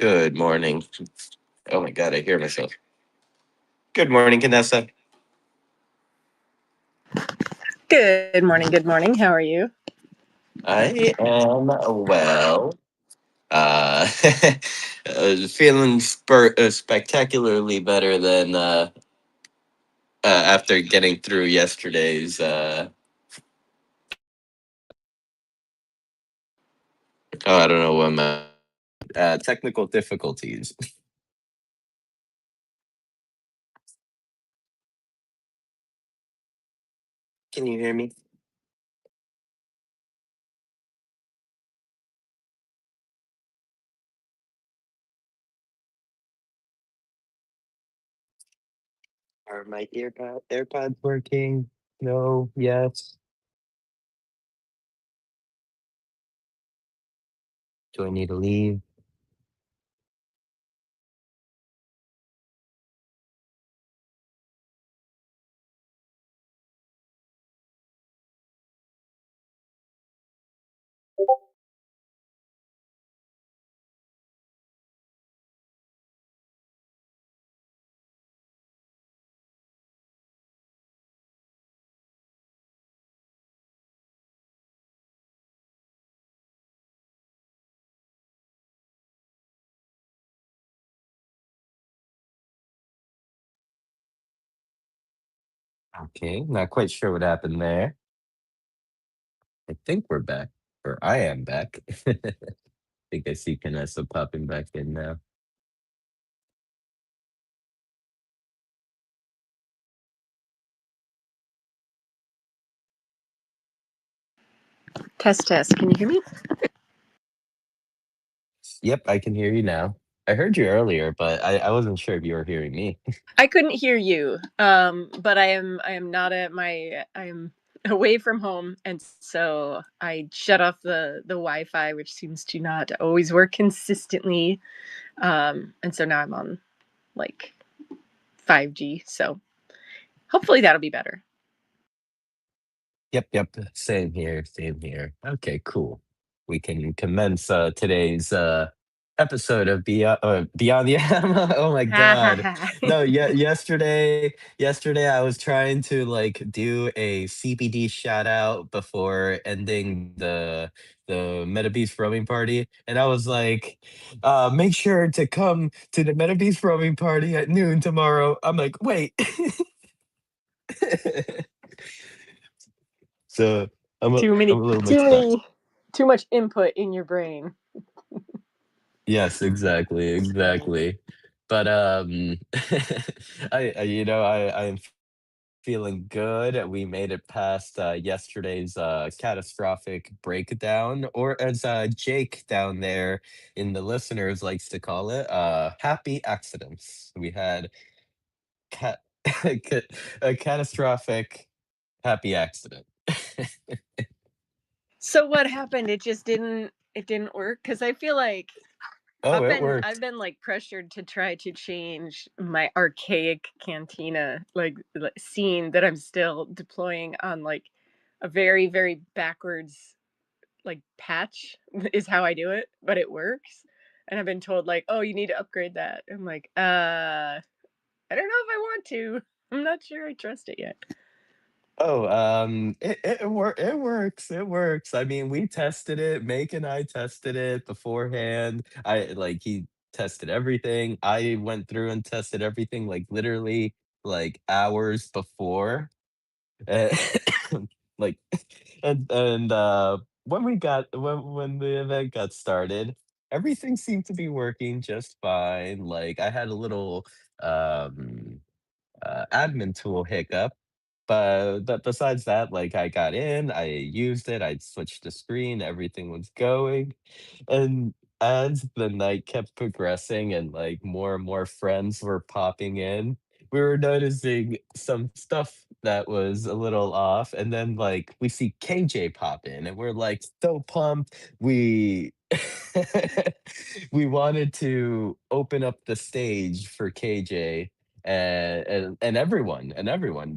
Good morning. Oh my God, I hear myself. Good morning, Vanessa. Good morning. Good morning. How are you? I am well. Uh, feeling spectacularly better than after getting through yesterday's. Oh, I don't know what my technical difficulties. Can you hear me? Are my AirPods working? No. Yes. Do I need to leave? Okay, not quite sure what happened there. I think we're back, or I am back. Think I see Vanessa popping back in now. Test, test. Can you hear me? Yep, I can hear you now. I heard you earlier, but I wasn't sure if you were hearing me. I couldn't hear you. But I am not at my. I am away from home, and so I shut off the Wi-Fi, which seems to not always work consistently. And so now I'm on like 5G. So hopefully that'll be better. Yep, yep. Same here, same here. Okay, cool. We can commence today's episode of Beyond the Oh my Ha ha God. ha. No, yesterday I was trying to like do a CBD shout out before ending the Meta Beast roaming party, and I was like, make sure to come to the Meta Beast roaming party at noon tomorrow. I'm like, wait. So Too I'm many, a little too mixed up. many, too much input in your brain. Yes, exactly, exactly. But I'm feeling good. We made it past yesterday's catastrophic breakdown, or as Jake down there in the listeners likes to call it, happy accidents. We had cat a catastrophic happy accident. So what happened? It just didn't. It didn't work because I feel like Oh, I've it been I've worked. been like pressured to try to change my archaic cantina scene that I'm still deploying on like a very very backwards like patch is how I do it, but it works. And I've been told like, "Oh, you need to upgrade that." I'm like, I don't know if I want to. I'm not sure I trust it yet." Oh, it works, it works. I mean, we tested it, Make and I tested it beforehand. He tested everything. I went through and tested everything, like, literally, like, hours before. Eh, like, when when the event got started, everything seemed to be working just fine. Like, I had a little, um admin tool hiccup. But besides that, like I got in, I used it, I switched the screen, everything was going. And as the night kept progressing and like more and more friends were popping in, we were noticing some stuff that was a little off. And then like we see KJ pop in and we're like so pumped. We we wanted to open up the stage for KJ and everyone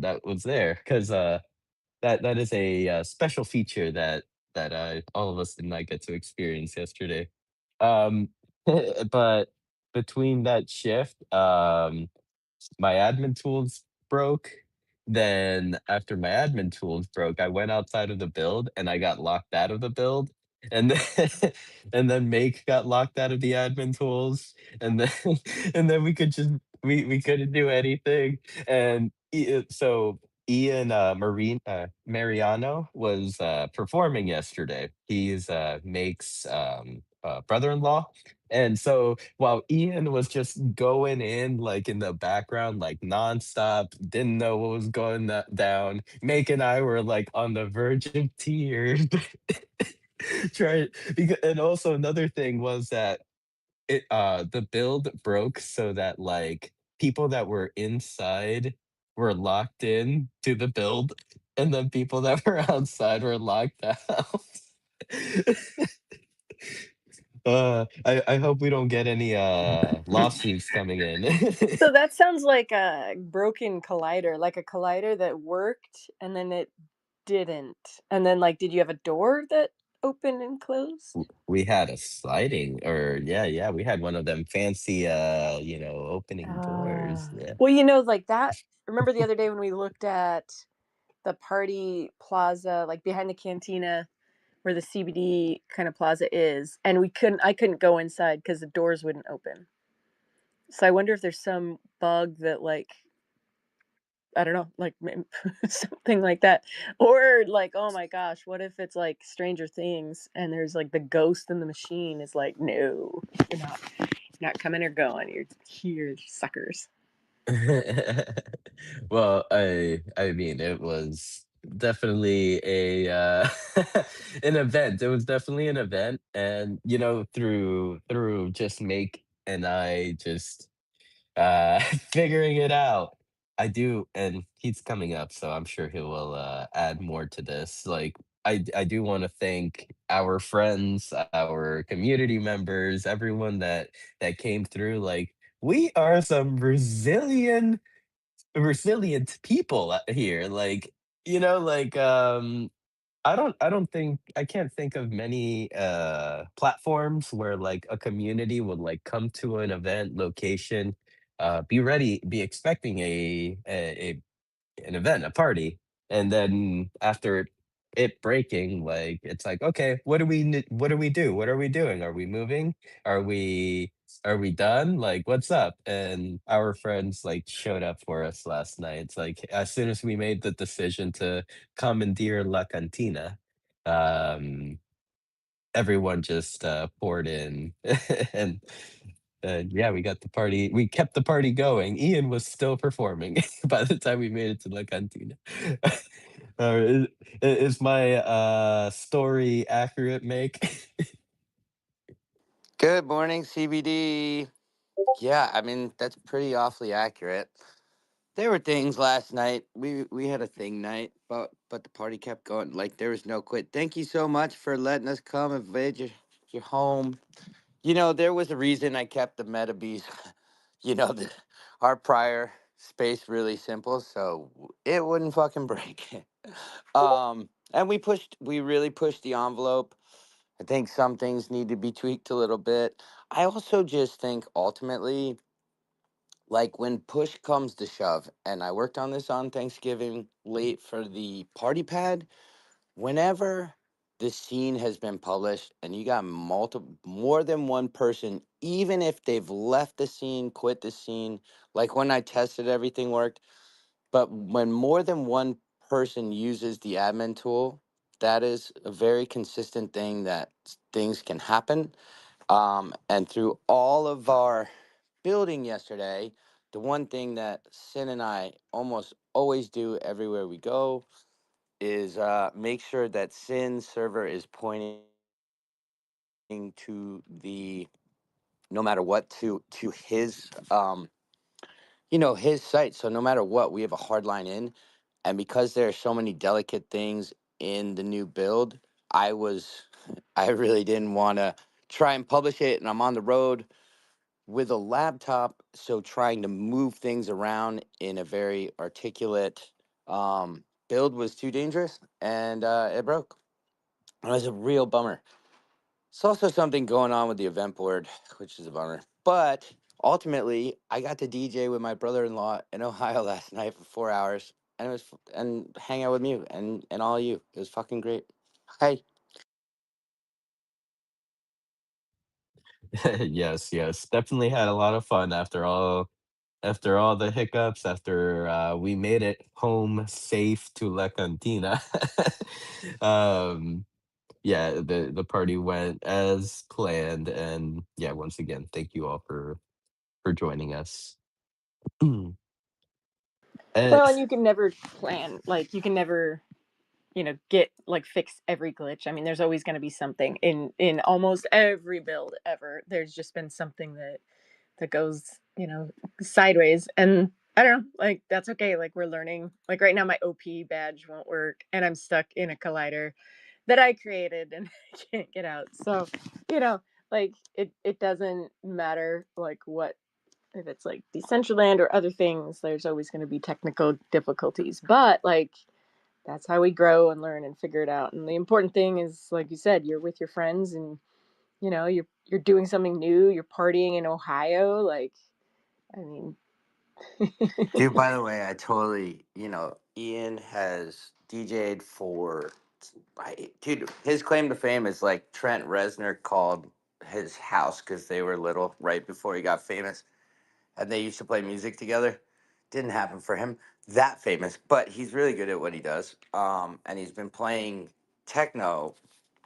that was there because that is a special feature that all of us did not get to experience yesterday. Um, but between that shift, my admin tools broke. Then after my admin tools broke, I went outside of the build and I got locked out of the build. And then and then Make got locked out of the admin tools. And then and then we couldn't do anything. And so Ian Mariano was performing yesterday. He's Make's brother-in-law. And so while Ian was just going in like in the background, like nonstop, didn't know what was going down, Make and I were like on the verge of tears. Try because, and also another thing was that the build broke so that like people that were inside were locked in to the build, and then people that were outside were locked out. I hope we don't get any lawsuits coming in. So that sounds like a broken collider, like a collider that worked and then it didn't. And then, like, did you have a door that opened and closed? We had a sliding, or yeah, we had one of them fancy opening doors. Yeah. Well, like that. Remember the other day when we looked at the party plaza, like behind the cantina where the CBD kind of plaza is, and I couldn't go inside because the doors wouldn't open. So I wonder if there's some bug that, like, I don't know, like something like that. Or like, oh my gosh, what if it's like Stranger Things and there's like the ghost in the machine is like, no, you're not coming or going. You're here, suckers. Well, I mean, it was definitely a an event. It was definitely an event, and through just Make and I just figuring it out. I do, and he's coming up, so I'm sure he will add more to this. Like, I do want to thank our friends, our community members, everyone that came through. Like, we are some resilient people here. Like, I don't think I can't think of many platforms where like a community would like come to an event location, be ready, be expecting an event, a party, and then after it breaking, like, it's like, "Okay, what do we do? What are we doing? Are we moving? Are we are we done? Like, what's up?" And our friends, like, showed up for us last night. It's like, as soon as we made the decision to commandeer La Cantina, um, everyone just, poured in, and yeah, we kept the party going. Ian was still performing by the time we made it to La Cantina. Is my, story accurate, Make? Good morning, CBD. Yeah, I mean that's pretty awfully accurate. There were things last night. We had a thing night, but the party kept going. Like there was no quit. Thank you so much for letting us come invade your home. There was a reason I kept the meta bees. Our prior space really simple, so it wouldn't fucking break. And we really pushed the envelope. I think some things need to be tweaked a little bit. I also just think ultimately, like when push comes to shove, and I worked on this on Thanksgiving late for the party pad, whenever the scene has been published and you got more than one person, even if they've left the scene, quit the scene, like when I tested everything worked, but when more than one person uses the admin tool, that is a very consistent thing that things can happen. And through all of our building yesterday, the one thing that Sin and I almost always do everywhere we go is make sure that Sin's server is pointing to the no matter what to his his site. So no matter what, we have a hard line in. And because there are so many delicate things in the new build, I was I really didn't want to try and publish it, and I'm on the road with a laptop, so trying to move things around in a very articulate build was too dangerous, and it broke. It was a real bummer. It's also something going on with the event board, which is a bummer. But ultimately, I got to DJ with my brother-in-law in Ohio last night for 4 hours, and and hang out with you and all of you. It was fucking great. Hey, Yes, yes. Definitely had a lot of fun after all the hiccups, after we made it home safe to La Cantina. um yeah, the party went as planned, and yeah, once again, thank you all for joining us. And Well, and you can never plan, like, you can never, get like fix every glitch. I mean, there's always going to be something in almost every build ever. There's just been something that goes, sideways, and I don't know, like that's okay. Like we're learning. Like right now my OP badge won't work and I'm stuck in a collider that I created and I can't get out. So, you know, like it doesn't matter like what, if it's like Decentraland or other things, there's always going to be technical difficulties. But like that's how we grow and learn and figure it out. And the important thing is, like you said, you're with your friends and you're doing something new. You're partying in Ohio. Like, I mean, dude, by the way, I totally, Ian has DJ'd for, dude, his claim to fame is like Trent Reznor called his house because they were little right before he got famous, and they used to play music together. Didn't happen for him that famous, but he's really good at what he does. And he's been playing techno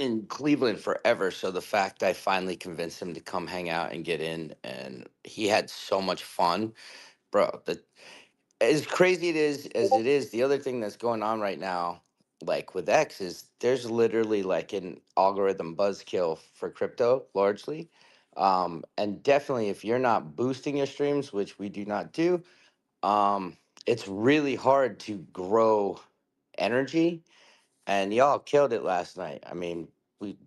in Cleveland forever. So the fact I finally convinced him to come hang out and get in, and he had so much fun, bro. As crazy it is as it is, the other thing that's going on right now, like with X, is there's literally like an algorithm buzzkill for crypto largely. And definitely if you're not boosting your streams, which we do not do, it's really hard to grow energy. And y'all killed it last night. I mean, we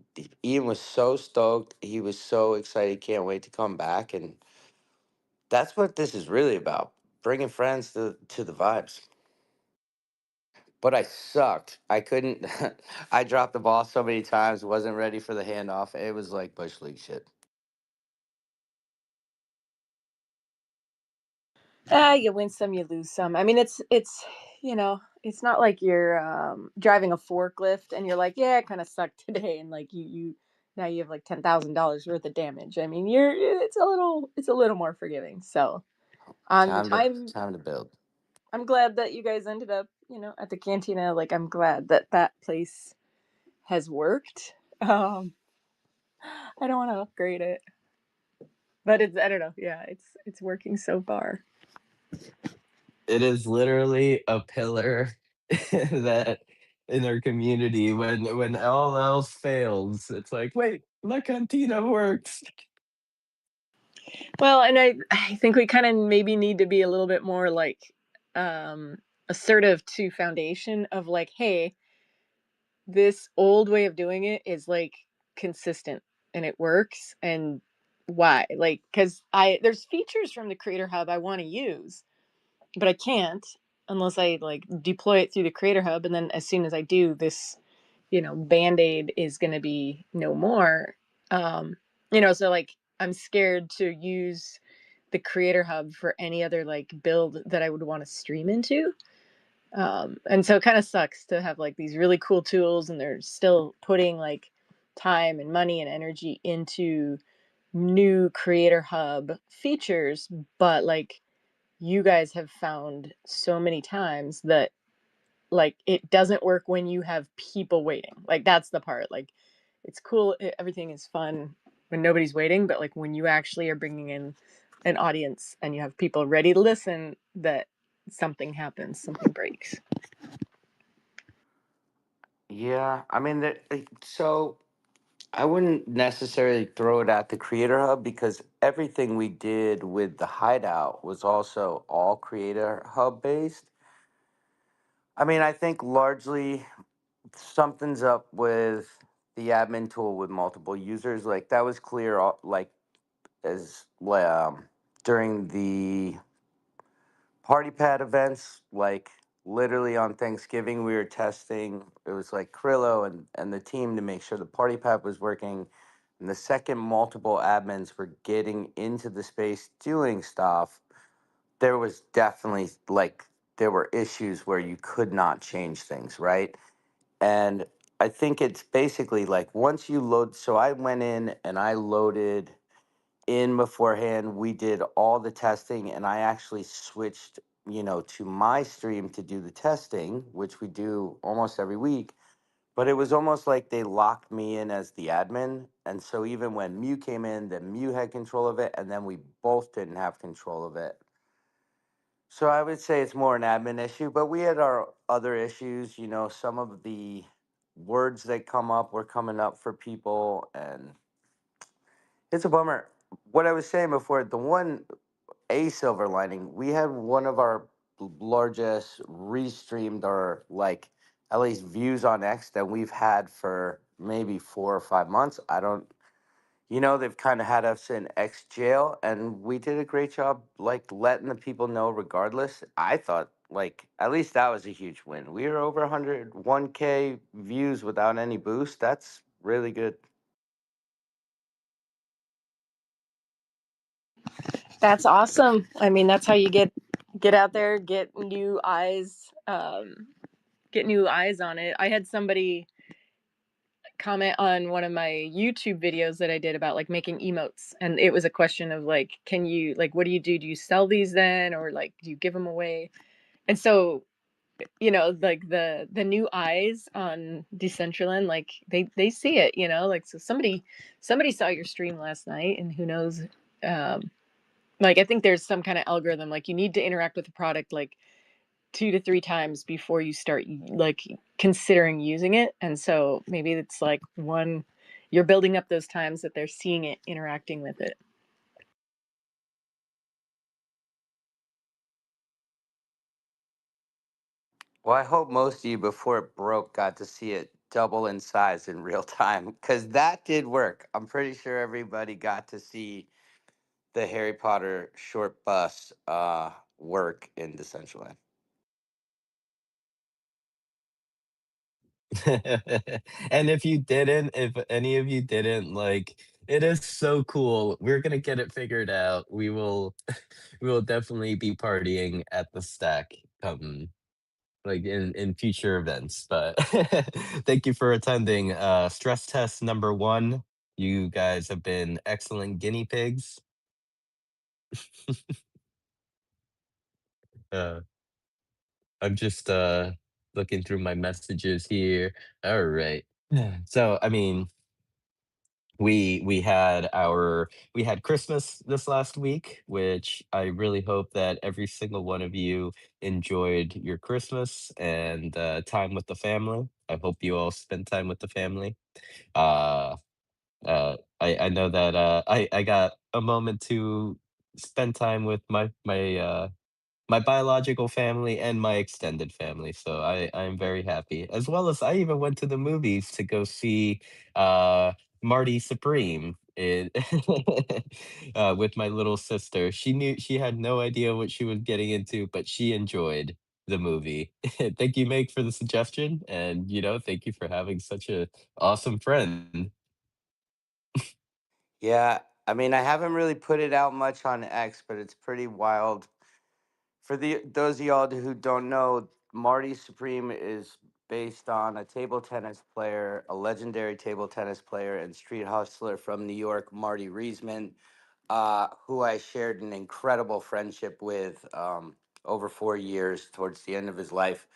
Ian was so stoked. He was so excited. Can't wait to come back. And that's what this is really about, bringing friends to the vibes. But I sucked. I couldn't. I dropped the ball so many times. Wasn't ready for the handoff. It was like bush league shit. you win some, you lose some. I mean, it's not like you're driving a forklift and you're like, yeah, it kind of sucked today, and like you now you have like $10,000 worth of damage. I mean, it's a little more forgiving. So I'm Time to I'm time to build. I'm glad that you guys ended up, at the cantina. Like I'm glad that that place has worked. I don't want to upgrade it, but it's, I don't know. Yeah, it's working so far. it is literally a pillar that in our community, when all else fails, it's like, wait, La Cantina works. Well, and I think we kind of maybe need to be a little bit more like um assertive to foundation of like, hey, this old way of doing it is like consistent and it works, and why? Like cuz I there's features from the Creator Hub I want to use, but I can't unless I like deploy it through the Creator Hub, and then as soon as I do, this band-aid is going to be no more. um so like I'm scared to use the Creator Hub for any other like build that I would want to stream into. And so it kind of sucks to have like these really cool tools and they're still putting like time and money and energy into new Creator Hub features, but like you guys have found so many times that like it doesn't work when you have people waiting. Like that's the part. Like it's cool, everything is fun when nobody's waiting, but like when you actually are bringing in an audience and you have people ready to listen, that something happens, something breaks. Yeah, I mean, so I wouldn't necessarily throw it at the Creator Hub because everything we did with the Hideout was also all Creator Hub based. I mean, I think largely something's up with the admin tool with multiple users. Like that was clear, like as during the party pad events, like literally on Thanksgiving, we were testing. It was like Krillo and the team to make sure the party pad was working. And the second multiple admins were getting into the space doing stuff, there was definitely like there were issues where you could not change things, right? And I think it's basically like once you load, so I went in and I loaded in beforehand. We did all the testing and I actually switched, to my stream to do the testing, which we do almost every week. But it was almost like they locked me in as the admin. And so even when Mew came in, then Mew had control of it, and then we both didn't have control of it. So I would say it's more an admin issue, but we had our other issues. Some of the words that come up were coming up for people, and it's a bummer. What I was saying before, the one a silver lining, we had one of our largest restreamed or like at least views on X that we've had for maybe 4 or 5 months. I don't, they've kind of had us in X jail, and we did a great job like letting the people know regardless. I thought like at least that was a huge win. We were over 101K views without any boost. That's really good. That's awesome. I mean, that's how you get out there, get new eyes on it. I had somebody comment on one of my YouTube videos that I did about like making emotes, and it was a question of like, can you like, what do you do? Do you sell these then, or like, do you give them away? And so, like the new eyes on Decentraland, like they see it, like so somebody saw your stream last night, and who knows, um, like I think there's some kind of algorithm like you need to interact with the product like 2 to 3 times before you start like considering using it. And so maybe it's like one, you're building up those times that they're seeing it, interacting with it. Well, I hope most of you before it broke got to see it double in size in real time because that did work. I'm pretty sure everybody got to see the Harry Potter short bus work in Decentraland. And if any of you didn't, like, it is so cool. We're gonna get it figured out. We will definitely be partying at the stack come like in future events. But thank you for attending. Stress test number one. You guys have been excellent guinea pigs. Uh, I'm just looking through my messages here. All right. So I mean, we had Christmas this last week, which I really hope that every single one of you enjoyed your Christmas and time with the family. I hope you all spent time with the family. Uh, I know that I got a moment to spend time with my biological family and my extended family, so I'm very happy. As well as I even went to the movies to go see, Marty Supreme with my little sister. She had no idea what she was getting into, but she enjoyed the movie. Thank you, Meg, for the suggestion, and, thank you for having such a awesome friend. Yeah, I mean, I haven't really put it out much on X, but it's pretty wild. For those of y'all who don't know, Marty Supreme is based on a table tennis player, a legendary table tennis player and street hustler from New York, Marty Reisman, who I shared an incredible friendship with over 4 years towards the end of his life.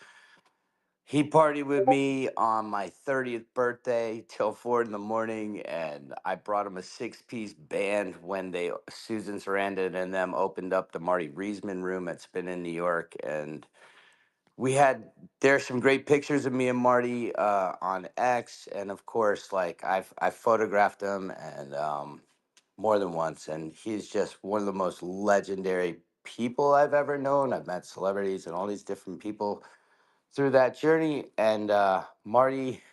He partied with me on my 30th birthday till 4 in the morning, and I brought him a six-piece band when Susan Sarandon and them opened up the Marty Reisman room at Spin in New York, and we had there's some great pictures of me and Marty on X, and of course, like I photographed him and more than once, and he's just one of the most legendary people I've ever known. I've met celebrities and all these different people through that journey, and Marty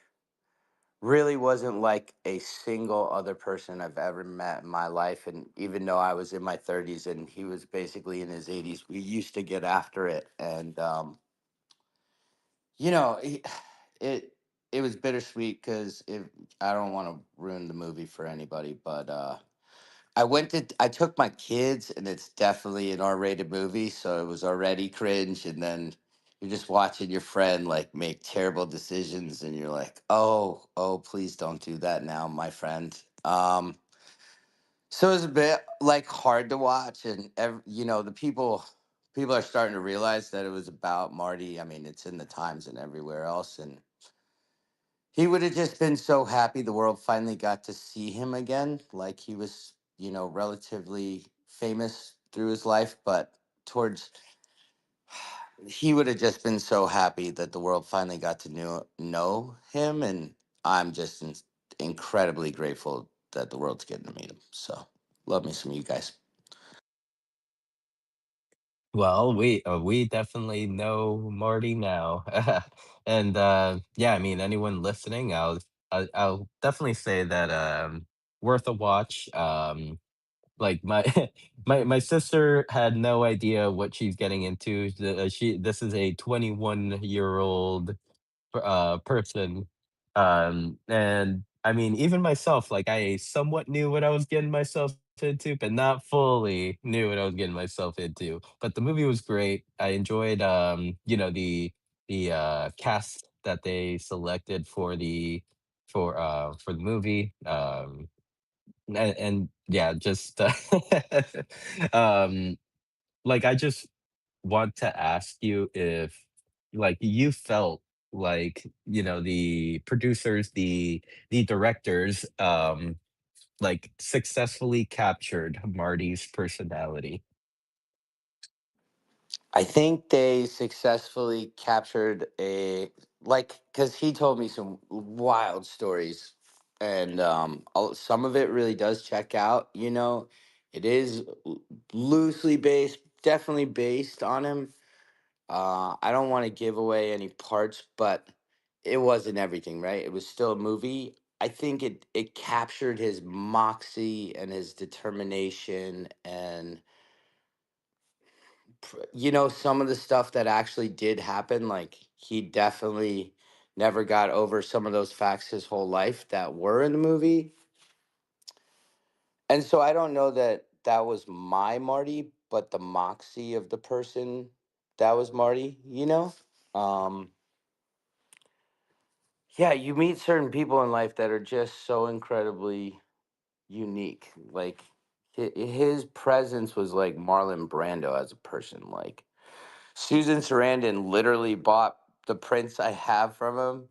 really wasn't like a single other person I've ever met in my life. And even though I was in my 30s and he was basically in his 80s, we used to get after it. And you know, he- it. it was bittersweet because I don't want to ruin the movie for anybody, but I took my kids, and it's definitely an R-rated movie, so it was already cringe, and then you're just watching your friend like make terrible decisions, and you're like, oh, please don't do that now, my friend. So it was a bit like hard to watch, and the people are starting to realize that it was about Marty. I mean, it's in the Times and everywhere else, and he would have just been so happy the world finally got to see him again. Like he was, relatively famous through his life, but towards he would have just been so happy that the world finally got to know him, and I'm just incredibly grateful that the world's getting to meet him. So love me some you guys. Well, we definitely know Marty now, and yeah, I mean, anyone listening, I'll definitely say that worth a watch. Like my my sister had no idea what she's getting into. This is a 21-year-old person. And I mean, even myself, like I somewhat knew what I was getting myself into, but not fully knew what I was getting myself into. But the movie was great. I enjoyed, the cast that they selected for the movie. And yeah, just um, like I just want to ask you if like you felt like the producers, the directors like successfully captured Marty's personality. I think they successfully captured a like because he told me some wild stories, and some of it really does check out. It is loosely based, definitely based on him. I don't want to give away any parts, but it wasn't everything, right? It was still a movie. I think it captured his moxie and his determination, and some of the stuff that actually did happen, like he definitely never got over some of those facts his whole life that were in the movie. And so I don't know that that was my Marty, but the moxie of the person that was Marty. Um yeah, you meet certain people in life that are just so incredibly unique. Like his presence was like Marlon Brando as a person. Like Susan Sarandon literally bought the prints I have from him,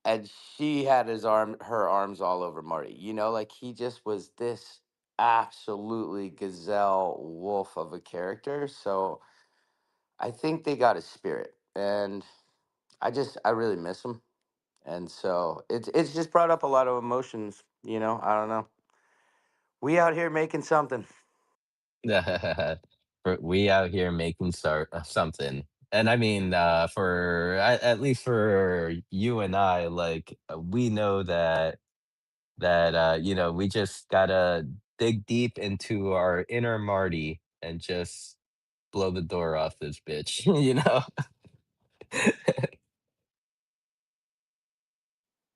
and she had her arms all over Marty. Like he just was this absolutely gazelle wolf of a character. So I think they got his spirit, and I really miss him. And so it's just brought up a lot of emotions. I don't know. We out here making something. We out here making something. And I mean, at least for you and I, like we know that we just gotta dig deep into our inner Marty and just blow the door off this bitch, you know?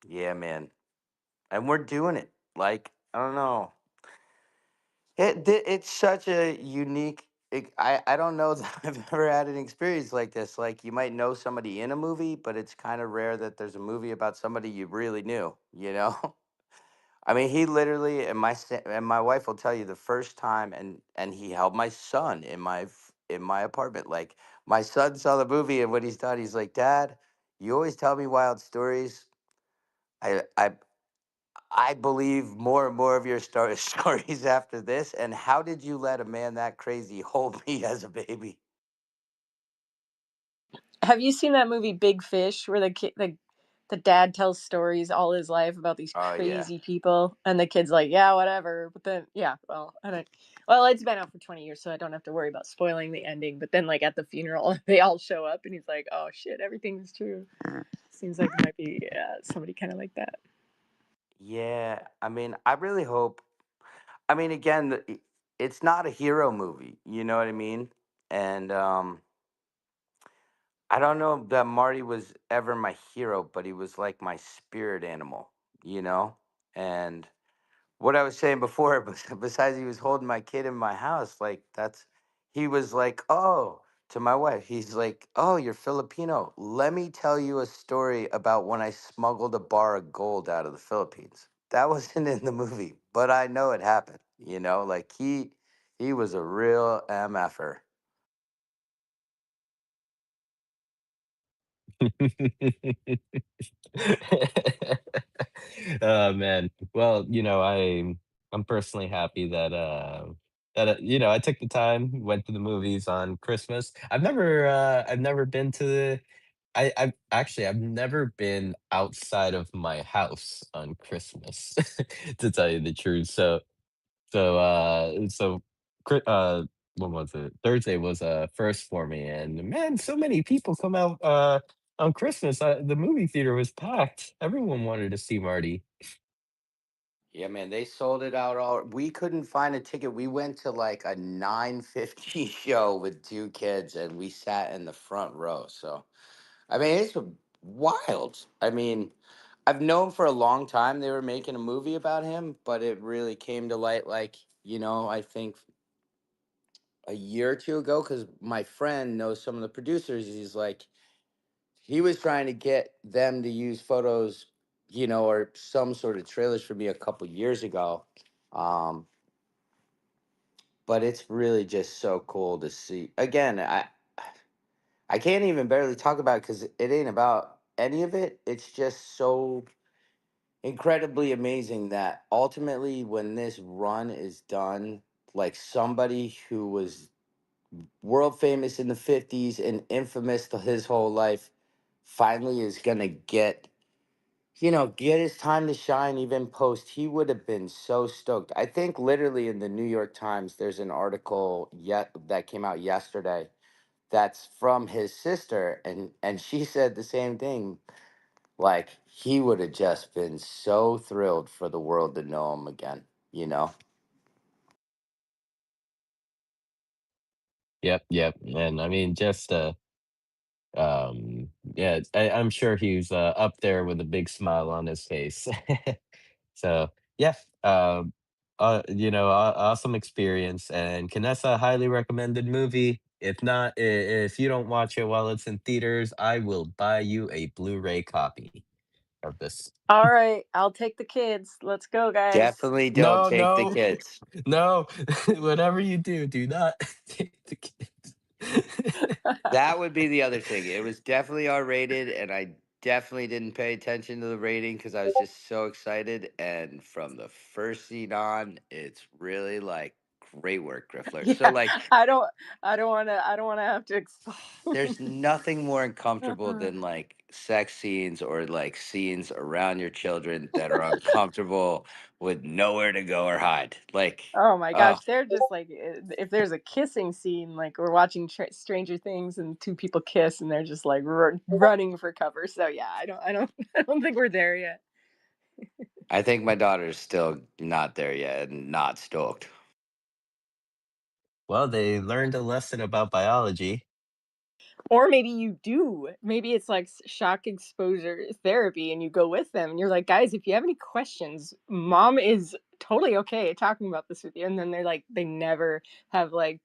Yeah, man. And we're doing it. Like I don't know. It's such a unique. I don't know that I've ever had an experience like this. Like you might know somebody in a movie, but it's kind of rare that there's a movie about somebody you really knew. I mean, he literally and my wife will tell you the first time, and he held my son in my apartment. Like my son saw the movie, and when he's done, he's like, "Dad, you always tell me wild stories. I I I believe more and more of your stories after this. And how did you let a man that crazy hold me as a baby?" Have you seen that movie Big Fish where the dad tells stories all his life about these Oh yeah, crazy people and the kid's like, "Yeah, whatever." But then yeah, well, I don't well, it's been out for 20 years so I don't have to worry about spoiling the ending, but then like at the funeral they all show up and he's like, "Oh shit, everything's true." Seems like it might be somebody kind of like that. yeah. I mean, I really hope. I mean, again, it's not a hero movie. You know what I mean? And I don't know that Marty was ever my hero, but he was like my spirit animal, you know? And what I was saying before, besides he was holding my kid in my house, like he was like, oh, to my wife, he's like, oh, you're Filipino. Let me tell you a story about when I smuggled a bar of gold out of the Philippines. That wasn't in the movie, but I know it happened, like he was a real MFer. Oh man. Well, I'm personally happy that I took the time, went to the movies on Christmas. I've never been to the I've never been outside of my house on Christmas, to tell you the truth. So Chri when was it? Thursday was, first for me, and man, so many people come out, on Christmas. The movie theater was packed. Everyone wanted to see Marty. Yeah, man, they sold it out all. We couldn't find a ticket. We went to like a 9:50 show with two kids and we sat in the front row. So, I mean, it's wild. I mean, I've known for a long time they were making a movie about him, but it really came to light like, I think a year or two ago cuz my friend knows some of the producers. He's like he was trying to get them to use photos, or some sort of trailers for me a couple years ago. Um but it's really just so cool to see. Again, I can't even barely talk about it because it ain't about any of it. It's just so incredibly amazing that ultimately, when this run is done, like somebody who was world famous in the 50s and infamous to his whole life finally is gonna get his time to shine even post. He would have been so stoked. I think literally in the New York Times, there's an article yet that came out yesterday that's from his sister, and she said the same thing. Like he would have just been so thrilled for the world to know him again, you know? Yep, yep, and I mean, yeah, I'm sure he's, up there with a big smile on his face. So, yeah, awesome experience, and Canessa, highly recommended movie. If not, if you don't watch it while it's in theaters, I will buy you a Blu-ray copy of this. All right, I'll take the kids. Let's go, guys. Definitely don't No, take the no, kids. no. Whatever you do, do not take the kids. That would be the other thing. It was definitely R rated, and I definitely didn't pay attention to the rating because I was just so excited. And from the first scene on, it's really like great work, Griffler. So Yeah, like I don't wanna have to explain. there's nothing more uncomfortable than like sex scenes or like scenes around your children that are uncomfortable with nowhere to go or hide. Like, Oh my oh, gosh, they're just like if there's a kissing scene, like we're watching Stranger Things and two people kiss and they're just like running for cover. So yeah, I don't think we're there yet. I think my daughter's still not there yet and not stoked. Well, they learned a lesson about biology. Or maybe you do. Maybe it's like shock exposure therapy and you go with them and you're like, "Guys, if you have any questions, mom is totally okay talking about this with you." And then they're like they never have like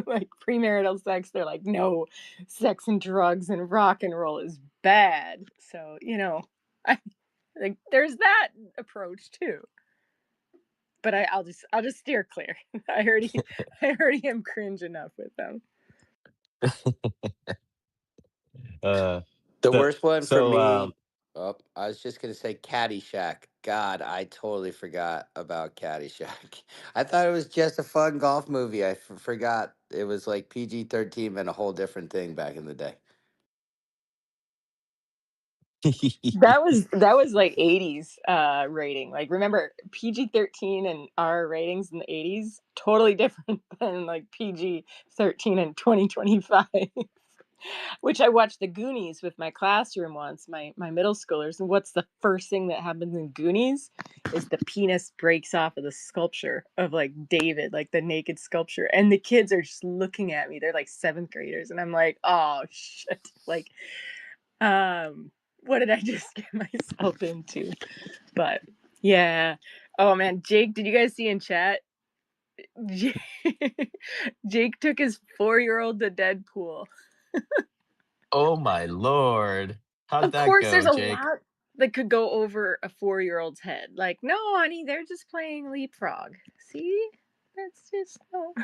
like premarital sex. They're like, "No, sex and drugs and rock and roll is bad." So, I like there's that approach too. But I'll just steer clear. I already am cringe enough with them. Uh, The so worst one for so, me, oh, I was just gonna say Caddyshack. God, I totally forgot about Caddyshack. I thought it was just a fun golf movie. I forgot it was like PG-13 and a whole different thing back in the day. That was like 80s rating. Like remember PG-13 and R ratings in the 80s totally different than like PG-13 in 2025. Which I watched The Goonies with my classroom once, my middle schoolers, and what's the first thing that happens in Goonies is the penis breaks off of the sculpture of, like, David, like, the naked sculpture, and the kids are just looking at me, they're, like, 7th graders, and I'm like, "Oh, shit," like, what did I just get myself into? But, yeah. Oh, man, Jake, did you guys see in chat? Ja Jake took his 4-year-old to Deadpool. Oh my lord. How'd Of that course, there's go, a Jake? lot that could go over a 4-year-old's head. Like, "No, honey, they're just playing leapfrog. See? That's just no."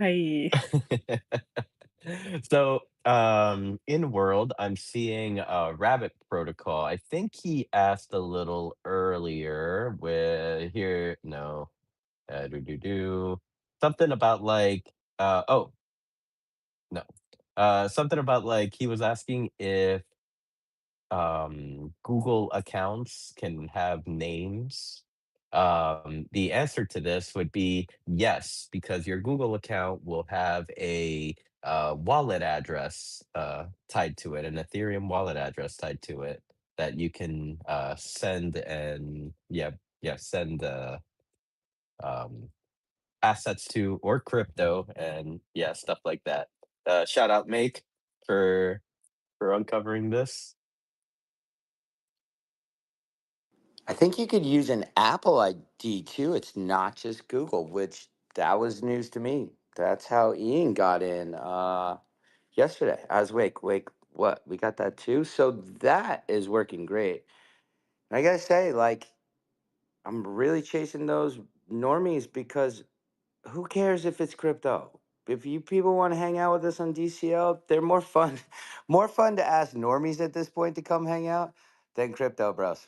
I So, in World, I'm seeing, Rabbit Protocol. I think he asked a little earlier with here no, something about, like, oh, no. Something about, like, he was asking if Google accounts can have names? The answer to this would be yes, because your Google account will have a wallet address tied to it, an Ethereum wallet address tied to it that you can send and yeah, send um, assets to or crypto and yeah, stuff like that. Shout out Make for uncovering this. I think you could use an Apple ID too. It's not just Google, which that was news to me. That's how Ian got in yesterday. I was wake, what? We got that too. So that is working great. And I gotta say, like, I'm really chasing those normies because who cares if it's crypto? If you people want to hang out with us on DCL, they're more fun, more fun to ask normies at this point to come hang out than crypto bros.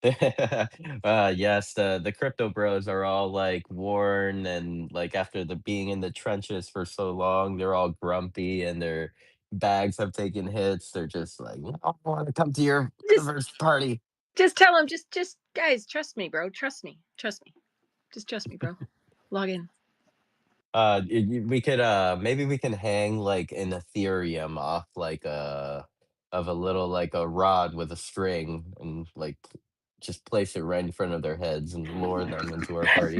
Yes, the crypto bros are all like worn and like after the being in the trenches for so long, they're all grumpy and their bags have taken hits. They're just like, "No, I don't want to come to your just metaverse party." tell him, just guys, trust me, bro. Trust me. Trust me. Just trust me, bro. Log in. We could maybe we can hang like an Ethereum off like a of a little like a rod with a string and like just place it right in front of their heads and lure them into our party.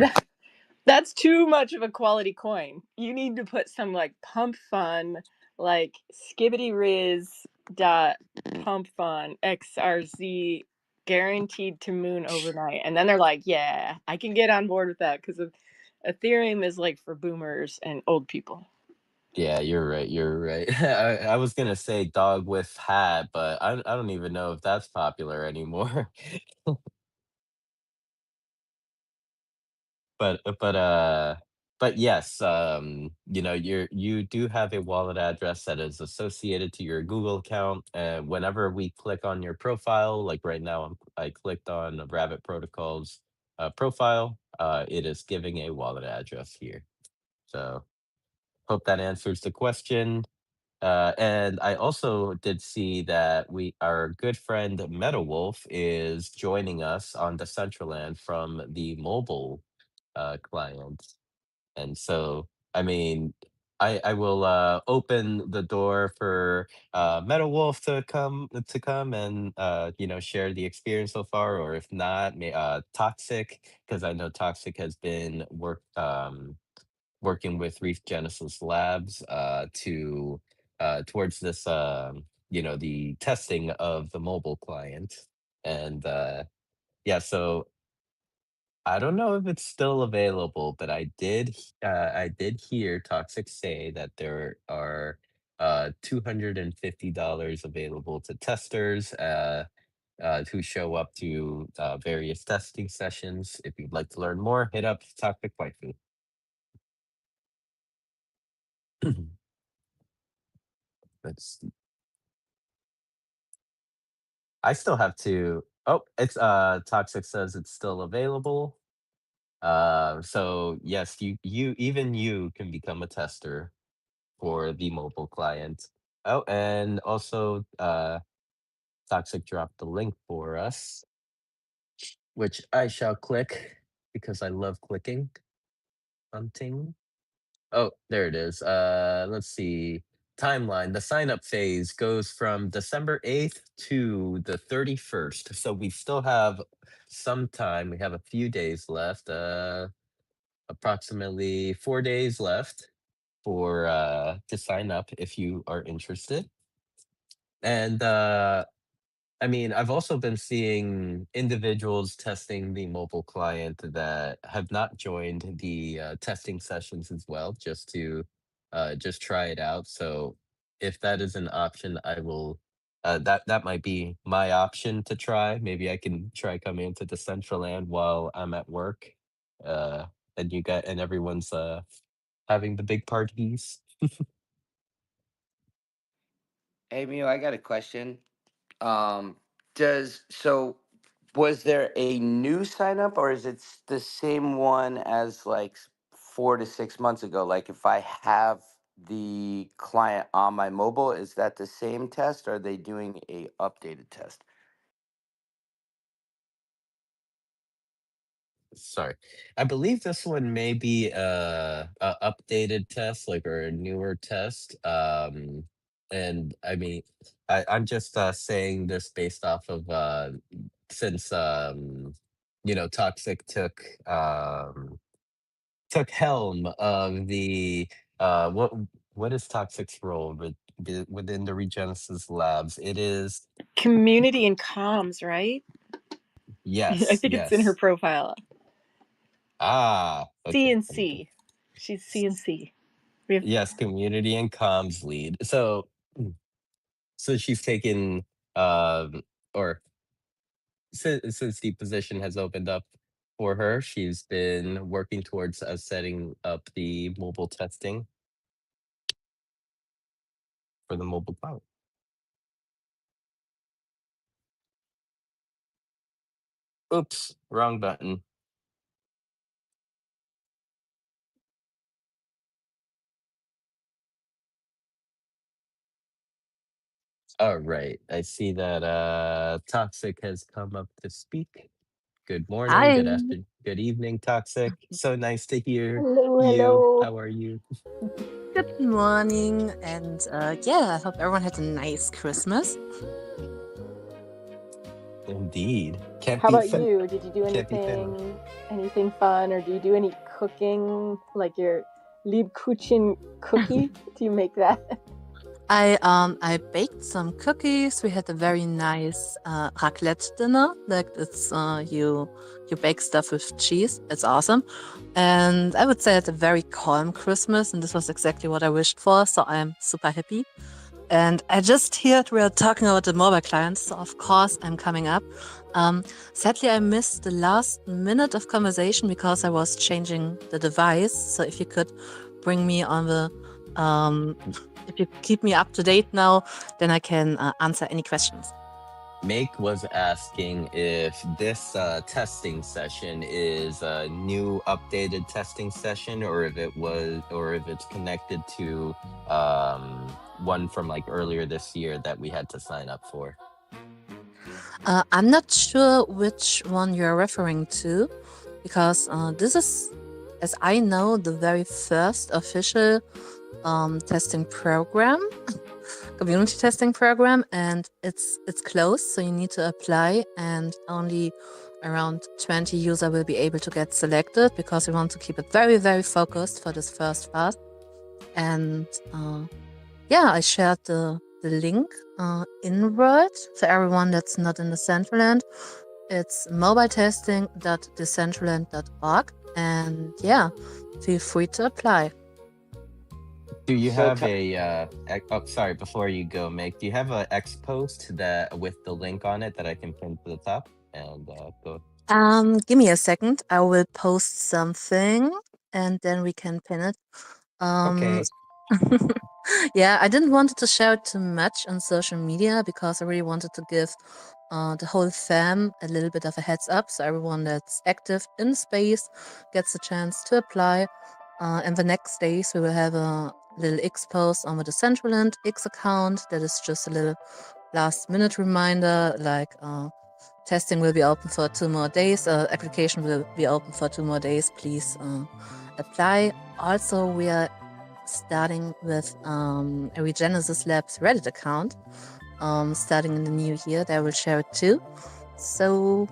That's too much of a quality coin. You need to put some like pump fun, like skibbity riz dot pump fun XRZ guaranteed to moon overnight. And then they're like, yeah, I can get on board with that because Ethereum is like for boomers and old people. Yeah, you're right, you're right. I was gonna say dog with hat, but I don't even know if that's popular anymore. But yes, you know, you do have a wallet address that is associated to your Google account, and whenever we click on your profile, like right now, I clicked on Rabbit Protocol's profile, it is giving a wallet address here. So hope that answers the question. And I also did see that our good friend Meta Wolf is joining us on Decentraland from the mobile client. And so, I mean, I will open the door for Meta Wolf to come and you know share the experience so far, or if not, Toxic, because I know Toxic has been working with Reef Genesis Labs to towards this you know the testing of the mobile client and yeah, so I don't know if it's still available, but I did hear Toxic say that there are $250 available to testers who show up to various testing sessions. If you'd like to learn more, hit up Toxic Waifu. Let's I still have to oh, it's Toxic says it's still available. So yes, you even you can become a tester for the mobile client. Oh, and also Toxic dropped the link for us, which I shall click because I love clicking hunting. Oh, there it is. Let's see. Timeline. The sign up phase goes from December 8th to the 31st. So we still have some time. We have a few days left, approximately 4 days left for to sign up if you are interested. And I mean, I've also been seeing individuals testing the mobile client that have not joined the testing sessions as well, just try it out. So if that is an option, I will. That might be my option to try. Maybe I can try coming into Decentraland while I'm at work, uh, and you got and everyone's having the big parties. Hey, Mio, I got a question. Um, does so was there a new sign up or is it the same one as like 4 to 6 months ago? Like if I have the client on my mobile, is that the same test or are they doing a updated test? Sorry. I believe this one may be a updated test, like, or a newer test. And I mean, I'm just saying this based off of since Toxic took helm of the what is Toxic's role within the Regenesis Labs? It is Community and comms, right? I yes, think it's in her yes. profile. Okay. Let me go. CNC. She's CNC. We have Yes, community and comms lead. So she's taken or since the position has opened up for her, she's been working towards setting up the mobile testing for the mobile cloud. Oops, wrong button. All right. I see that Toxic has come up to speak. Good morning, Hi. good afternoon, good evening, Toxic. So nice to hear hello, you. hello. How are you? Good morning. And yeah, I hope everyone had a nice Christmas. Indeed. Can't How be about fin- you? Did you do can't be Finland. anything fun, or do you do any cooking, like your Liebkuchen cookie? Do you make that? I baked some cookies. We had a very nice raclette dinner. Like it's you bake stuff with cheese. It's awesome. And I would say it's a very calm Christmas, and this was exactly what I wished for. So I'm super happy. And I just heard we are talking about the mobile clients, so of course I'm coming up. Sadly, I missed the last minute of conversation because I was changing the device. So if you could bring me on if you keep me up to date now, then I can answer any questions. Make was asking if this testing session is a new updated testing session or if it's connected to one from like earlier this year that we had to sign up for. I'm not sure which one you're referring to because this is, as I know, the very first official testing program, community testing program, and it's closed, so you need to apply, and only around 20 users will be able to get selected because we want to keep it very, very focused for this first fast. And yeah, I shared the link in Word for everyone that's not in the Decentraland. It's mobiletesting.decentraland.org, and yeah, feel free to apply. Do you So, have a oh, sorry, before you go, Make, do you have a X post that with the link on it that I can pin to the top and go? Give me a second. I will post something and then we can pin it. Um, Okay. yeah, I didn't want to share it too much on social media because I really wanted to give the whole fam a little bit of a heads up, so everyone that's active in space gets a chance to apply. And the next days we will have a little X post on the Decentraland X account. That is just a little last minute reminder, like testing will be open for 2 more days. Application will be open for 2 more days. Please apply. Also, we are starting with a Regenesis Labs Reddit account. Starting in the new year, they will share it too. So,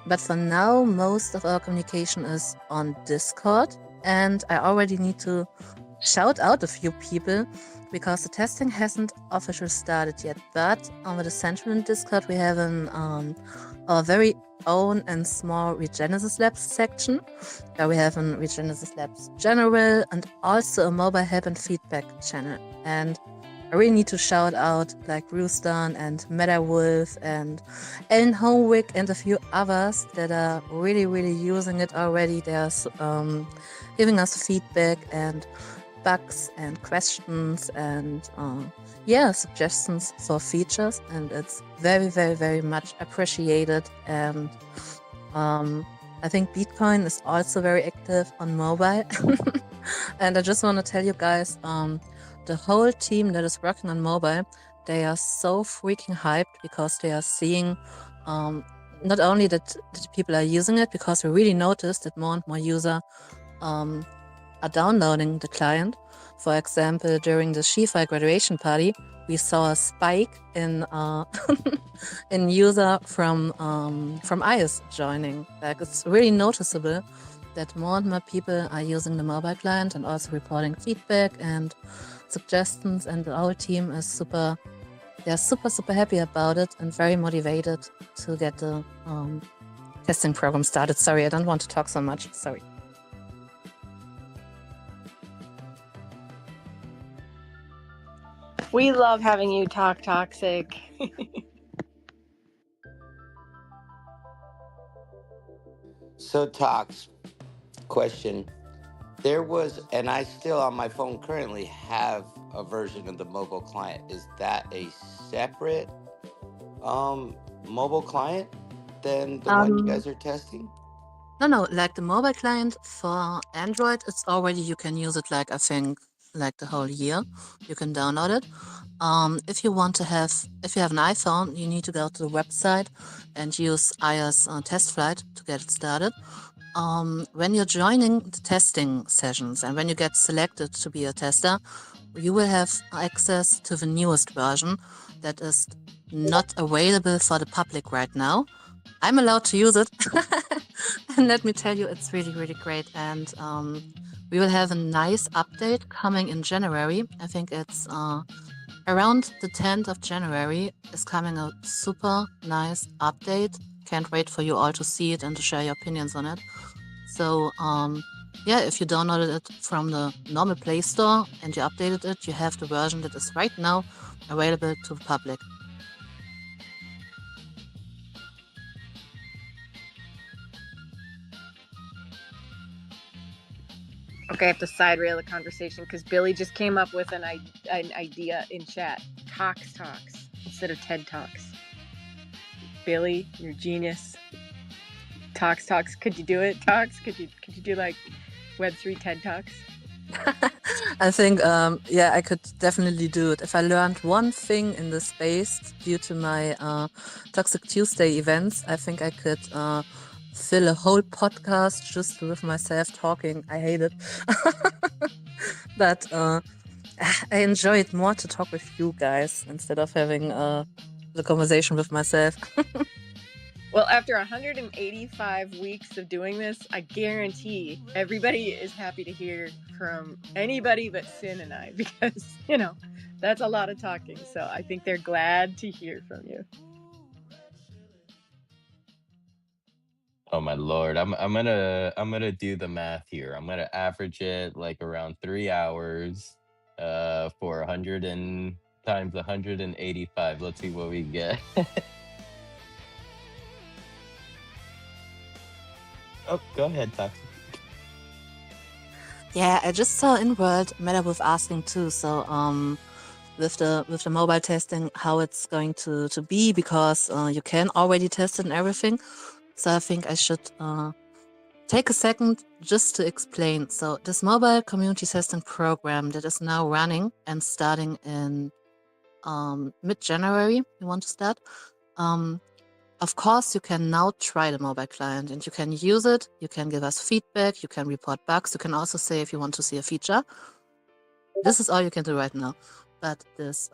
but for now, most of our communication is on Discord, and I already need to shout out a few people because the testing hasn't officially started yet. But on the Decentraland Discord, we have our very own and small Regenesis Labs section, where we have an Regenesis Labs General and also a mobile help and feedback channel. And I really need to shout out like Roostan and MetaWolf and Ellen Homewick and a few others that are really, really using it already. They are giving us feedback and bugs and questions and suggestions for features, and it's very, very, very much appreciated. And I think Bitcoin is also very active on mobile. And I just want to tell you guys, the whole team that is working on mobile, they are so freaking hyped because they are seeing not only that people are using it, because we really noticed that more and more users are downloading the client. For example, during the Shifi graduation party, we saw a spike in in user from iOS joining. Like, it's really noticeable that more and more people are using the mobile client and also reporting feedback and suggestions, and the whole team is super happy about it and very motivated to get the testing program started. Sorry, I don't want to talk so much. Sorry. We love having you talk toxic. So, Tox, question. There was, and I still on my phone currently have a version of the mobile client. Is that a separate mobile client than the one you guys are testing? No, like the mobile client for Android, it's already, you can use it like, I think, like the whole year. You can download it. If you have an iPhone, you need to go to the website and use iOS test flight to get it started. When you're joining the testing sessions and when you get selected to be a tester, you will have access to the newest version that is not available for the public right now. I'm allowed to use it. And let me tell you, it's really, really great. And we will have a nice update coming in January. I think it's around the 10th of January is coming a super nice update. Can't wait for you all to see it and to share your opinions on it. So if you downloaded it from the normal Play Store and you updated it, you have the version that is right now available to the public. Okay, I have to side rail the conversation because Billy just came up with an idea in chat. Talks instead of TED Talks. Billy, you're genius. Talks. Could you do it? Talks. Could you do like Web3 TED Talks? I think I could definitely do it. If I learned one thing in this space due to my Toxic Tuesday events, I think I could fill a whole podcast just with myself talking. I hate it. But I enjoy it more to talk with you guys instead of having the conversation with myself. Well, after 185 weeks of doing this, I guarantee everybody is happy to hear from anybody but Sin and I, because, that's a lot of talking. So I think they're glad to hear from you. Oh my lord, I'm gonna do the math here. I'm gonna average it like around 3 hours for 100 and times 185. Let's see what we get. Oh, go ahead, Toxic. Yeah, I just saw in World MetaWolf asking too. So with the mobile testing, how it's going to be, because you can already test it and everything. So I think I should take a second just to explain. So this mobile community testing program that is now running and starting in mid-January, we want to start. of course, you can now try the mobile client and you can use it. You can give us feedback. You can report bugs. You can also say if you want to see a feature. This is all you can do right now. But this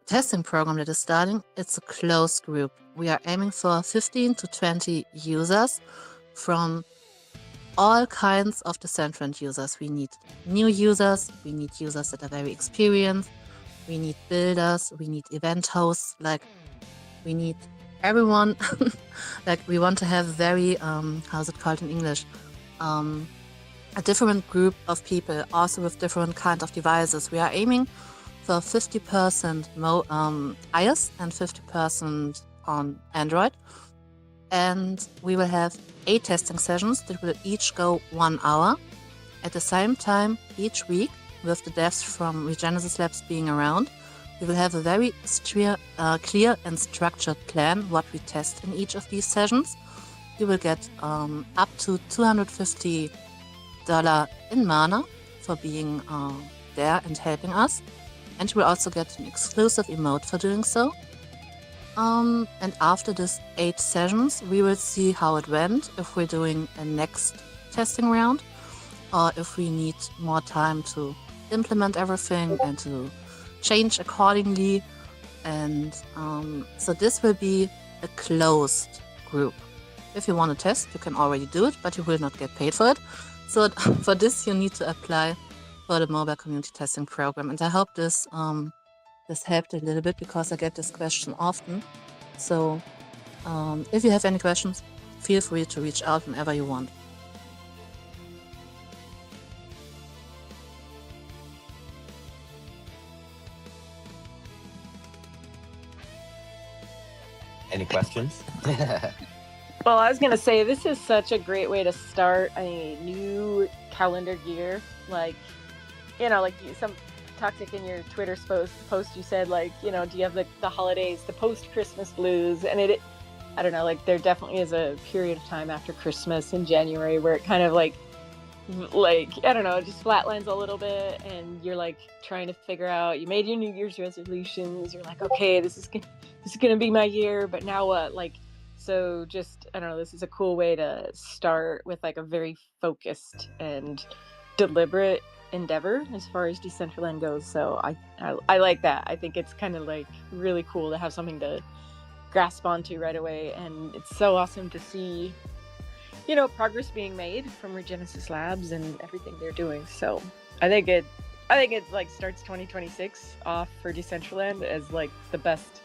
testing program that is starting, it's a closed group. We are aiming for 15 to 20 users from all kinds of Decentraland users. We need new users. We need users that are very experienced. We need builders. We need event hosts. Like, we need everyone. Like, we want to have very, how's it called in English? A different group of people, also with different kind of devices. We are aiming for 50% iOS and 50% on Android. And we will have 8 testing sessions that will each go 1 hour. At the same time, each week, with the devs from Regenesis Labs being around, we will have a very clear and structured plan what we test in each of these sessions. You will get up to $250 in mana for being there and helping us. And you will also get an exclusive emote for doing so. And after this 8 sessions, we will see how it went, if we're doing a next testing round, or if we need more time to implement everything and to change accordingly. And so this will be a closed group. If you want to test, you can already do it, but you will not get paid for it. So for this, you need to apply for the mobile community testing program. And I hope this helped a little bit, because I get this question often. So if you have any questions, feel free to reach out whenever you want. Any questions? Well, I was going to say, this is such a great way to start a new calendar year. Like, like some Toxic in your Twitter post, you said, like, do you have the holidays, the post-Christmas blues? And I don't know, like, there definitely is a period of time after Christmas in January where it kind of like, I don't know, it just flatlands a little bit, and you're like trying to figure out, you made your New Year's resolutions, you're like, okay, this is gonna be my year, but now what? Like, so just, I don't know, this is a cool way to start with like a very focused and deliberate endeavor as far as Decentraland goes. So I like that. I think it's kind of like really cool to have something to grasp onto right away, and it's so awesome to see progress being made from Regenesis Labs and everything they're doing. So I think it like starts 2026 off for Decentraland as like the best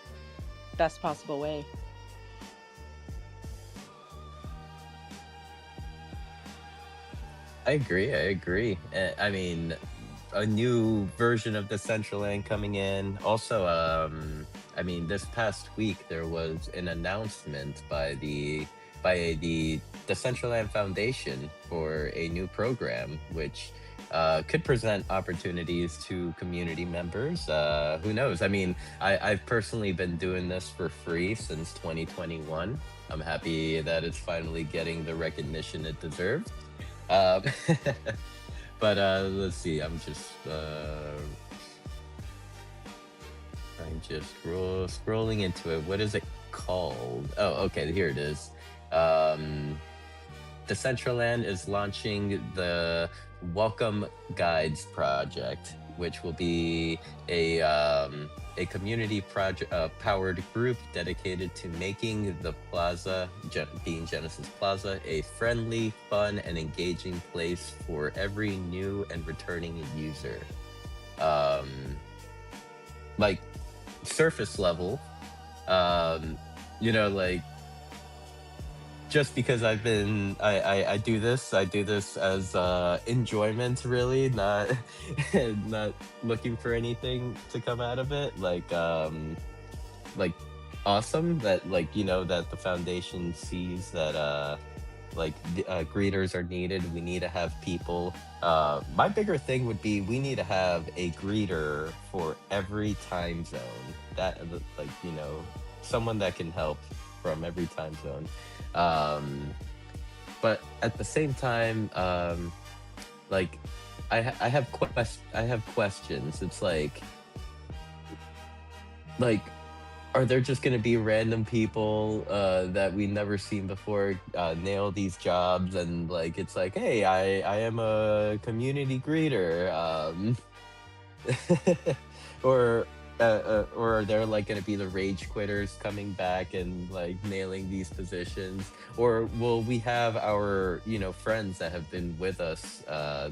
possible way. I agree. I mean, a new version of Decentraland coming in. Also, I mean, this past week there was an announcement by the Decentraland Foundation for a new program, which could present opportunities to community members. Who knows? I mean, I've personally been doing this for free since 2021. I'm happy that it's finally getting the recognition it deserves. But let's see. I'm just scrolling into it. What is it called? Oh, okay. Here it is. Decentraland is launching the Welcome Guides project, which will be a community project powered group dedicated to making the plaza, being Genesis Plaza, a friendly, fun, and engaging place for every new and returning user. Like, surface level, like, just because I do this as enjoyment, really, not not looking for anything to come out of it. Like awesome that, like, that the foundation sees that greeters are needed. We need to have people. My bigger thing would be, we need to have a greeter for every time zone. That, like, someone that can help from every time zone. But at the same time, like, I have questions. It's like, are there just going to be random people that we never seen before nail these jobs, and like it's like, hey, I am a community greeter, or or are there like going to be the rage quitters coming back and like nailing these positions, or will we have our friends that have been with us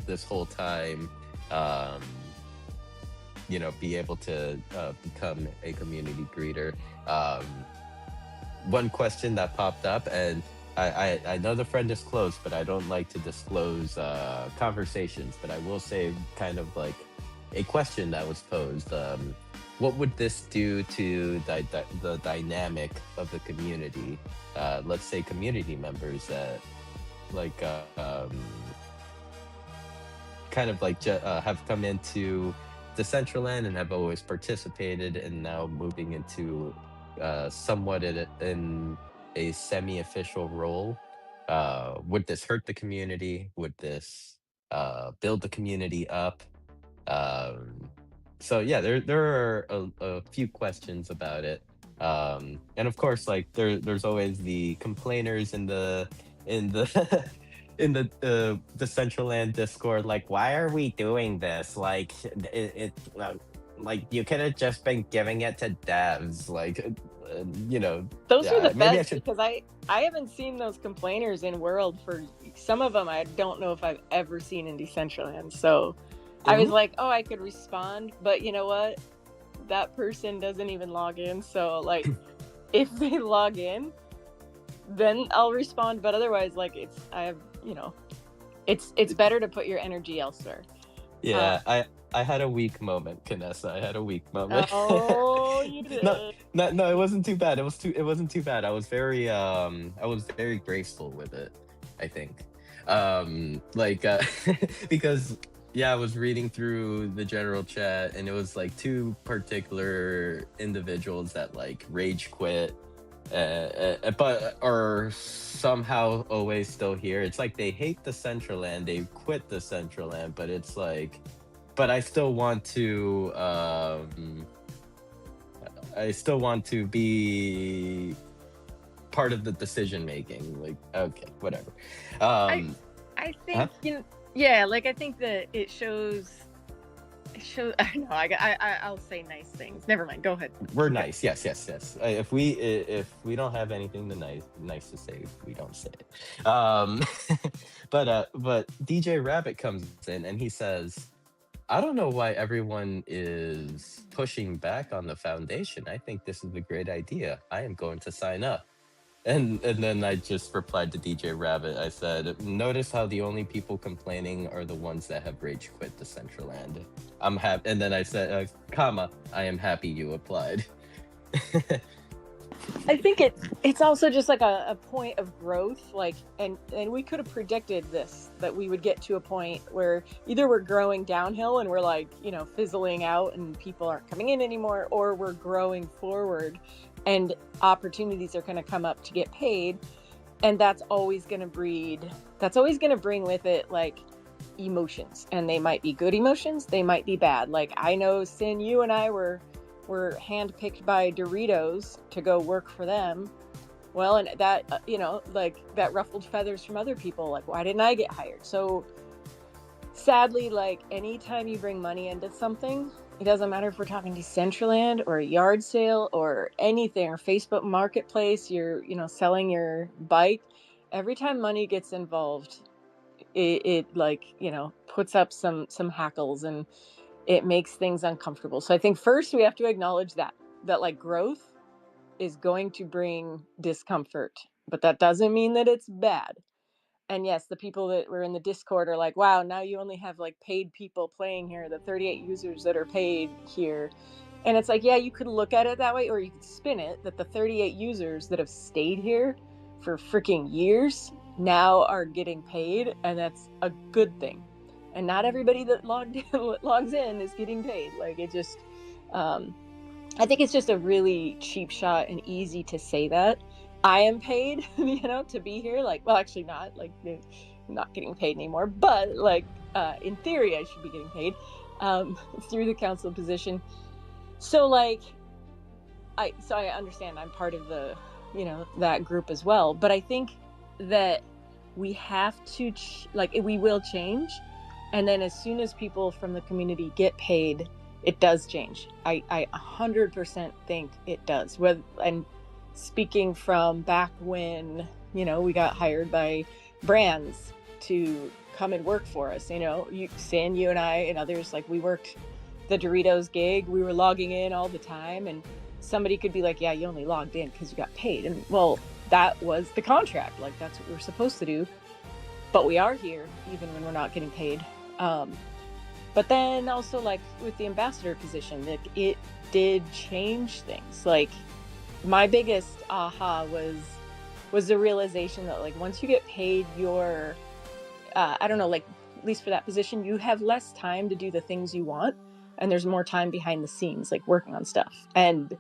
this whole time, um, be able to become a community greeter. Um, One question that popped up, and I know the friend is close, but I don't like to disclose conversations. But I will say, kind of like a question that was posed: what would this do to the dynamic of the community? Let's say community members that like kind of like have come into Decentraland and have always participated, and now moving into somewhat in a semi-official role. Would this hurt the community? Would this build the community up? Um, so yeah, there are a few questions about it, and of course, like there's always the complainers in the in the Central Land Discord, like, why are we doing this? Like, like you could have just been giving it to devs, like, Those are yeah, the maybe I best should. because I haven't seen those complainers in World for some of them. I don't know if I've ever seen in Decentraland. So I was Mhm. like, oh, I could respond, but you know what? That person doesn't even log in. So like, if they log in, then I'll respond. But otherwise, like, it's better to put your energy elsewhere. Yeah, I had a weak moment, Canessa. I had a weak moment. Oh, you No, did. no, it wasn't too bad. It wasn't too bad. I was very graceful with it, I think. Like because yeah, I was reading through the general chat, and it was like two particular individuals that like rage quit, but are somehow always still here. It's like they hate the Central Land, they quit the Central Land, but it's like, but I still want to be part of the decision making. Like, okay, whatever. I Um, I huh? think yeah, like I think that it shows. I know. I'll say nice things. Never mind. Go ahead. We're Keep going. nice. Yes, yes, yes. If we don't have anything to nice to say, we don't say it. But DJ Rabbit comes in and he says, I don't know why everyone is pushing back on the foundation. I think this is a great idea. I am going to sign up. And then I just replied to DJ Rabbit. I said, notice how the only people complaining are the ones that have rage quit the Central Land. I'm happy. And then I said, comma, I am happy you applied. I think it's also just like a point of growth. Like, and we could have predicted this, that we would get to a point where either we're growing downhill and we're like, fizzling out and people aren't coming in anymore, or we're growing forward and opportunities are going to come up to get paid. And that's always going to bring with it like emotions, and they might be good emotions, they might be bad. Like, I know, Sin, you and I were handpicked by Doritos to go work for them. Well, and that like that ruffled feathers from other people, like, why didn't I get hired? So sadly, like, anytime you bring money into something, it doesn't matter if we're talking Decentraland or a yard sale or anything, or Facebook Marketplace, you're selling your bike. Every time money gets involved, it like puts up some hackles, and it makes things uncomfortable. So I think first we have to acknowledge that like growth is going to bring discomfort, but that doesn't mean that it's bad. And yes, the people that were in the Discord are like, wow, now you only have like paid people playing here, the 38 users that are paid here. And it's like, yeah, you could look at it that way, or you could spin it that the 38 users that have stayed here for freaking years now are getting paid, and that's a good thing. And not everybody that logs in is getting paid. Like, it just, I think it's just a really cheap shot and easy to say that I am paid, to be here. Like, well, actually not. Like, I'm not getting paid anymore, but like, in theory, I should be getting paid through the council position. So like, I understand I'm part of the, that group as well, but I think that we have to we will change, and then as soon as people from the community get paid, it does change. I 100% think it does. And speaking from back when, we got hired by brands to come and work for us, San, you and I and others, like, we worked the Doritos gig, we were logging in all the time, and somebody could be like, yeah, you only logged in because you got paid. And well, that was the contract. Like, that's what we're supposed to do. But we are here even when we're not getting paid. But then also, like, with the ambassador position, it did change things. Like, my biggest aha was the realization that, like, once you get paid, your I don't know, like, at least for that position, you have less time to do the things you want, and there's more time behind the scenes, like working on stuff. And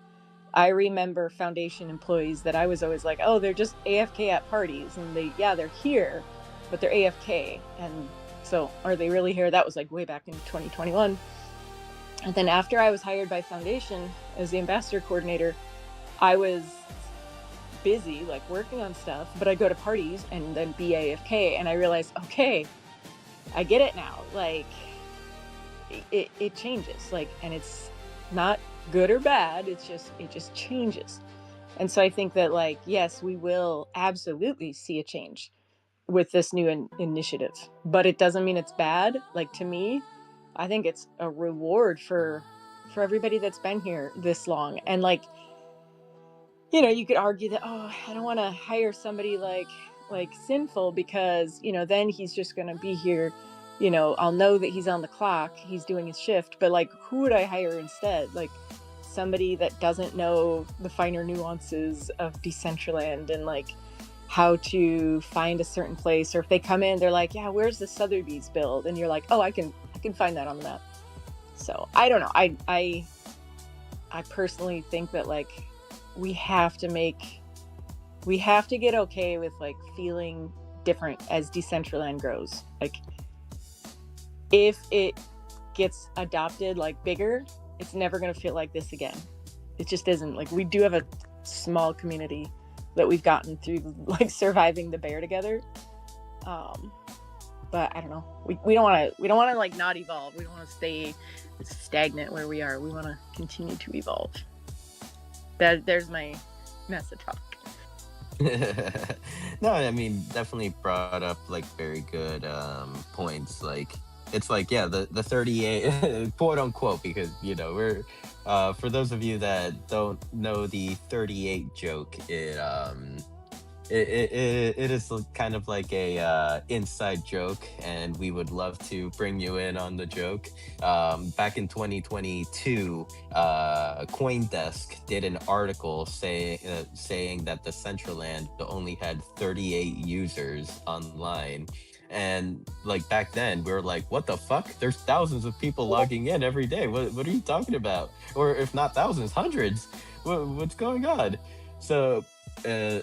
I remember foundation employees that I was always like, oh, they're just AFK at parties, and they're here, but they're AFK. And so, are they really here? That was like way back in 2021. And then after I was hired by foundation as the ambassador coordinator, I was busy, like, working on stuff, but I go to parties and then be AFK, and I realized, okay, I get it now. Like, it changes, like, and it's not good or bad, it just changes. And so I think that, like, yes, we will absolutely see a change with this new initiative, but it doesn't mean it's bad. Like, to me, I think it's a reward for everybody that's been here this long. And, like, you could argue that, oh, I don't want to hire somebody like Sinful, because, then he's just going to be here, I'll know that he's on the clock, he's doing his shift. But, like, who would I hire instead? Like, somebody that doesn't know the finer nuances of Decentraland, and, like, how to find a certain place. Or if they come in, they're like, yeah, where's the Sotheby's build? And you're like, oh, I can find that on the map. So I don't know. I personally think that, like, we have to get okay with, like, feeling different as Decentraland grows. Like, if it gets adopted, like, bigger, it's never going to feel like this again. It just isn't. Like, we do have a small community that we've gotten through, like, surviving the bear together. But I don't know. We don't want to like not evolve. We don't want to stay stagnant where we are. We want to continue to evolve. There's my message talk. No, I mean, definitely brought up, like, very good points. Like, it's like, yeah, the 38 quote unquote, because, we're for those of you that don't know the 38 joke, it is kind of like a inside joke, and we would love to bring you in on the joke. Back in 2022, CoinDesk did an article saying that the Decentraland only had 38 users online. And, like, back then we were like, what the fuck, there's thousands of people logging in every day. What are you talking about? Or if not thousands, hundreds. What's going on? So then,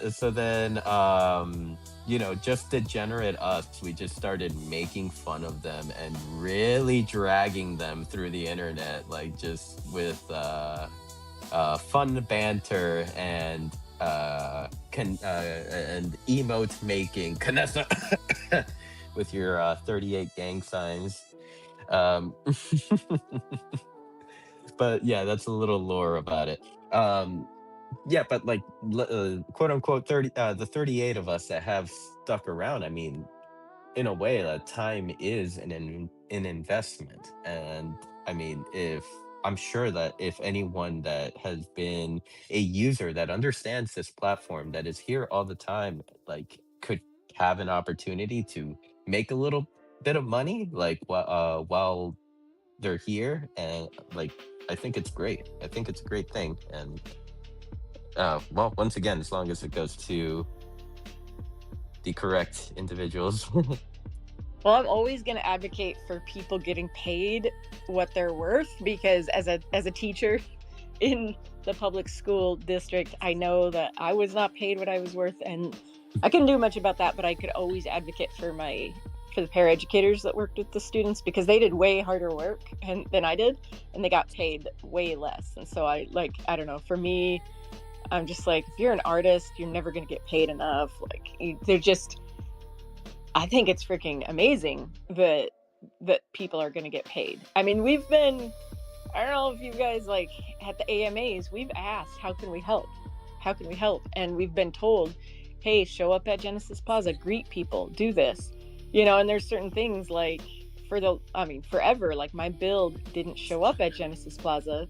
just degenerate us, we just started making fun of them and really dragging them through the internet, like, just with fun banter and and emote making, Canessa, with your 38 gang signs. Um, but yeah, that's a little lore about it. Yeah, but, like, quote unquote 30, the 38 of us that have stuck around, I mean, in a way, time is an investment. And I mean, if I'm sure that if anyone that has been a user that understands this platform, that is here all the time, like, could have an opportunity to make a little bit of money, like, while they're here. And, like, I think it's great. I think it's a great thing. And well, once again, as long as it goes to the correct individuals. Well, I'm always going to advocate for people getting paid what they're worth, because as a teacher in the public school district, I know that I was not paid what I was worth, and I couldn't do much about that, but I could always advocate for my for the paraeducators that worked with the students, because they did way harder work than I did, and they got paid way less. And so I don't know, for me, I'm just like, if you're an artist, you're never going to get paid enough. Like, they're just, I think it's freaking amazing that people are going to get paid. I mean, we've been, I don't know if you guys, like, at the AMAs, we've asked, how can we help? How can we help? And we've been told, hey, show up at Genesis Plaza, greet people, do this. You know, and there's certain things like forever, like my build didn't show up at Genesis Plaza,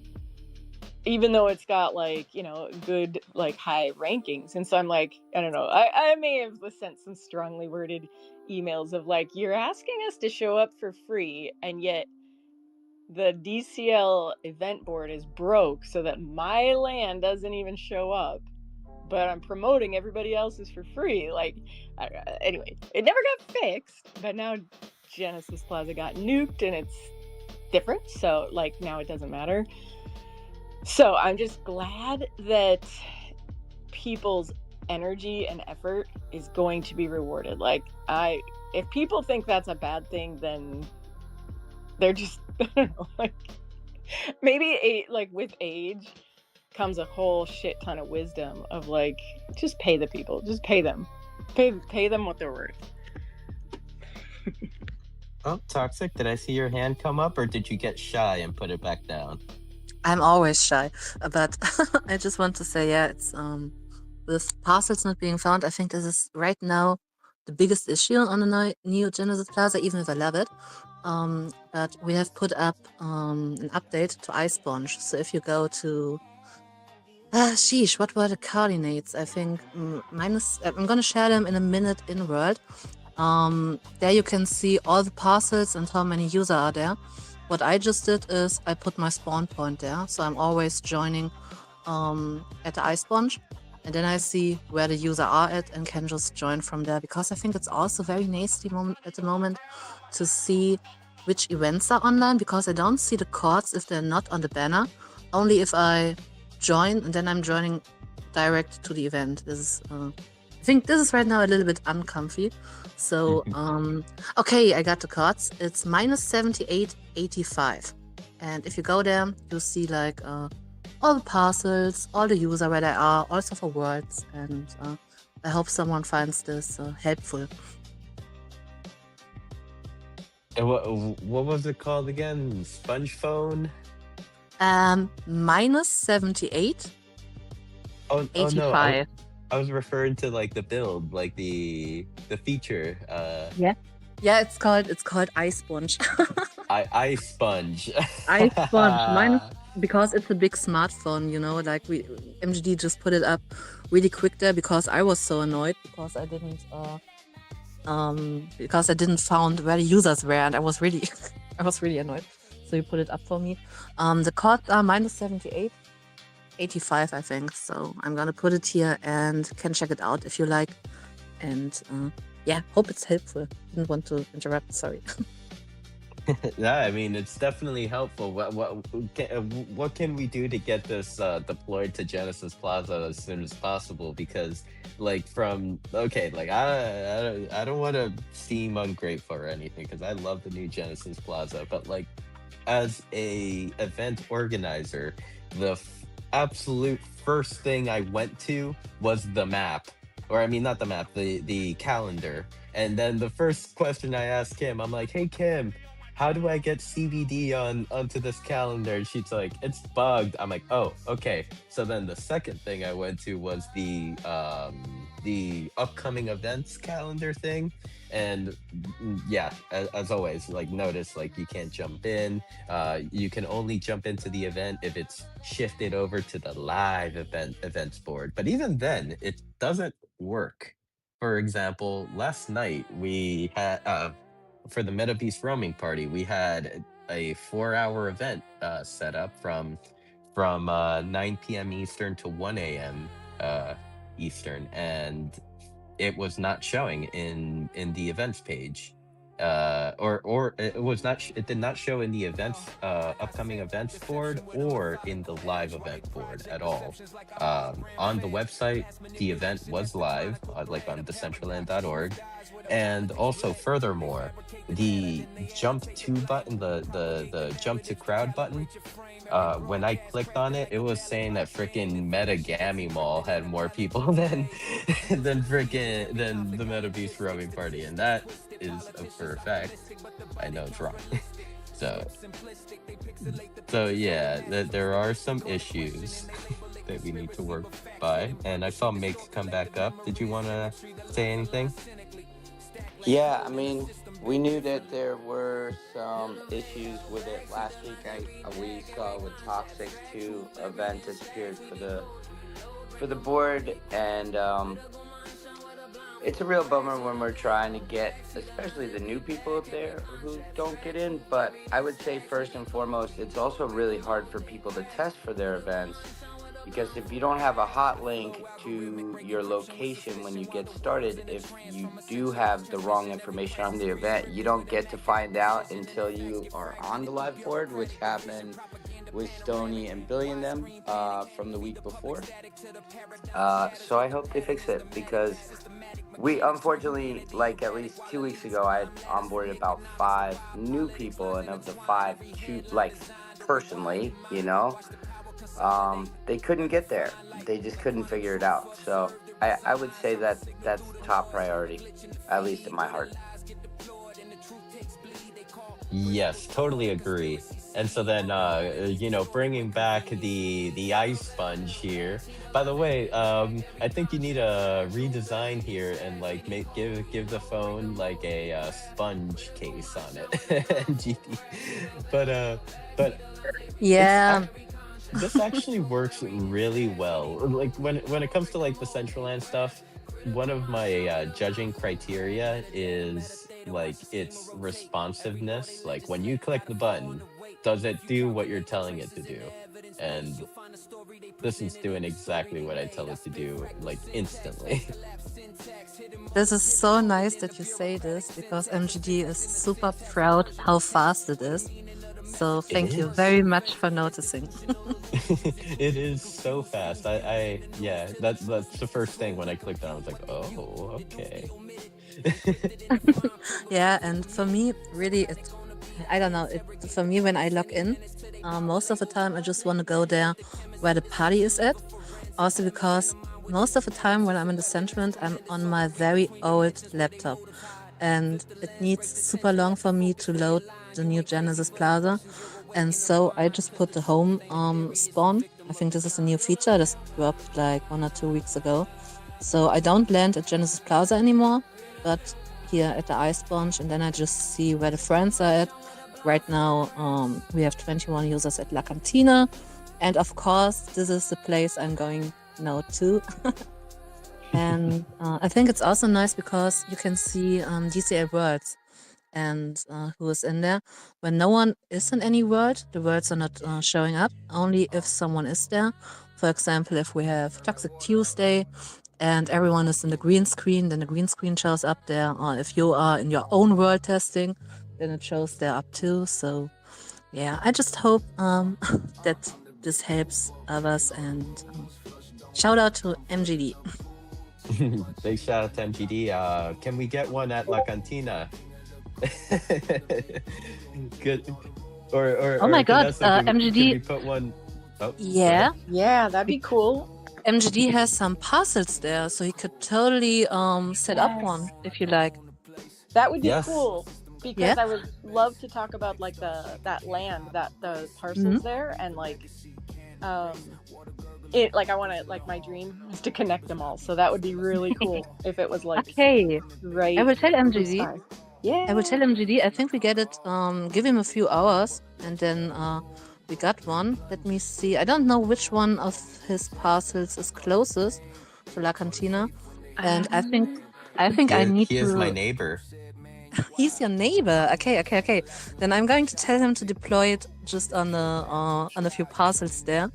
even though it's got, like, you know, good, like, high rankings. And so I'm like, I don't know, I may have sent some strongly worded emails of like, you're asking us to show up for free, and yet the DCL event board is broke so that my land doesn't even show up, but I'm promoting everybody else's for free. Like, anyway, it never got fixed, but now Genesis Plaza got nuked and it's different. So, like, now it doesn't matter. So I'm just glad that people's energy and effort is going to be rewarded. Like, if people think that's a bad thing, then they're just, I don't know, like, maybe with age comes a whole shit ton of wisdom of, like, just pay the people, just pay them, pay them what they're worth. Oh, Toxic, did I see your hand come up, or did you get shy and put it back down? I'm always shy, but I just want to say, yeah, it's this parcels not being found. I think this is right now the biggest issue on the new Genesis Plaza, even if I love it. But we have put up an update to iSponge. So if you go to sheesh, what were the coordinates? I think minus. I'm gonna share them in a minute in World. There you can see all the parcels and how many users are there. What I just did is I put my spawn point there, so I'm always joining at the iSponge, and then I see where the user are at and can just join from there, because I think it's also very nasty at the moment to see which events are online, because I don't see the codes if they're not on the banner, only if I join, and then I'm joining direct to the event. This is I think this is right now a little bit uncomfy. So, okay, I got the cards. It's minus 78.85. And if you go there, you'll see, like, all the parcels, all the user where they are, also for words. And I hope someone finds this helpful. And what was it called again? Sponge phone? Minus 78. Oh, 85. no. I was referring to, like, the build, like the feature. Yeah, it's called iSponge. iSponge. iSponge. Because it's a big smartphone, you know, like MGD just put it up really quick there, because I was so annoyed because I didn't found where the users were, and I was really annoyed. So you put it up for me. The codes are minus 78.85, I think. So I'm gonna put it here and can check it out if you like. And yeah, hope it's helpful. Didn't want to interrupt, sorry. Yeah, I mean, it's definitely helpful. What can we do to get this deployed to Genesis Plaza as soon as possible? Because, like, I don't want to seem ungrateful or anything, because I love the new Genesis Plaza, but, like, as a event organizer, the absolute first thing I went to was the map, or I mean, not the map, the calendar. And then the first question I asked Kim, I'm like, "Hey Kim, how do I get CBD onto this calendar?" And she's like, "It's bugged." I'm like, "Oh, okay." So then the second thing I went to was the upcoming events calendar thing. And yeah, as always, like, notice, like, you can't jump in. You can only jump into the event if it's shifted over to the live events board. But even then, it doesn't work. For example, last night we had for the Meta Beast roaming party, we had a 4-hour event set up from 9 p.m. Eastern to 1 a.m. Eastern, and it was not showing in the events page. or it was not it did not show in the events upcoming events board or in the live event board at all. On the website the event was live, like on decentraland.org. And also furthermore, the jump to button, the jump to crowd button, when I clicked on it, it was saying that freaking Metagammy Mall had more people than the Meta Beast Roaming Party, and that is a for a fact. I know it's wrong. So yeah, there are some issues that we need to work by. And I saw Make come back up. Did you want to say anything? Yeah, I mean, we knew that there were some issues with it last week. We saw with Toxic 2 event disappeared for the board, and it's a real bummer when we're trying to get, especially the new people up there who don't get in. But I would say first and foremost, it's also really hard for people to test for their events, because if you don't have a hot link to your location when you get started, if you do have the wrong information on the event, you don't get to find out until you are on the live board, which happened with Stony and Billy and them from the week before. So I hope they fix it, because we unfortunately, like at least 2 weeks ago, I had onboarded about 5 new people, and of the 5, two, like personally, they couldn't get there. They just couldn't figure it out. So I would say that that's top priority, at least in my heart. Yes, totally agree. And so then, bringing back the ice sponge here. By the way, I think you need a redesign here and like give the phone like a sponge case on it. GD. But but it's Yeah, this actually works really well. Like when it comes to like the Central Land stuff, one of my judging criteria is like its responsiveness. Like when you click the button, does it do what you're telling it to do? And this is doing exactly what I tell it to do, like instantly. this is so nice that you say this because MGD is super proud how fast it is. So It thank you is. very much for noticing. It is so fast. Yeah, that's the first thing when I clicked on. I was like, oh, okay. Yeah, and for me, really, I don't know. For me, when I log in, most of the time I just want to go there where the party is at. Also because most of the time when I'm in the Decentraland, I'm on my very old laptop, and it needs super long for me to load the new Genesis Plaza. And so I just put the home spawn. I think this is a new feature that dropped like 1 or 2 weeks ago. So I don't land at Genesis Plaza anymore, but here at the Ice Sponge, and then I just see where the friends are at. Right now, we have 21 users at La Cantina, and of course, this is the place I'm going now to. And I think it's also nice because you can see DCA words and who is in there. When no one is in any world, the words are not showing up, only if someone is there. For example, if we have Toxic Tuesday and everyone is in the green screen, then the green screen shows up there. Or if you are in your own world testing, then it shows there up too. So yeah, I just hope that this helps others, and shout out to MGD. Big shout out to MGD. Can we get one at La Cantina? Good. Oh my god, Vanessa, can we MGD, put one? Oh, go yeah, ahead. Yeah, that'd be cool. MGD has some parcels there, so you could totally set up one Yes. if you like. That would be Yes. cool Yeah. because I would love to talk about like that land, the parcels there, and like it, like I want to, like my dream is to connect them all. So that would be really cool if it was like Okay, right. I will tell this MGD. time. Yeah. I will tell MGD. I think we get it. Give him a few hours, and then we got one. Let me see. I don't know which one of his parcels is closest to La Cantina, and I think I need He is my to. neighbor. He's your neighbor. Okay. Then I'm going to tell him to deploy it just on a few parcels there.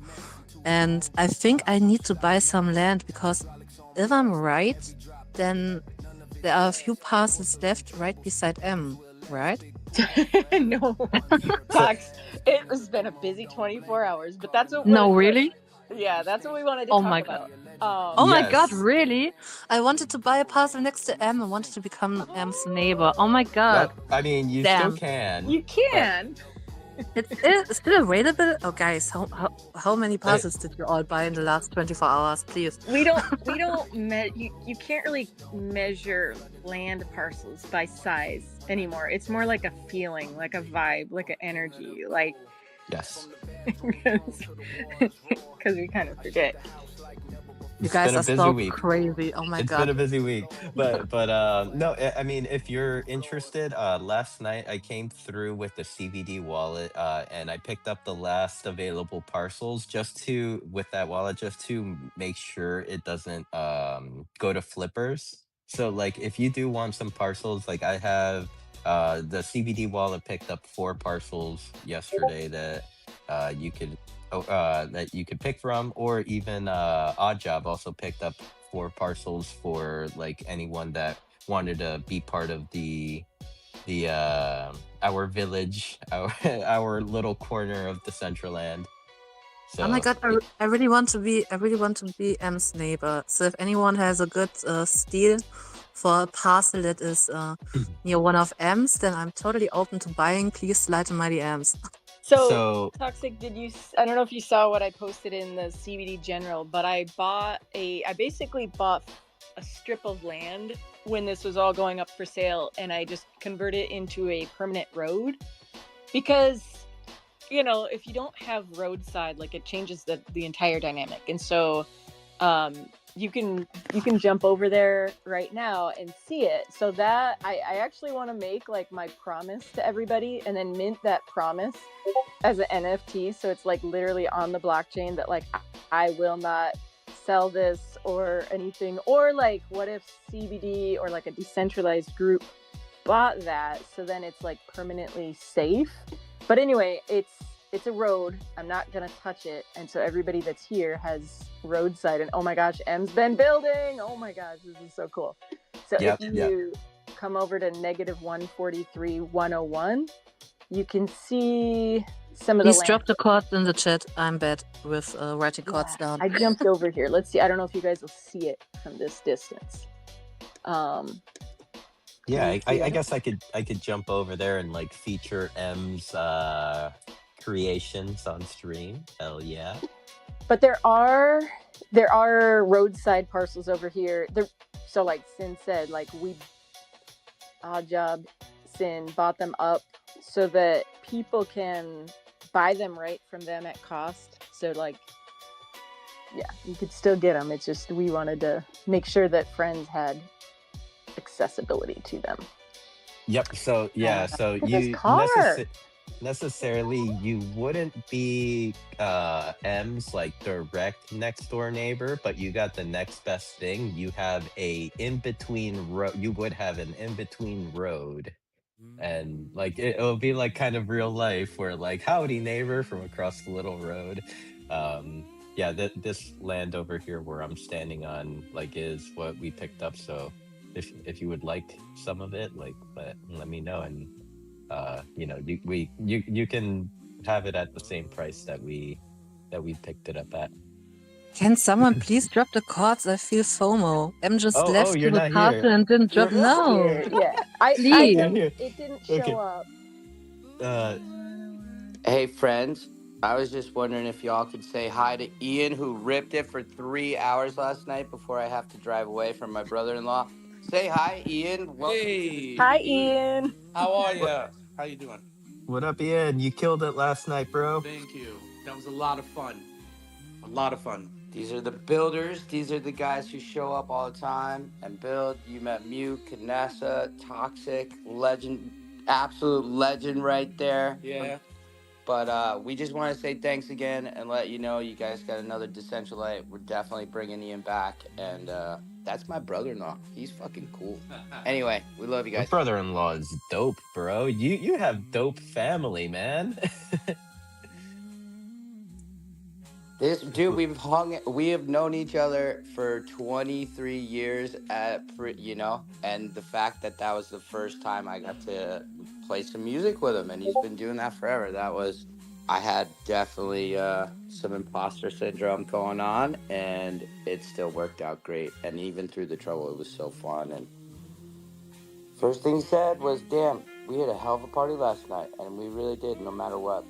And I think I need to buy some land because if I'm right, then there are a few parcels left right beside M. right? No, So, Cox. It has been a busy 24 hours, but that's No, what really? yeah, that's what we wanted to Oh talk my god. about. Oh my god, yes, really? I wanted to buy a parcel next to M. I wanted to become M's neighbor. Oh my god. that I mean, you still Damn. can, You but can. It's still available? Oh, guys, how many I, parcels did you all buy in the last 24 hours, please? You can't really measure land parcels by size anymore. It's more like a feeling, like a vibe, like an energy, like yes, because we kind of forget. You it's been guys a are busy so week. crazy. Oh my It's been god. a busy week, but no, I mean, if you're interested, last night I came through with the CBD wallet, and I picked up the last available parcels just to with that wallet just to make sure it doesn't go to flippers. So like, if you do want some parcels, like I have, the CBD wallet picked up 4 parcels yesterday that you could. That you could pick from, or even Odd Job also picked up 4 parcels for like anyone that wanted to be part of the our village, our our little corner of the Decentraland. Oh my So god, I really want to be M's neighbor. So if anyone has a good steal for a parcel that is near one of M's, then I'm totally open to buying. Please slide in my DMs. So so toxic. I don't know if you saw what I posted in the CBD General, but I basically bought a strip of land when this was all going up for sale, and I just converted it into a permanent road because if you don't have roadside, like, it changes the entire dynamic. And so you can jump over there right now and see it. So that I actually want to make like my promise to everybody and then mint that promise as an NFT, so it's like literally on the blockchain that like I will not sell this or anything. Or like, what if CBD or like a decentralized group bought that, so then it's like permanently safe. But anyway, it's a road. I'm not gonna touch it, and so everybody that's here has roadside. And oh my gosh, M's been building. Oh my gosh, this is so cool. So if yep, yep. you come over to -143,101, you can see some of the Please land. drop the chords in the chat. I'm bad with writing chords down. I jumped over here. Let's see. I don't know if you guys will see it from this distance. Yeah, Can you see I it? guess I could jump over there and like feature M's creations on stream. Hell yeah. But there are roadside parcels over here. So like Sin said, like Odd Job Sin bought them up so that people can buy them right from them at cost. So like, yeah, you could still get them. It's just we wanted to make sure that friends had accessibility to them. Yep. So yeah. So Look at this you car. necessarily you wouldn't be M's like direct next door neighbor, but you got the next best thing. You have a in between road. You would have an in between road, and like it'll be like kind of real life where like howdy neighbor from across the little road. Yeah, this land over here where I'm standing on like is what we picked up. So if you would like some of it, like let me know, and you can have it at the same price that we picked it up at. Can someone please drop the chords? I feel FOMO. M just Oh, left to you're the not here. parcel and didn't You're drop. not No, here. Yeah. You're please. not here. It didn't show Okay. up. Uh, Hey, friends. I was just wondering if y'all could say hi to Ian, who ripped it for 3 hours last night before I have to drive away from my brother-in-law. Say hi, Ian. Hey, Hi, Ian. how are what ya? How you doing? what up, Ian? You killed it last night, bro. Thank you. That was a lot of fun. A lot of fun. These are the builders. These are the guys who show up all the time and build. You met Mew, Kanessa, Toxic, legend, absolute legend right there. Yeah. But we just want to say thanks again and let you know you guys got another Decentralite. We're definitely bringing Ian back. And that's my brother-in-law. He's fucking cool. Anyway, we love you Your guys. brother-in-law is dope, bro. You have dope family, man. This dude, we have known each other for 23 years and the fact that that was the first time I got to play some music with him, and he's been doing that forever. I had definitely some imposter syndrome going on, and it still worked out great. And even through the trouble, it was so fun. And first thing he said was, "Damn, we had a hell of a party last night, and we really did, no matter what.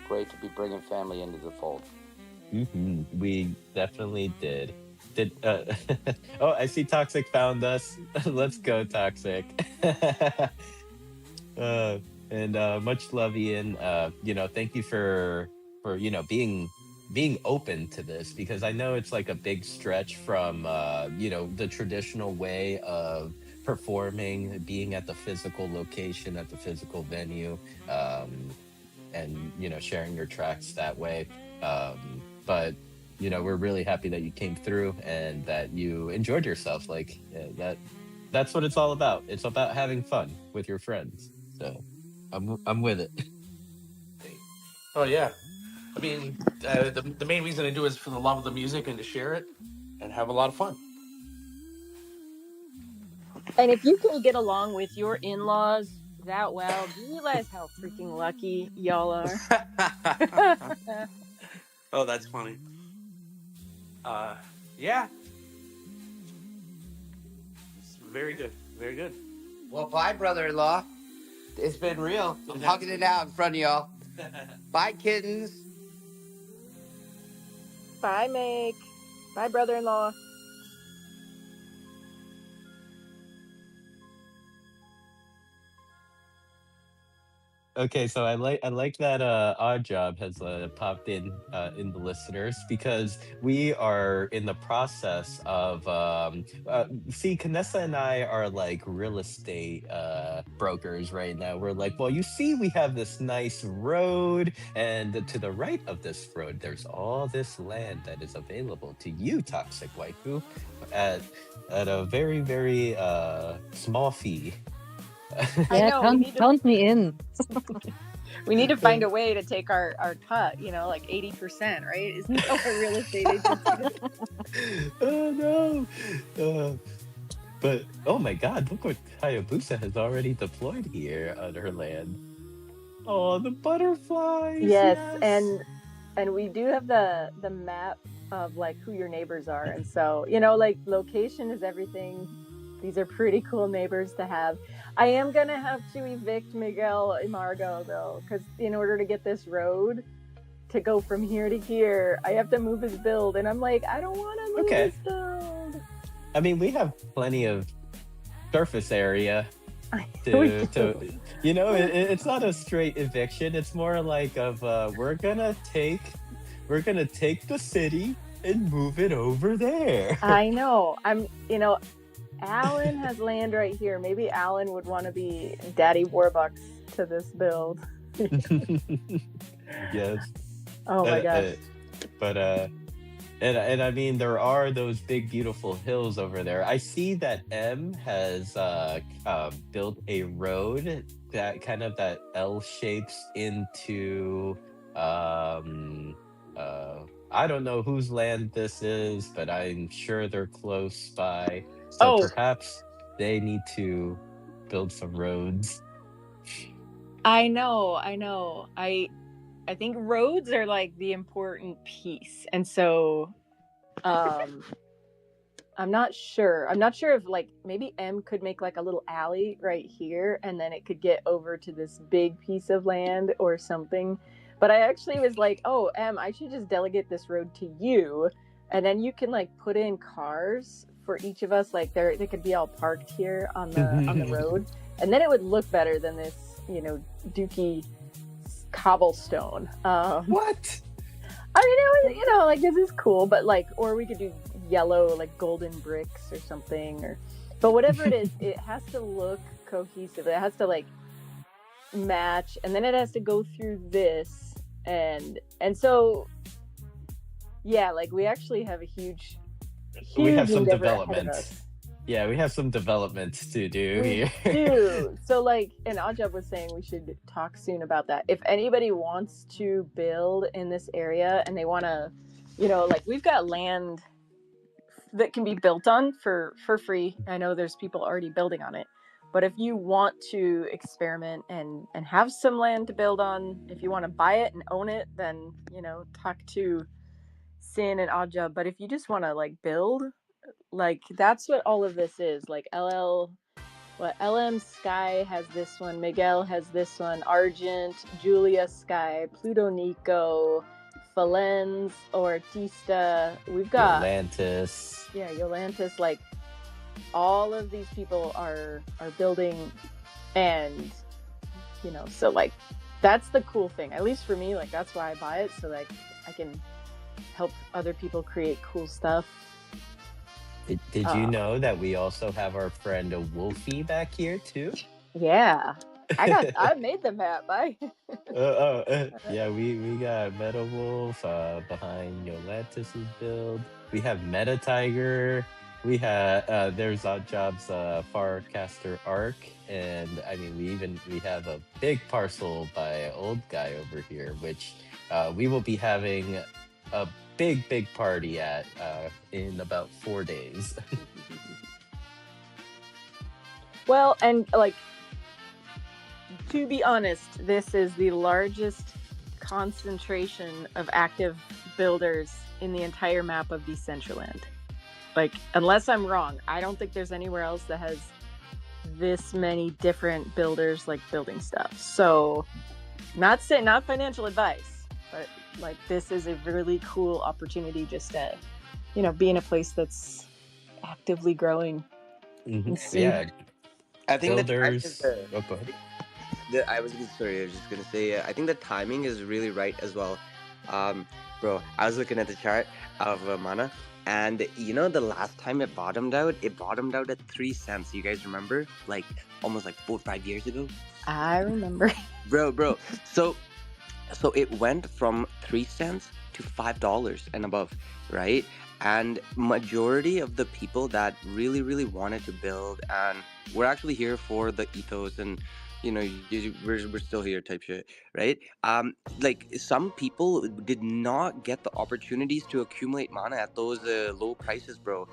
Great to be bringing family into the fold." We definitely did. Did Oh, I see Toxic found us. Let's go, Toxic. uh, and much love, Ian. Thank you for being open to this, because I know it's like a big stretch from the traditional way of performing, being at the physical location, at the physical venue. Um, and sharing your tracks that way, but we're really happy that you came through and that you enjoyed yourself. Like, that's what it's all about. It's about having fun with your friends, so I'm with it. Oh yeah. I mean, the main reason I do is for the love of the music and to share it and have a lot of fun. And if you can get along with your in-laws that well, do you realize how freaking lucky y'all are? Oh, that's funny. Yeah. It's very good. Very good. Well, bye, brother-in-law. It's been real. I'm hugging it out in front of y'all. Bye, kittens. Bye, Make. Bye, brother-in-law. Okay, so I like that Odd Job has popped in the listeners, because we are in the process of see, Canessa and I are like real estate brokers right now. We're like, well, you see, we have this nice road, and to the right of this road, there's all this land that is available to you, Toxic Waifu, at a very, very small fee. I Yeah, know count me in. we need to find a way to take our cut, like 80%, right? Isn't that what real estate agents do? Oh no! But oh my God, look what Hayabusa has already deployed here on her land. Oh, the butterflies! Yes, Yes. and we do have the map of like who your neighbors are, and so like location is everything. These are pretty cool neighbors to have. I am gonna have to evict Miguel Imargo though, because in order to get this road to go from here to here, I have to move his build, and I'm like, I don't want to move Okay. his build. I mean, we have plenty of surface area We to do. it's not a straight eviction. It's more like of we're gonna take the city and move it over there. I know. Alan has land right here. Maybe Alan would want to be Daddy Warbucks to this build. Yes. Oh my gosh. But and I mean, there are those big beautiful hills over there. I see that M has built a road that kind of that L shapes into I don't know whose land this is, but I'm sure they're close by. So Oh, perhaps they need to build some roads. I know. I think roads are like the important piece. And so I'm not sure. I'm not sure if like maybe M could make like a little alley right here, and then it could get over to this big piece of land or something. But I actually was like, oh, M, I should just delegate this road to you, and then you can like put in cars for each of us. Like they could be all parked here on the road, and then it would look better than this, dookie cobblestone. What? I mean, it was, like this is cool, but like, or we could do yellow, like golden bricks or something, but whatever it is, it has to look cohesive. It has to like match, and then it has to go through this, and so yeah, like we actually have a huge We have some endeavor ahead of development. us. Yeah, we have some development to do We here. do. So like, and Ajab was saying we should talk soon about that. If anybody wants to build in this area and they want to, like we've got land that can be built on for free. I know there's people already building on it, But if you want to experiment and have some land to build on, if you want to buy it and own it, then talk to Sin and Aja. But if you just want to like build, like that's what all of this is. Like LM Sky has this one, Miguel has this one, Argent, Julia Sky, Pluto Nico, Falens, Ortista. We've got Yolantis. Yolantis. Like all of these people are building, and so like that's the cool thing. At least for me, like that's why I buy it, so like I can help other people create cool stuff. Did you know that we also have our friend Wolfie back here too? Yeah, I made the map. Yeah, we got Meta Wolf behind Yolantis's build. We have Meta Tiger. We have there's Odd Job's Farcaster Arc, and I mean we have a big parcel by Old Guy over here, which we will be having a big party at in about 4 days. Well, and like to be honest, this is the largest concentration of active builders in the entire map of Decentraland. Like, unless I'm wrong, I don't think there's anywhere else that has this many different builders like building stuff. So, not financial advice, but like this is a really cool opportunity just to, be in a place that's actively growing. Yeah, I think the time is builders. Oh, go ahead. I was just gonna say, I think the timing is really right as well. Bro, I was looking at the chart of mana, and the last time it bottomed out at 3 cents. You guys remember? Like almost like 4 or 5 years ago. I remember. Bro. So it went from 3 cents to $5 and above, right? And majority of the people that really wanted to build, and we're actually here for the ethos, and we're still here type shit, right? Like some people did not get the opportunities to accumulate mana at those low prices, bro.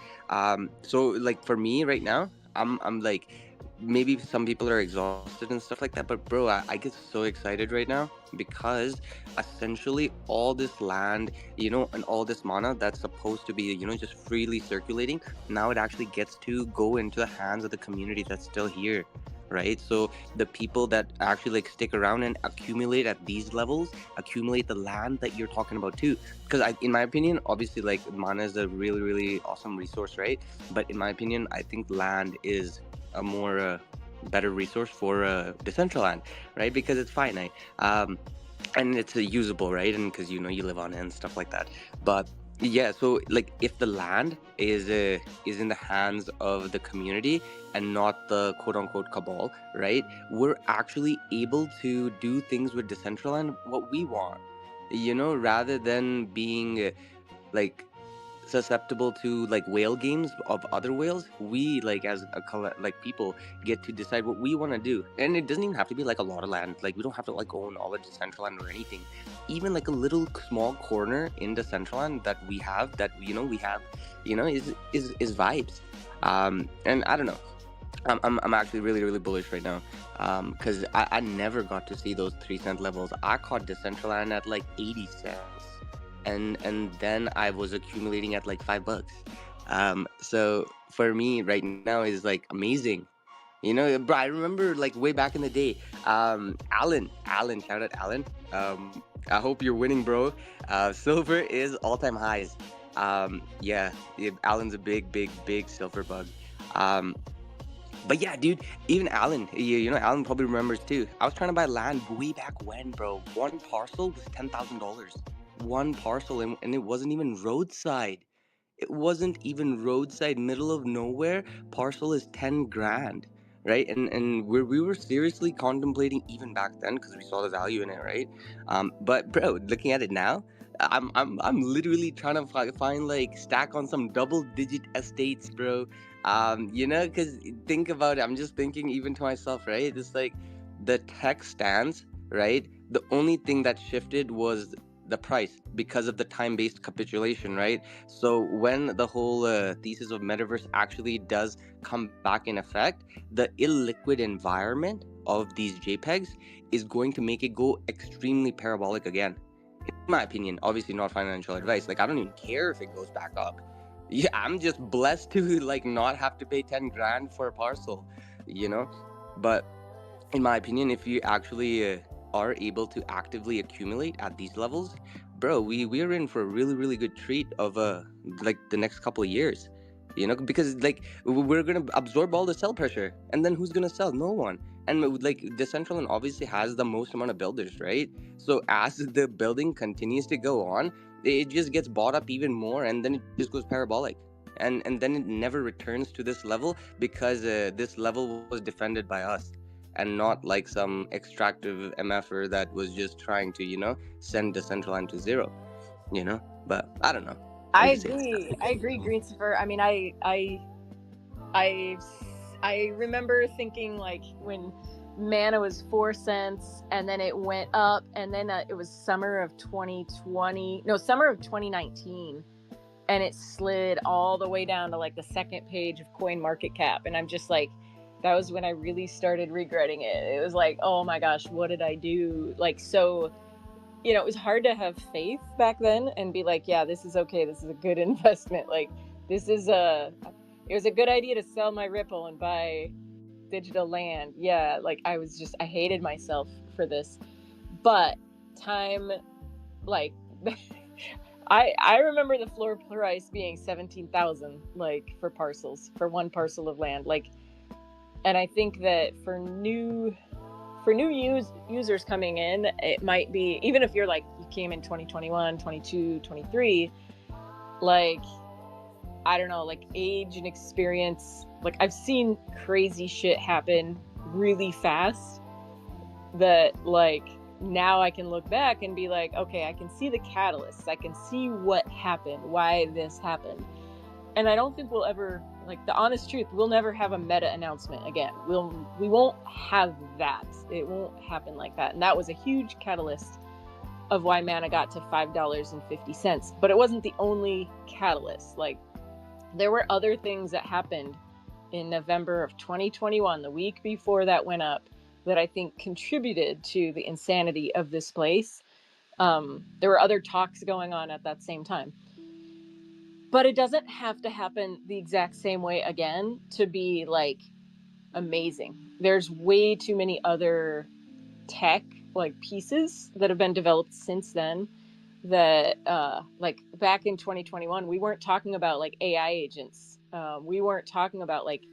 So like for me right now, I'm like, maybe some people are exhausted and stuff like that, but bro, I get so excited right now because essentially all this land, and all this mana that's supposed to be, just freely circulating, now it actually gets to go into the hands of the community that's still here, right? So the people that actually like stick around and accumulate at these levels, accumulate the land that you're talking about too. Because in my opinion, obviously like mana is a really awesome resource, right? But in my opinion, I think land is a more better resource for Decentraland, right? Because it's finite, and it's usable, right? And because you live on it and stuff like that. But yeah, so like if the land is in the hands of the community and not the quote unquote cabal, right? We're actually able to do things with Decentraland what we want, rather than being like susceptible to like whale games of other whales. We like as like people get to decide what we want to do, and it doesn't even have to be like a lot of land. Like we don't have to like own all of Decentraland or anything. Even like a little small corner in Decentraland that we have is vibes. And I don't know, I'm actually really bullish right now, because I never got to see those 3 cent levels. I caught Decentraland at like 80 cents, and then I was accumulating at like $5. So for me right now is like amazing. Bro, I remember like way back in the day, Alan, shout out Alan. I hope you're winning, bro. Silver is all-time highs. Yeah, Alan's a big silver bug. But yeah, dude, even Alan, Alan probably remembers too. I was trying to buy land way back when, bro. One parcel was $10,000. One parcel, and it wasn't even roadside. It wasn't even roadside, middle of nowhere. Parcel is 10 grand, right? And we were seriously contemplating even back then because we saw the value in it, right? But bro, looking at it now, I'm literally trying to find like stack on some double-digit estates, bro. Because think about it. I'm just thinking even to myself, right? It's like the tech stands, right? The only thing that shifted was the price because of the time-based capitulation, right? So when the whole thesis of metaverse actually does come back in effect, the illiquid environment of these JPEGs is going to make it go extremely parabolic again. In my opinion, obviously not financial advice. Like, I don't even care if it goes back up. Yeah, I'm just blessed to like not have to pay 10 grand for a parcel, you know? But in my opinion, if you actually are able to actively accumulate at these levels, bro, we're in for a really good treat of like the next couple of years, you know, because like we're gonna absorb all the sell pressure, and then who's gonna sell? No one. And like Decentraland obviously has the most amount of builders, right? So as the building continues to go on, it just gets bought up even more, and then it just goes parabolic. And then it never returns to this level because this level was defended by us and not like some extractive MFer that was just trying to, you know, send Decentraland to zero, you know? But I don't know. I'm I just saying. agree, Greensifer. I mean, I remember thinking like when mana was 4 cents and then it went up, and then it was summer of 2019, and it slid all the way down to like the second page of Coin Market Cap, and I'm just like, that was when I really started regretting it. It was like, oh my gosh, what did I do? Like, so, you know, it was hard to have faith back then and be like, yeah, this is okay, this is a good investment. Like, it was a good idea to sell my Ripple and buy digital land. Yeah, like I hated myself for this. But time, like I remember the floor price being 17,000, like for parcels, for one parcel of land. Like, and I think that for new users coming in, it might be, even if you're like, you came in 2021, 22, 23, like, I don't know, like age and experience, like I've seen crazy shit happen really fast that like now I can look back and be like, okay, I can see the catalysts, I can see what happened, why this happened. And I don't think we'll ever, like, the honest truth, we'll never have a meta announcement again. We won't have that. It won't happen like that. And that was a huge catalyst of why mana got to $5.50. But it wasn't the only catalyst. Like, there were other things that happened in November of 2021, the week before that went up, that I think contributed to the insanity of this place. There were other talks going on at that same time. But it doesn't have to happen the exact same way again to be like amazing. There's way too many other tech like pieces that have been developed since then that like back in 2021 we weren't talking about like AI agents. We weren't talking about like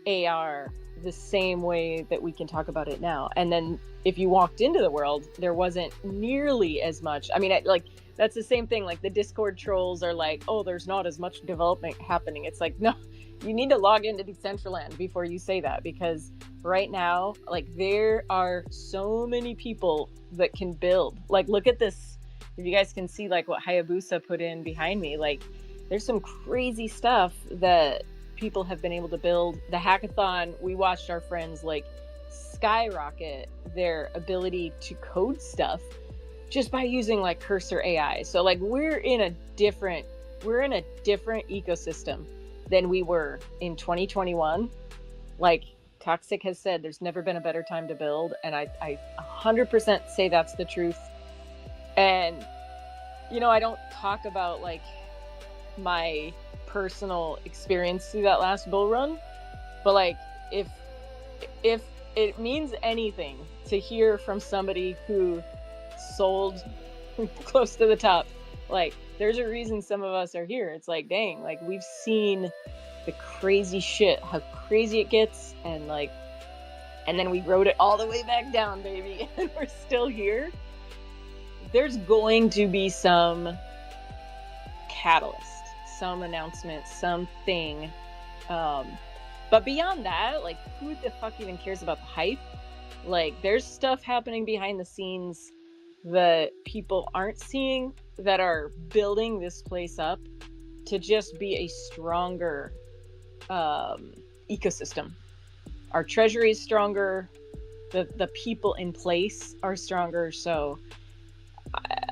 AR the same way that we can talk about it now. And then if you walked into the world, there wasn't nearly as much. I mean, like, that's the same thing. Like, the Discord trolls are like, oh, there's not as much development happening. It's like, no, you need to log into Decentraland before you say that, because right now, like, there are so many people that can build. Like, look at this. If you guys can see, like, what Hayabusa put in behind me, like, there's some crazy stuff that people have been able to build. The hackathon, we watched our friends like skyrocket their ability to code stuff just by using like Cursor AI. So like we're in a different ecosystem than we were in 2021. Like Toxic has said, there's never been a better time to build, and I 100% say that's the truth. And you know, I don't talk about like my personal experience through that last bull run, but like if it means anything to hear from somebody who sold close to the top, like there's a reason some of us are here. It's like, dang, like we've seen the crazy shit, how crazy it gets, and like, and then we rode it all the way back down, baby, and we're still here. There's going to be some catalyst, some announcement, something. But beyond that, like, who the fuck even cares about the hype? Like, there's stuff happening behind the scenes that people aren't seeing that are building this place up to just be a stronger ecosystem. Our treasury is stronger. The people in place are stronger. So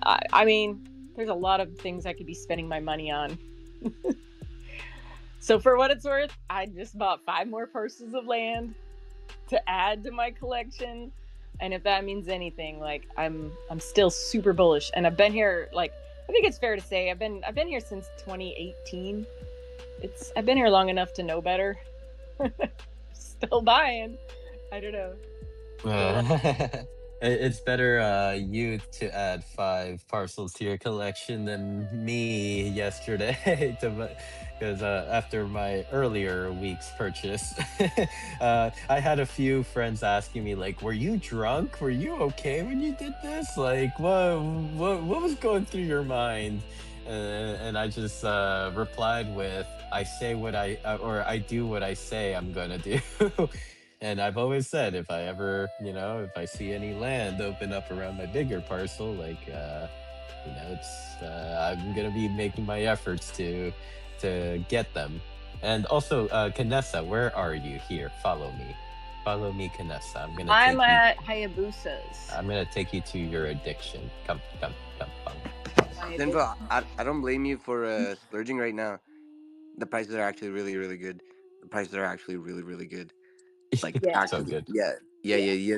I mean, there's a lot of things I could be spending my money on. So for what it's worth, I just bought 5 more parcels of land to add to my collection. And if that means anything, like I'm still super bullish. And I've been here, like, I think it's fair to say I've been here since 2018. I've been here long enough to know better. Still buying. I don't know. It's better you to add 5 parcels to your collection than me yesterday because after my earlier week's purchase, I had a few friends asking me like, "Were you drunk? Were you okay when you did this? Like, what was going through your mind?" And I just replied with, "I say what or I do what I say I'm gonna do." And I've always said if I ever, if I see any land open up around my bigger parcel, like, I'm gonna be making my efforts to get them. And also, Kanessa, where are you? Here, follow me. Follow me, Kanessa. I'm at Hayabusa's. I'm gonna take you to your addiction. Come, come, come, come. Denver, I don't blame you for splurging right now. The prices are actually really, really good. The prices are actually really, really good. Like Yeah. So actually, good. yeah.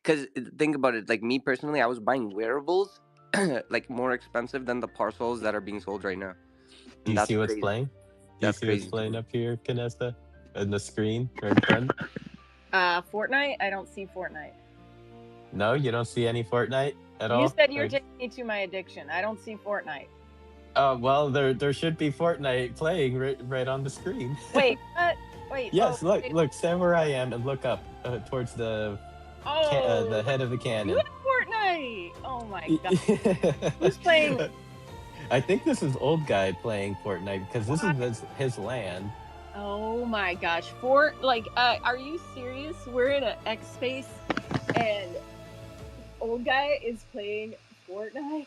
Because think about it. Like me personally, I was buying wearables, like more expensive than the parcels that are being sold right now, Do and you that's see what's crazy. playing? Do you That's see what's crazy to playing me. up here, Kanessa? On the screen right in front? Fortnite? I don't see Fortnite. No, you don't see any Fortnite at You all? said you were Like, taking me to my addiction. I don't see Fortnite. well, there should be Fortnite playing right on the screen. Wait, what? Wait, oh, Yes, look, wait. look, stand where I am and look up towards the Oh, head of the you cannon. have Fortnite! Oh my god. Who's playing? I think this is old guy playing Fortnite because this What? is his land. Oh my gosh. Are you serious? We're in an X space and old guy is playing Fortnite?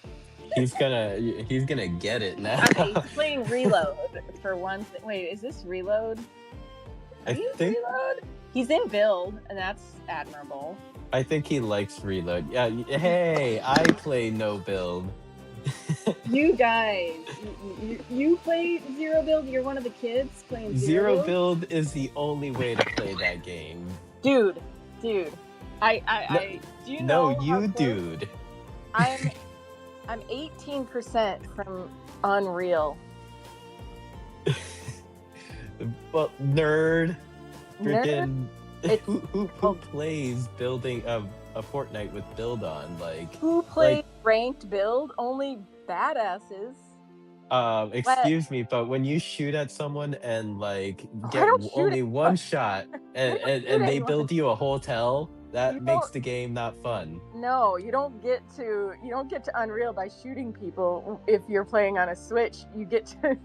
He's gonna get it now. Okay, he's playing Reload for one thing. Wait, is this Reload? Are I you think Reload? He's in Build, and that's admirable. I think he likes Reload. Yeah, hey, I play no build. You guys, you play Zero Build? You're one of the kids playing Zero Build? build is the only way to play that game. Dude. No, Do you no, know how you close? dude. I'm 18% from Unreal. Well, nerd. Nerd? Freaking who plays building a Fortnite with build on? Like, Who plays ranked build? Only badasses. excuse me, but when you shoot at someone and like I get don't shoot only anyone. one shot I don't shoot and they anyone. build you a hotel, that You makes don't- the game not fun. No, you don't get to Unreal by shooting people. If you're playing on a Switch, you get to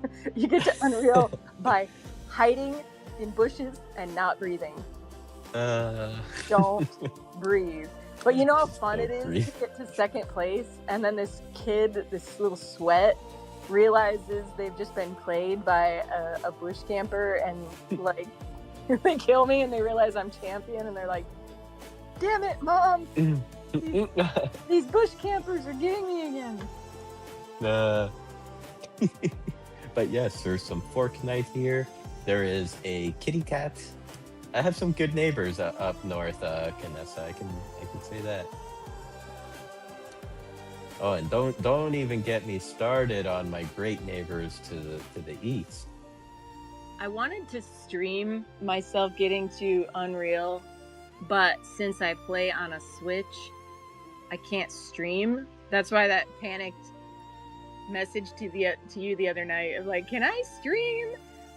Unreal by hiding in bushes and not breathing. Don't breathe. But you know how fun it is to get to second place, and then this kid, this little sweat, realizes they've just been played by a bush camper, and like they kill me, and they realize I'm champion, and they're like, "Damn it, Mom! These bush campers are getting me again." But yes, there's some Fortnite here. There is a kitty cat. I have some good neighbors up north, Canessa. I can say that. Oh, and don't even get me started on my great neighbors to the east. I wanted to stream myself getting to Unreal, but since I play on a Switch, I can't stream. That's why that panicked message to you the other night of like, "Can I stream?"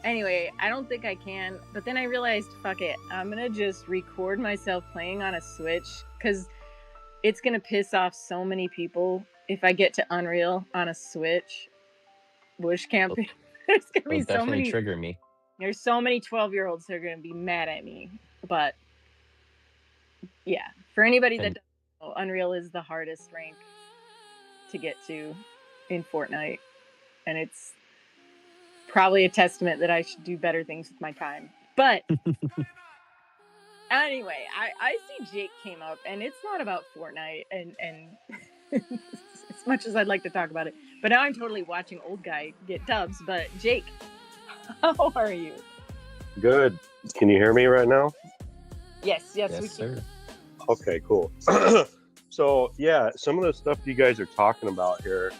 Anyway, I don't think I can, but then I realized, fuck it, I'm gonna just record myself playing on a Switch, because it's gonna piss off so many people if I get to Unreal on a Switch bush camping. There's gonna be so definitely many trigger me. There's so many 12-year-olds that are gonna be mad at me. But yeah, for anybody that doesn't know, Unreal is the hardest rank to get to in Fortnite, and it's probably a testament that I should do better things with my time. But anyway, I see Jake came up, and it's not about Fortnite, and as much as I'd like to talk about it. But now I'm totally watching old guy get dubs. But Jake, how are you? Good. Can you hear me right now? Yes, we Yes, can. sir. Okay, cool. So yeah, some of the stuff you guys are talking about here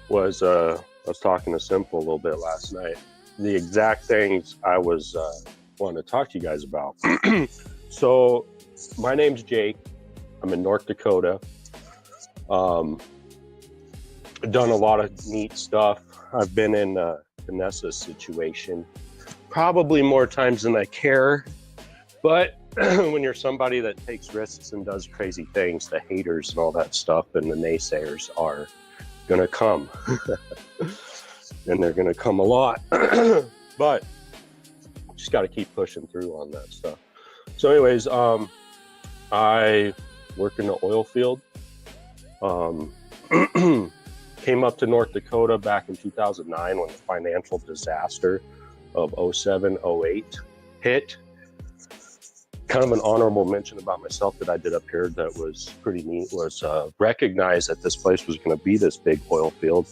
was I was talking to Simple a little bit last night. The exact things I was wanting to talk to you guys about. So my name's Jake. I'm in North Dakota. Done a lot of neat stuff. I've been in Vanessa's situation probably more times than I care. But when you're somebody that takes risks and does crazy things, the haters and all that stuff and the naysayers are gonna come. And they're gonna come a lot. But just got to keep pushing through on that stuff. So anyways, I work in the oil field. Came up to North Dakota back in 2009 when the financial disaster of 07, 08 hit. Kind of an honorable mention about myself that I did up here that was pretty neat was recognize that this place was going to be this big oil field.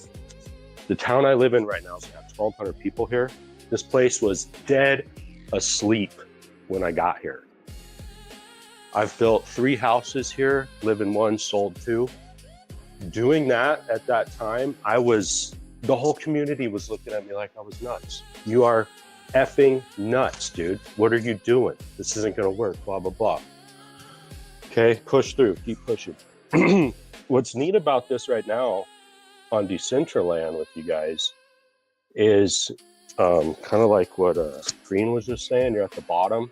The town I live in right now has got 1,200 people here. This place was dead asleep when I got here. I've built 3 houses here, live in 1, sold 2. Doing that at that time, the whole community was looking at me like I was nuts. You are effing nuts, dude. What are you doing? This isn't gonna work, blah, blah, blah. Okay, push through, keep pushing. What's neat about this right now on Decentraland with you guys is kind of like what Green was just saying, you're at the bottom.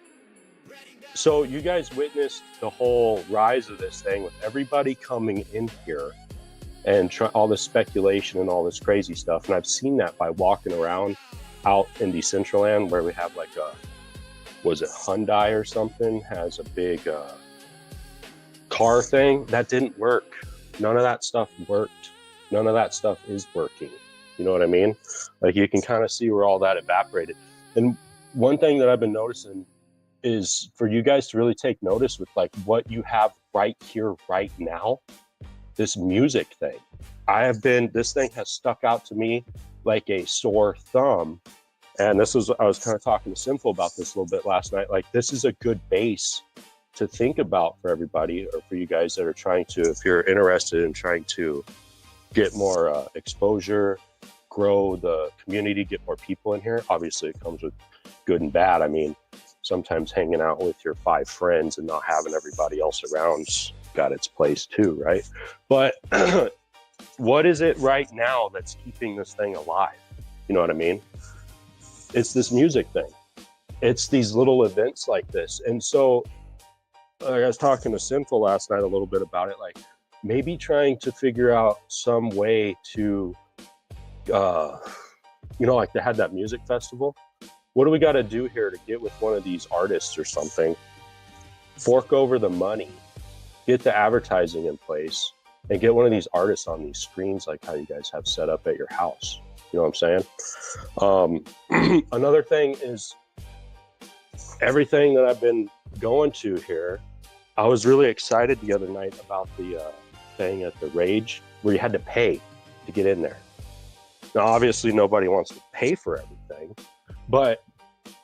So you guys witnessed the whole rise of this thing with everybody coming in here and all this speculation and all this crazy stuff. And I've seen that by walking around out in Decentraland where we have like was it Hyundai or something, has a big car thing. That didn't work. None of that stuff worked. None of that stuff is working. You know what I mean? Like you can kind of see where all that evaporated. And one thing that I've been noticing is for you guys to really take notice with like what you have right here, right now, this music thing. This thing has stuck out to me like a sore thumb. And I was kind of talking to Simple about this a little bit last night. Like this is a good base to think about for everybody or for you guys that are trying to, if you're interested in trying to get more exposure, grow the community, get more people in here. Obviously it comes with good and bad. I mean, sometimes hanging out with your 5 friends and not having everybody else around's got its place too, right? But what is it right now that's keeping this thing alive? You know what I mean? It's this music thing. It's these little events like this. And so I was talking to Sinful last night a little bit about it, like maybe trying to figure out some way to, like they had that music festival. What do we got to do here to get with one of these artists or something? Fork over the money, get the advertising in place, and get one of these artists on these screens like how you guys have set up at your house. You know what I'm saying? Another thing is everything that I've been going to here. I was really excited the other night about the thing at the Rage where you had to pay to get in there. Now, obviously, nobody wants to pay for everything, but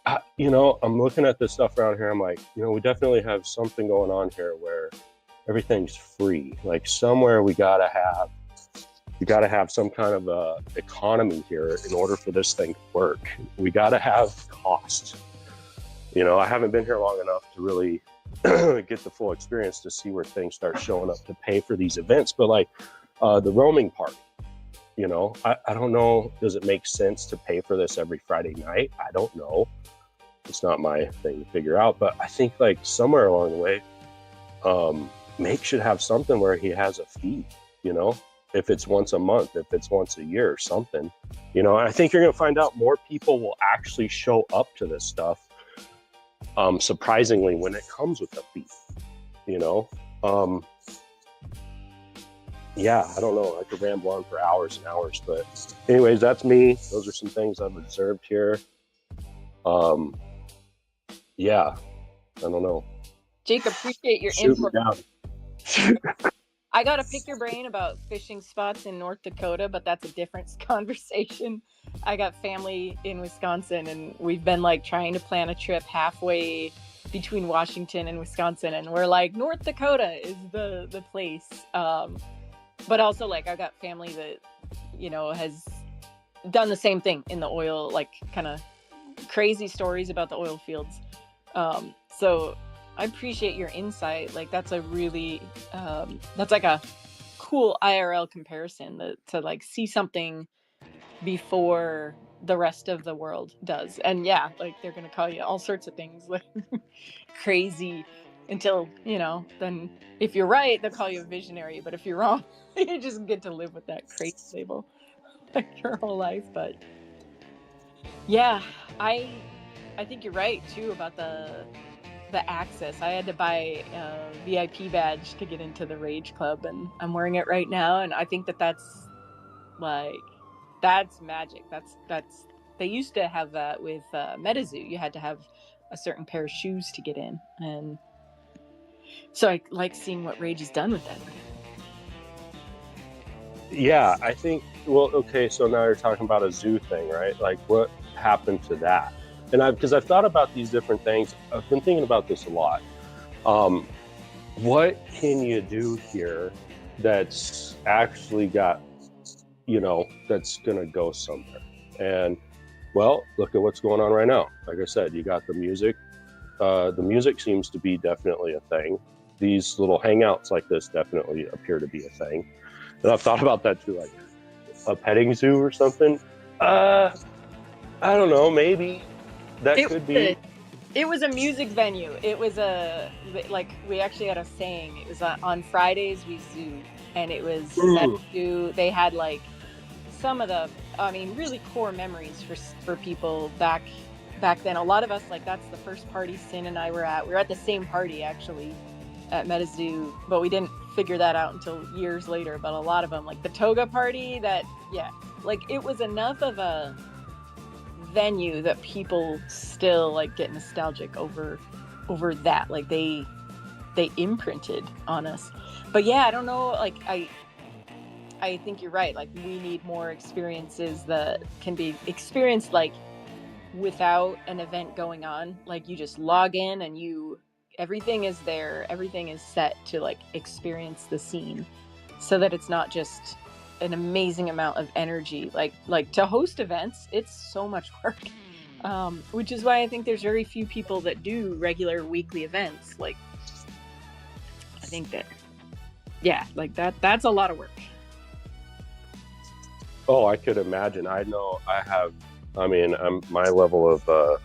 I'm looking at this stuff around here. I'm like, we definitely have something going on here where everything's free. Like somewhere we gotta have some kind of economy here in order for this thing to work. We gotta have cost. I haven't been here long enough to really get the full experience to see where things start showing up to pay for these events. But like the roaming party, I don't know. Does it make sense to pay for this every Friday night? I don't know. It's not my thing to figure out. But I think like somewhere along the way, Make should have something where he has a fee, if it's once a month, if it's once a year or something. I think you're going to find out more people will actually show up to this stuff. Surprisingly, when it comes with a fee, I don't know. I could ramble on for hours and hours, but anyways, that's me. Those are some things I've observed here. I don't know. Jake, appreciate your Shoot me input. down. I gotta pick your brain about fishing spots in North Dakota, but that's a different conversation. I got family in Wisconsin, and we've been like trying to plan a trip halfway between Washington and Wisconsin, and we're like, North Dakota is the place. But also, like, I got family that, you know, has done the same thing in the oil, like, kind of crazy stories about the oil fields. So I appreciate your insight. Like, that's a really that's like a cool IRL comparison, to like see something before the rest of the world does. And yeah, like, they're gonna call you all sorts of things, like crazy, until, you know, then if you're right, they'll call you a visionary. But if you're wrong, you just get to live with that crazy label like your whole life. But yeah, I think you're right too about the access. I had to buy a VIP badge to get into the Rage Club, and I'm wearing it right now. And I think that's like, that's magic. That's they used to have that with MetaZoo. You had to have a certain pair of shoes to get in, and so I like seeing what Rage has done with that. Yeah, I think, well, okay, so now you're talking about a zoo thing, right? Like, what happened to that? And because I've thought about these different things, I've been thinking about this a lot. What can you do here that's actually got, you know, that's going to go somewhere? And, well, look at what's going on right now. Like I said, you got the music. The music seems to be definitely a thing. These little hangouts like this definitely appear to be a thing. And I've thought about that too, like a petting zoo or something. I don't know, maybe that could be. It was a music venue. It was like, we actually had a saying. It was on Fridays we zoo, and it was that zoo. They had like some of the, I mean, really core memories for people back then. A lot of us, like, that's the first party Sin and I were at. We were at the same party actually at MetaZoo, but we didn't figure that out until years later. But a lot of them, like the toga party, that, yeah, like, it was enough of a venue that people still like get nostalgic over that. Like, they imprinted on us. But yeah, I don't know, like, I think you're right. Like, we need more experiences that can be experienced like without an event going on. Like, you just log in and everything is there, everything is set to like experience the scene, so that it's not just an amazing amount of energy. Like to host events, it's so much work, which is why I think there's very few people that do regular weekly events. Like, I think that, yeah, like that's a lot of work. Oh, I could imagine. I know my level of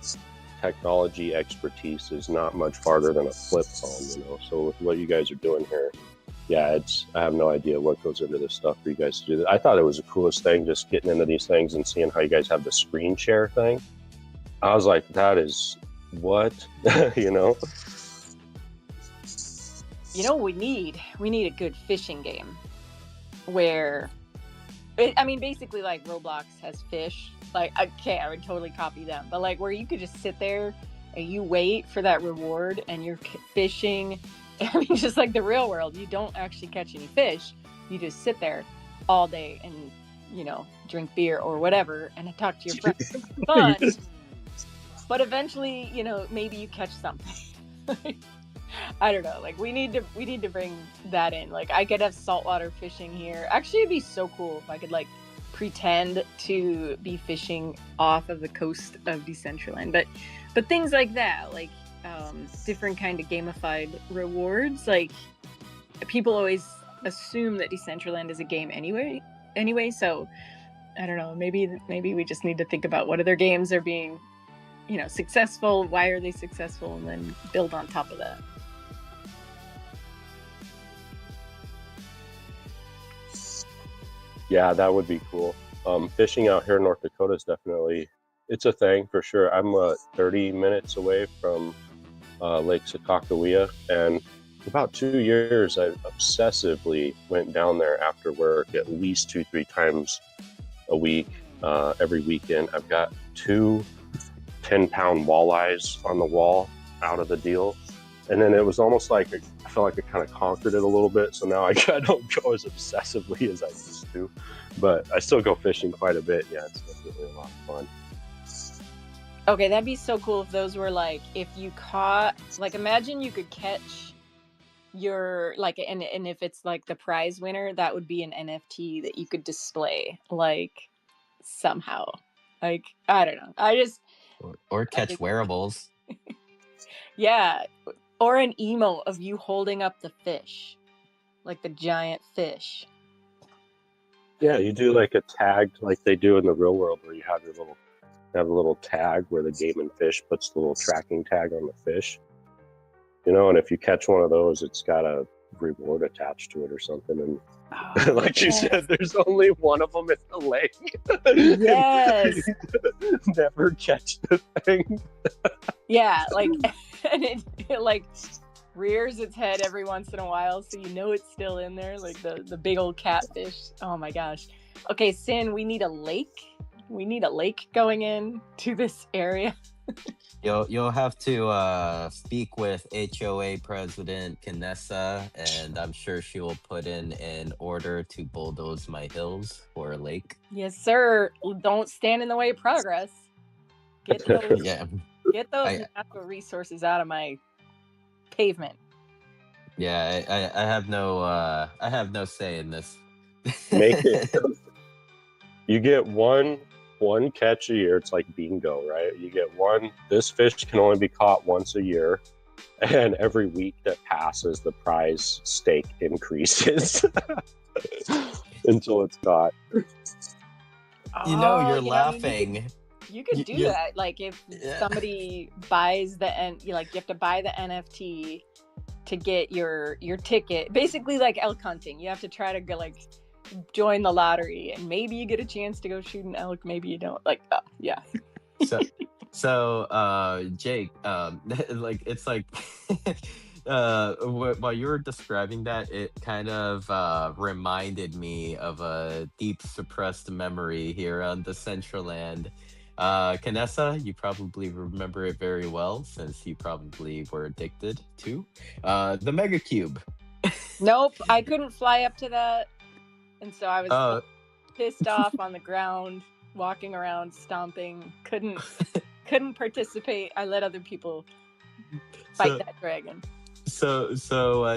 technology expertise is not much farther than a flip phone, you know. So with what you guys are doing here, yeah, I have no idea what goes into this stuff for you guys to do that. I thought it was the coolest thing, just getting into these things and seeing how you guys have the screen share thing. I was like, that is what, you know? You know, we need a good fishing game where, basically like Roblox has fish. Like, okay, I would totally copy them, but like, where you could just sit there and you wait for that reward and you're fishing. I mean, just like the real world, you don't actually catch any fish. You just sit there all day and, you know, drink beer or whatever and talk to your friends. Fun. But eventually, you know, maybe you catch something. I don't know. Like, we need to bring that in. Like, I could have saltwater fishing here. Actually, it'd be so cool if I could like pretend to be fishing off of the coast of Decentraland. But things like that, like different kind of gamified rewards. Like, people always assume that Decentraland is a game anyway. So I don't know. Maybe we just need to think about what other games are being, you know, successful. Why are they successful, and then build on top of that. Yeah, that would be cool. Fishing out here in North Dakota is definitely, it's a thing for sure. I'm 30 minutes away from Lake Sakakawea, and for about 2 years, I obsessively went down there after work at least 2-3 times a week, every weekend. I've got 2 10-pound walleyes on the wall out of the deal. And then it was almost like, I felt felt like I kind of conquered it a little bit. So now I don't go as obsessively as I used to, but I still go fishing quite a bit. Yeah, it's definitely a lot of fun. Okay, that'd be so cool if those were like, if you caught, like, imagine you could catch your, like, and if it's like the prize winner, that would be an NFT that you could display, like, somehow. Like, I don't know. Or I catch think, wearables. yeah. Or an emo of you holding up the fish, like the giant fish. Yeah, you do like a tag like they do in the real world where you have a little tag where the Game and Fish puts the little tracking tag on the fish. And if you catch one of those, it's got a reward attached to it or something. And like you said, there's only one of them in the lake. Yes. Never catch the thing. Yeah, like, and it like rears its head every once in a while, so you know it's still in there, like the big old catfish. Oh my gosh. Okay, Sin, we need a lake. We need a lake going in to this area. You'll have to speak with HOA President Canessa, and I'm sure she will put in an order to bulldoze my hills for a lake. Yes, sir. Don't stand in the way of progress. Get those Yeah, natural resources out of my pavement. yeah. I have no say in this. Make it. You get one catch a year. It's like bingo, right? You get one. This fish can only be caught once a year, and every week that passes, the prize stake increases until it's caught. You're laughing. You could do that. Like, if somebody buys you have to buy the NFT to get your ticket. Basically, like elk hunting. You have to try to go, like, join the lottery, and maybe you get a chance to go shoot an elk, maybe you don't. Like, yeah. So Jake, like, it's like while you were describing that, it kind of reminded me of a deep suppressed memory here on Decentraland. Canessa, you probably remember it very well since you probably were addicted to the Mega Cube. Nope, I couldn't fly up to that. And so I was pissed off on the ground, walking around, stomping. Couldn't participate. I let other people fight that dragon. So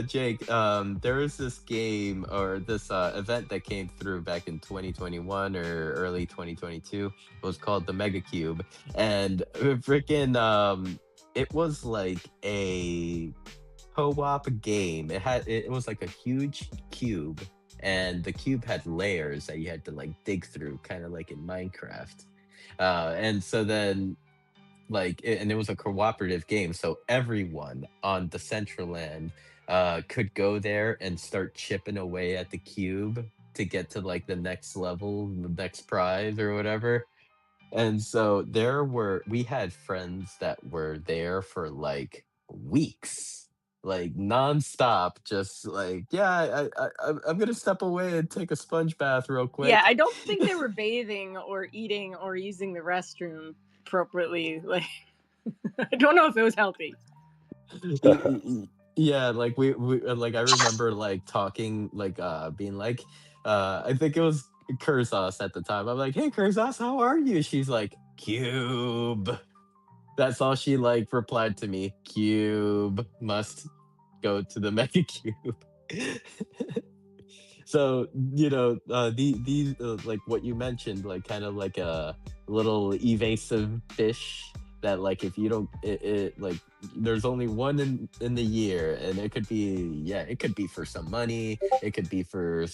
Jake, there was this game or this event that came through back in 2021 or early 2022. It was called the Mega Cube, and freaking it was like a co-op game. It was like a huge cube, and the cube had layers that you had to like dig through, kind of like in Minecraft. And so then, and it was a cooperative game, so everyone on Decentraland could go there and start chipping away at the cube to get to like the next level, the next prize or whatever. And so we had friends that were there for like weeks, like nonstop, just like, yeah, I'm gonna step away and take a sponge bath real quick. Yeah, I don't think they were bathing or eating or using the restroom appropriately. Like, I don't know if it was healthy. Yeah, like we like I remember like talking, like being like, I think it was Kurzos at the time. I'm like, hey Kurzos, how are you? She's like, cube. That's all she like replied to me. Cube must go to the Mega Cube. So these like what you mentioned, like kind of like a little evasive fish that, like, if you don't it like there's only one in the year, and it could be for some money, it could be for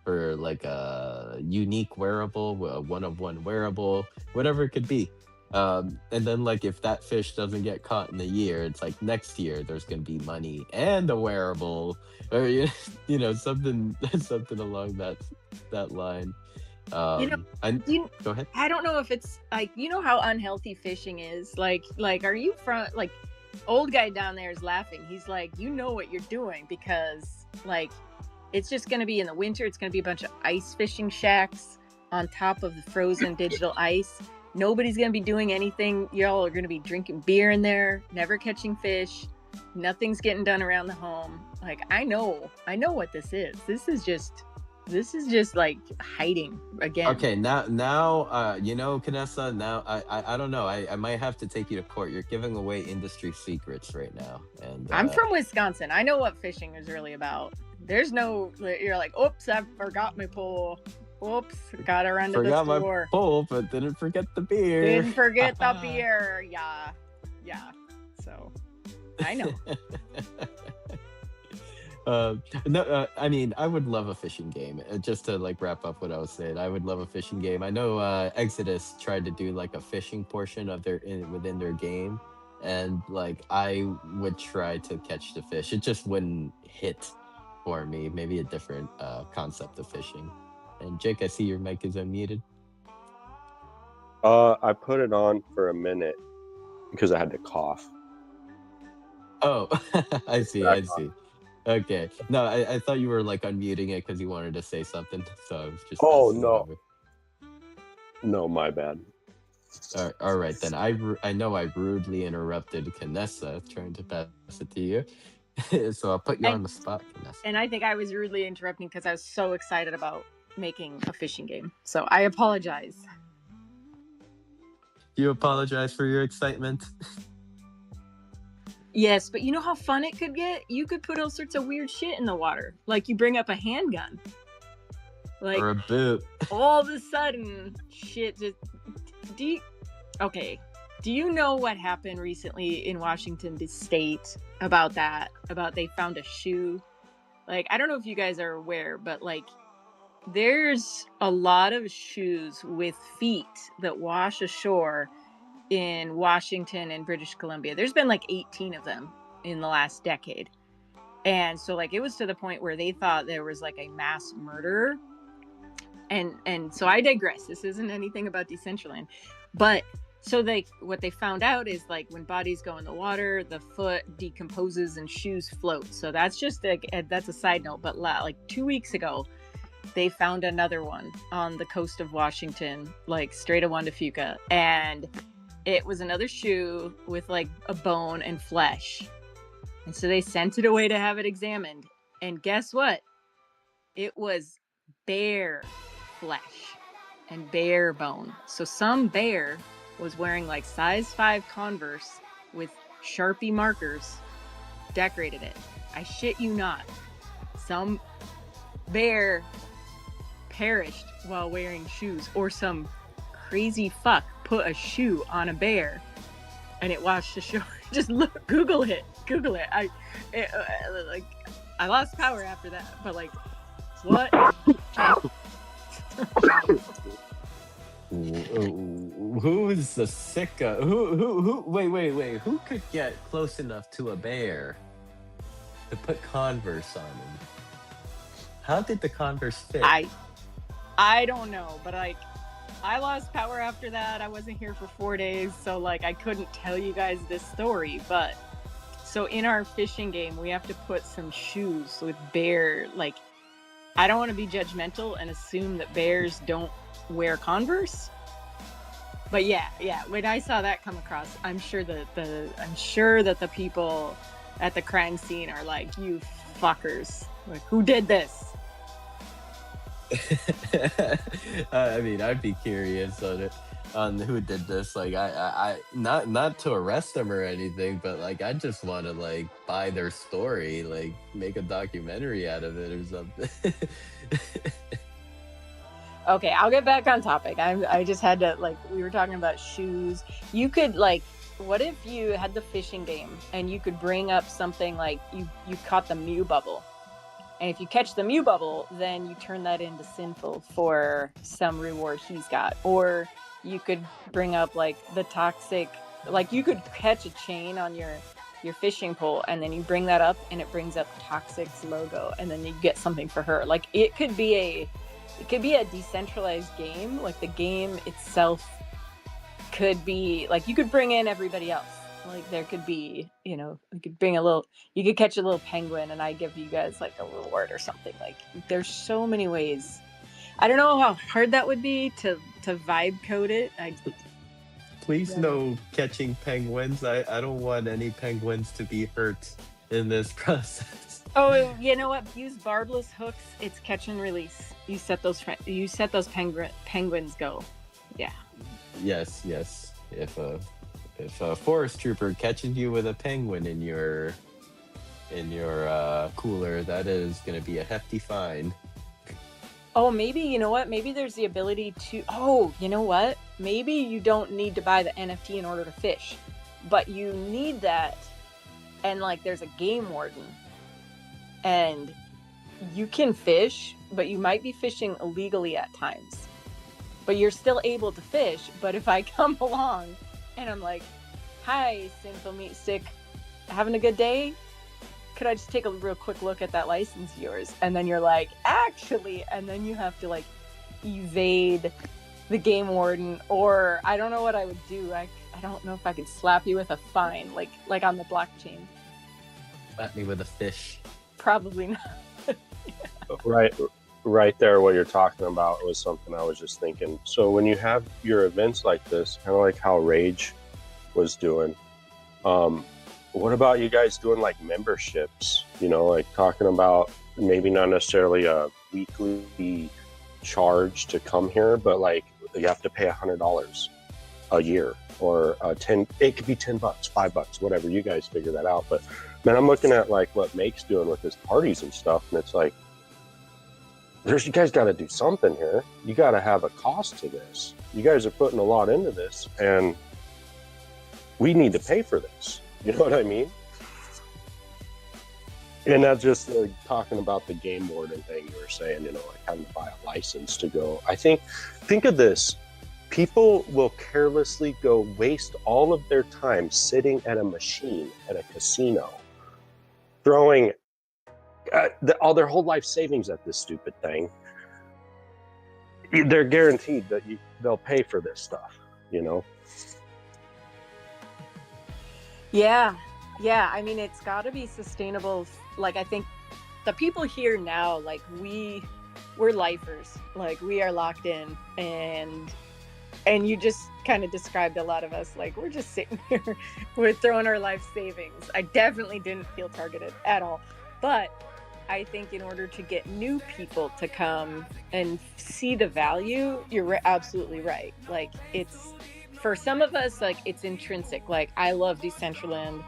like a unique wearable, a one-of-one wearable, whatever it could be. And then, like, if that fish doesn't get caught in the year, it's like next year there's gonna be money and a wearable, or something along that line. Go ahead. I don't know if it's like, how unhealthy fishing is. Like, are you from, like, old guy down there is laughing. He's like, you know what you're doing, because like it's just gonna be in the winter. It's gonna be a bunch of ice fishing shacks on top of the frozen digital ice. Nobody's gonna be doing anything. Y'all are gonna be drinking beer in there, never catching fish. Nothing's getting done around the home. Like, I know what this is. This is just like hiding again. Okay, you know, Canessa, now I don't know. I might have to take you to court. You're giving away industry secrets right now. And I'm from Wisconsin. I know what fishing is really about. There's no, you're like, oops, I forgot my pole. Oops, gotta run to the forgot my store. pole, but didn't forget the beer. Didn't forget the beer. Yeah. So, I know. No, I mean, I would love a fishing game. Just to like wrap up what I was saying, I would love a fishing game. I know Exodus tried to do like a fishing portion of within their game, and like I would try to catch the fish. It just wouldn't hit for me. Maybe a different concept of fishing. And Jake, I see your mic is unmuted. I put it on for a minute because I had to cough. Oh, I see. Okay. No, I thought you were like unmuting it because you wanted to say something. So I was just. Oh, no. No, my bad. All right, then. I know I rudely interrupted Canessa trying to pass it to you. So I'll put you on the spot, Canessa. And I think I was rudely interrupting because I was so excited about making a fishing game. So I apologize. You apologize for your excitement? Yes, but you know how fun it could get? You could put all sorts of weird shit in the water. Like you bring up a handgun. Like, or a boot. All of a sudden, shit just... Do you know what happened recently in Washington State about that? About they found a shoe? Like, I don't know if you guys are aware, but like, there's a lot of shoes with feet that wash ashore in Washington and British Columbia. There's been like 18 of them in the last decade. And so like it was to the point where they thought there was like a mass murderer. And so I digress. This isn't anything about Decentraland. But so what they found out is like when bodies go in the water, the foot decomposes and shoes float. So that's just that's a side note. But like 2 weeks ago, they found another one on the coast of Washington, like Strait of Juan de Fuca. And it was another shoe with like a bone and flesh. And so they sent it away to have it examined. And guess what? It was bear flesh and bear bone. So some bear was wearing like size 5 Converse with Sharpie markers, decorated it. I shit you not. Some bear perished while wearing shoes, or some crazy fuck put a shoe on a bear and it washed ashore. Just Google it. I lost power after that, but like, what? Who is the sicko? Who? Wait. Who could get close enough to a bear to put Converse on him? How did the Converse fit? I don't know, but like, I lost power after that. I wasn't here for 4 days, so like I couldn't tell you guys this story. But so in our fishing game, we have to put some shoes with bear. Like, I don't want to be judgmental and assume that bears don't wear Converse. But yeah. When I saw that come across, I'm sure that the people at the crime scene are like, you fuckers, like, who did this? I mean, I'd be curious on who did this. Like, I not to arrest them or anything, but like, I just want to like buy their story, like make a documentary out of it or something. Okay, I'll get back on topic. I just had to, like, we were talking about shoes. You could like, what if you had the fishing game and you could bring up something like you caught the Mew bubble. And if you catch the Mew bubble, then you turn that into Sinful for some reward he's got. Or you could bring up like the toxic, like you could catch a chain on your fishing pole and then you bring that up and it brings up Toxic's logo and then you get something for her. Like it could be a decentralized game. Like the game itself could be like, you could bring in everybody else. Like there could be, you could you could catch a little penguin and I give you guys like a reward or something. Like there's so many ways. I don't know how hard that would be to vibe code it. Please Yeah. no catching penguins. I don't want any penguins to be hurt in this process. Oh, you know what? Use barbless hooks. It's catch and release. You set those penguins go. Yeah. Yes, yes. If a forest trooper catches you with a penguin in your cooler, that is going to be a hefty fine. Oh, maybe, you know what? Maybe there's the ability to. Oh, you know what? Maybe you don't need to buy the NFT in order to fish, but you need that. And like, there's a game warden, and you can fish, but you might be fishing illegally at times. But you're still able to fish. But if I come along and I'm like, "Hi, Simple Meat Stick, having a good day? Could I just take a real quick look at that license of yours?" And then you're like, "Actually," and then you have to like evade the game warden, or I don't know what I would do. I don't know if I could slap you with a fine, like on the blockchain. Slap me with a fish. Probably not. Right there, what you're talking about was something I was just thinking. So when you have your events like this, kind of like how Rage was doing, what about you guys doing like memberships? You know, like talking about maybe not necessarily a weekly charge to come here, but like you have to pay $100 a year, or 10. It could be $10, $5, whatever. You guys figure that out. But man, I'm looking at like what Make's doing with his parties and stuff, and it's like, you guys got to do something here. You got to have a cost to this. You guys are putting a lot into this, and we need to pay for this. You know what I mean? And that's just like talking about the game warden thing you were saying, you know, like having to buy a license to go. Think of this. People will carelessly go waste all of their time sitting at a machine at a casino, throwing all their whole life savings at this stupid thing. They're guaranteed that they'll pay for this stuff, you know? Yeah. I mean, it's got to be sustainable. Like, I think the people here now, like we're lifers. Like, we are locked in, and you just kind of described a lot of us. Like, we're just sitting here, we're throwing our life savings. I definitely didn't feel targeted at all, but I think in order to get new people to come and see the value, you're absolutely right. Like, it's, for some of us, like, it's intrinsic. Like, I love Decentraland.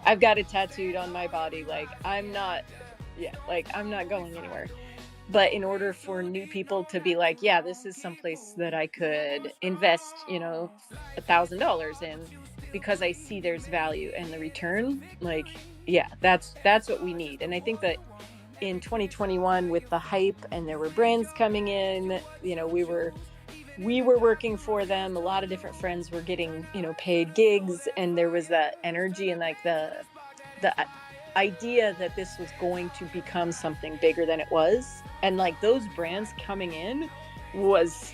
I've got it tattooed on my body. Like, I'm not going anywhere. But in order for new people to be like, yeah, this is someplace that I could invest, you know, $1,000 in, because I see there's value and the return, like, yeah, that's what we need. And I think that in 2021, with the hype and there were brands coming in, you know, we were working for them. A lot of different friends were getting, you know, paid gigs, and there was that energy and like the idea that this was going to become something bigger than it was. And like those brands coming in was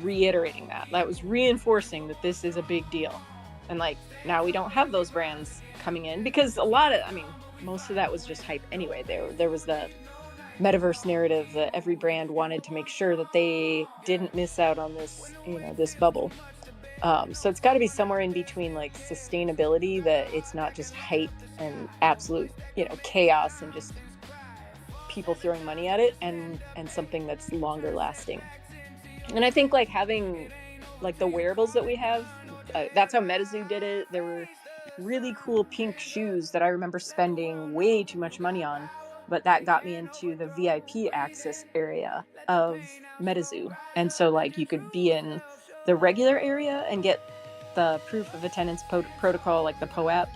reiterating that was reinforcing that this is a big deal. And like, now we don't have those brands coming in, because most of that was just hype anyway. There was the metaverse narrative that every brand wanted to make sure that they didn't miss out on this, you know, this bubble. So it's got to be somewhere in between, like sustainability, that it's not just hype and absolute, you know, chaos and just people throwing money at it, and something that's longer lasting. And I think like having like the wearables that we have, that's how MetaZoo did it. There were really cool pink shoes that I remember spending way too much money on, but that got me into the VIP access area of MetaZoo. And so like you could be in the regular area and get the proof of attendance protocol, like the POAP,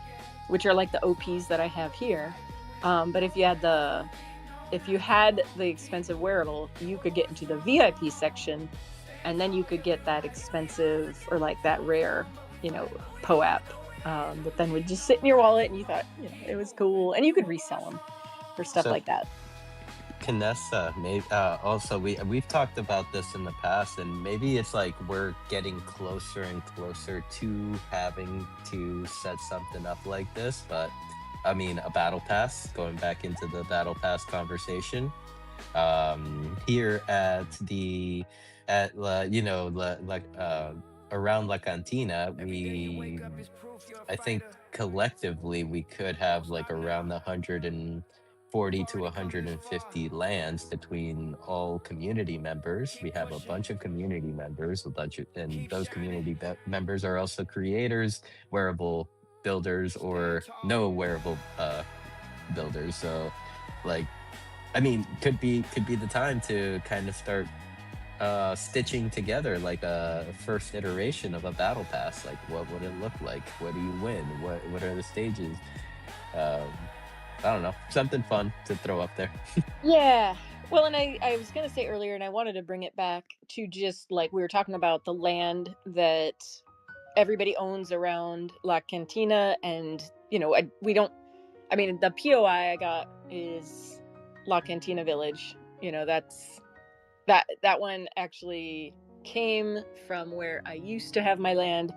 which are like the OPs that I have here. But if you had the expensive wearable, you could get into the VIP section, and then you could get that expensive or like that rare, you know, POAP, that then would just sit in your wallet, and you thought, you know, it was cool, and you could resell them for stuff like that. Canessa, maybe also we've talked about this in the past, and maybe it's like we're getting closer and closer to having to set something up like this. But I mean, a battle pass, going back into the battle pass conversation, here at around La Cantina, I think collectively we could have like around 140 to 150 lands between all community members. We have a bunch of community members, and those members are also creators, wearable builders, or no wearable builders. So, like, I mean, could be the time to kind of start stitching together like a first iteration of a battle pass. Like, what would it look like? What do you win? What are the stages? um I don't know, something fun to throw up there. Yeah. Well, and I was going to say earlier, and I wanted to bring it back to just like we were talking about the land that everybody owns around La Cantina. And, we don't, I mean, the POI I got is La Cantina Village. That one actually came from where I used to have my land.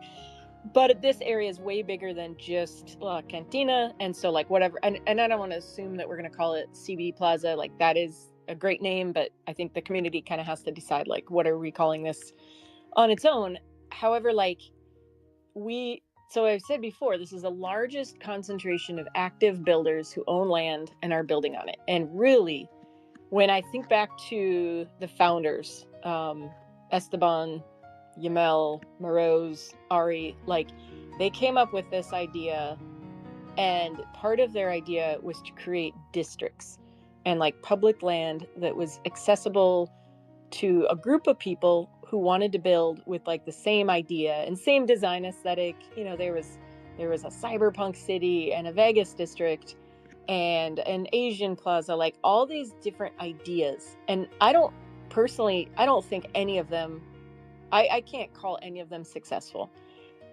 But this area is way bigger than just La Cantina. And so, like, whatever. And I don't want to assume that we're going to call it CBD Plaza. Like, that is a great name. But I think the community kind of has to decide, like, what are we calling this on its own? However, like, so I've said before, this is the largest concentration of active builders who own land and are building on it. And really, when I think back to the founders, Esteban, Yamel, Moroz, Ari, like, they came up with this idea, and part of their idea was to create districts and like public land that was accessible to a group of people who wanted to build with like the same idea and same design aesthetic. There was a cyberpunk city and a Vegas district and an Asian plaza, like all these different ideas. And I don't think any of them, I can't call any of them successful.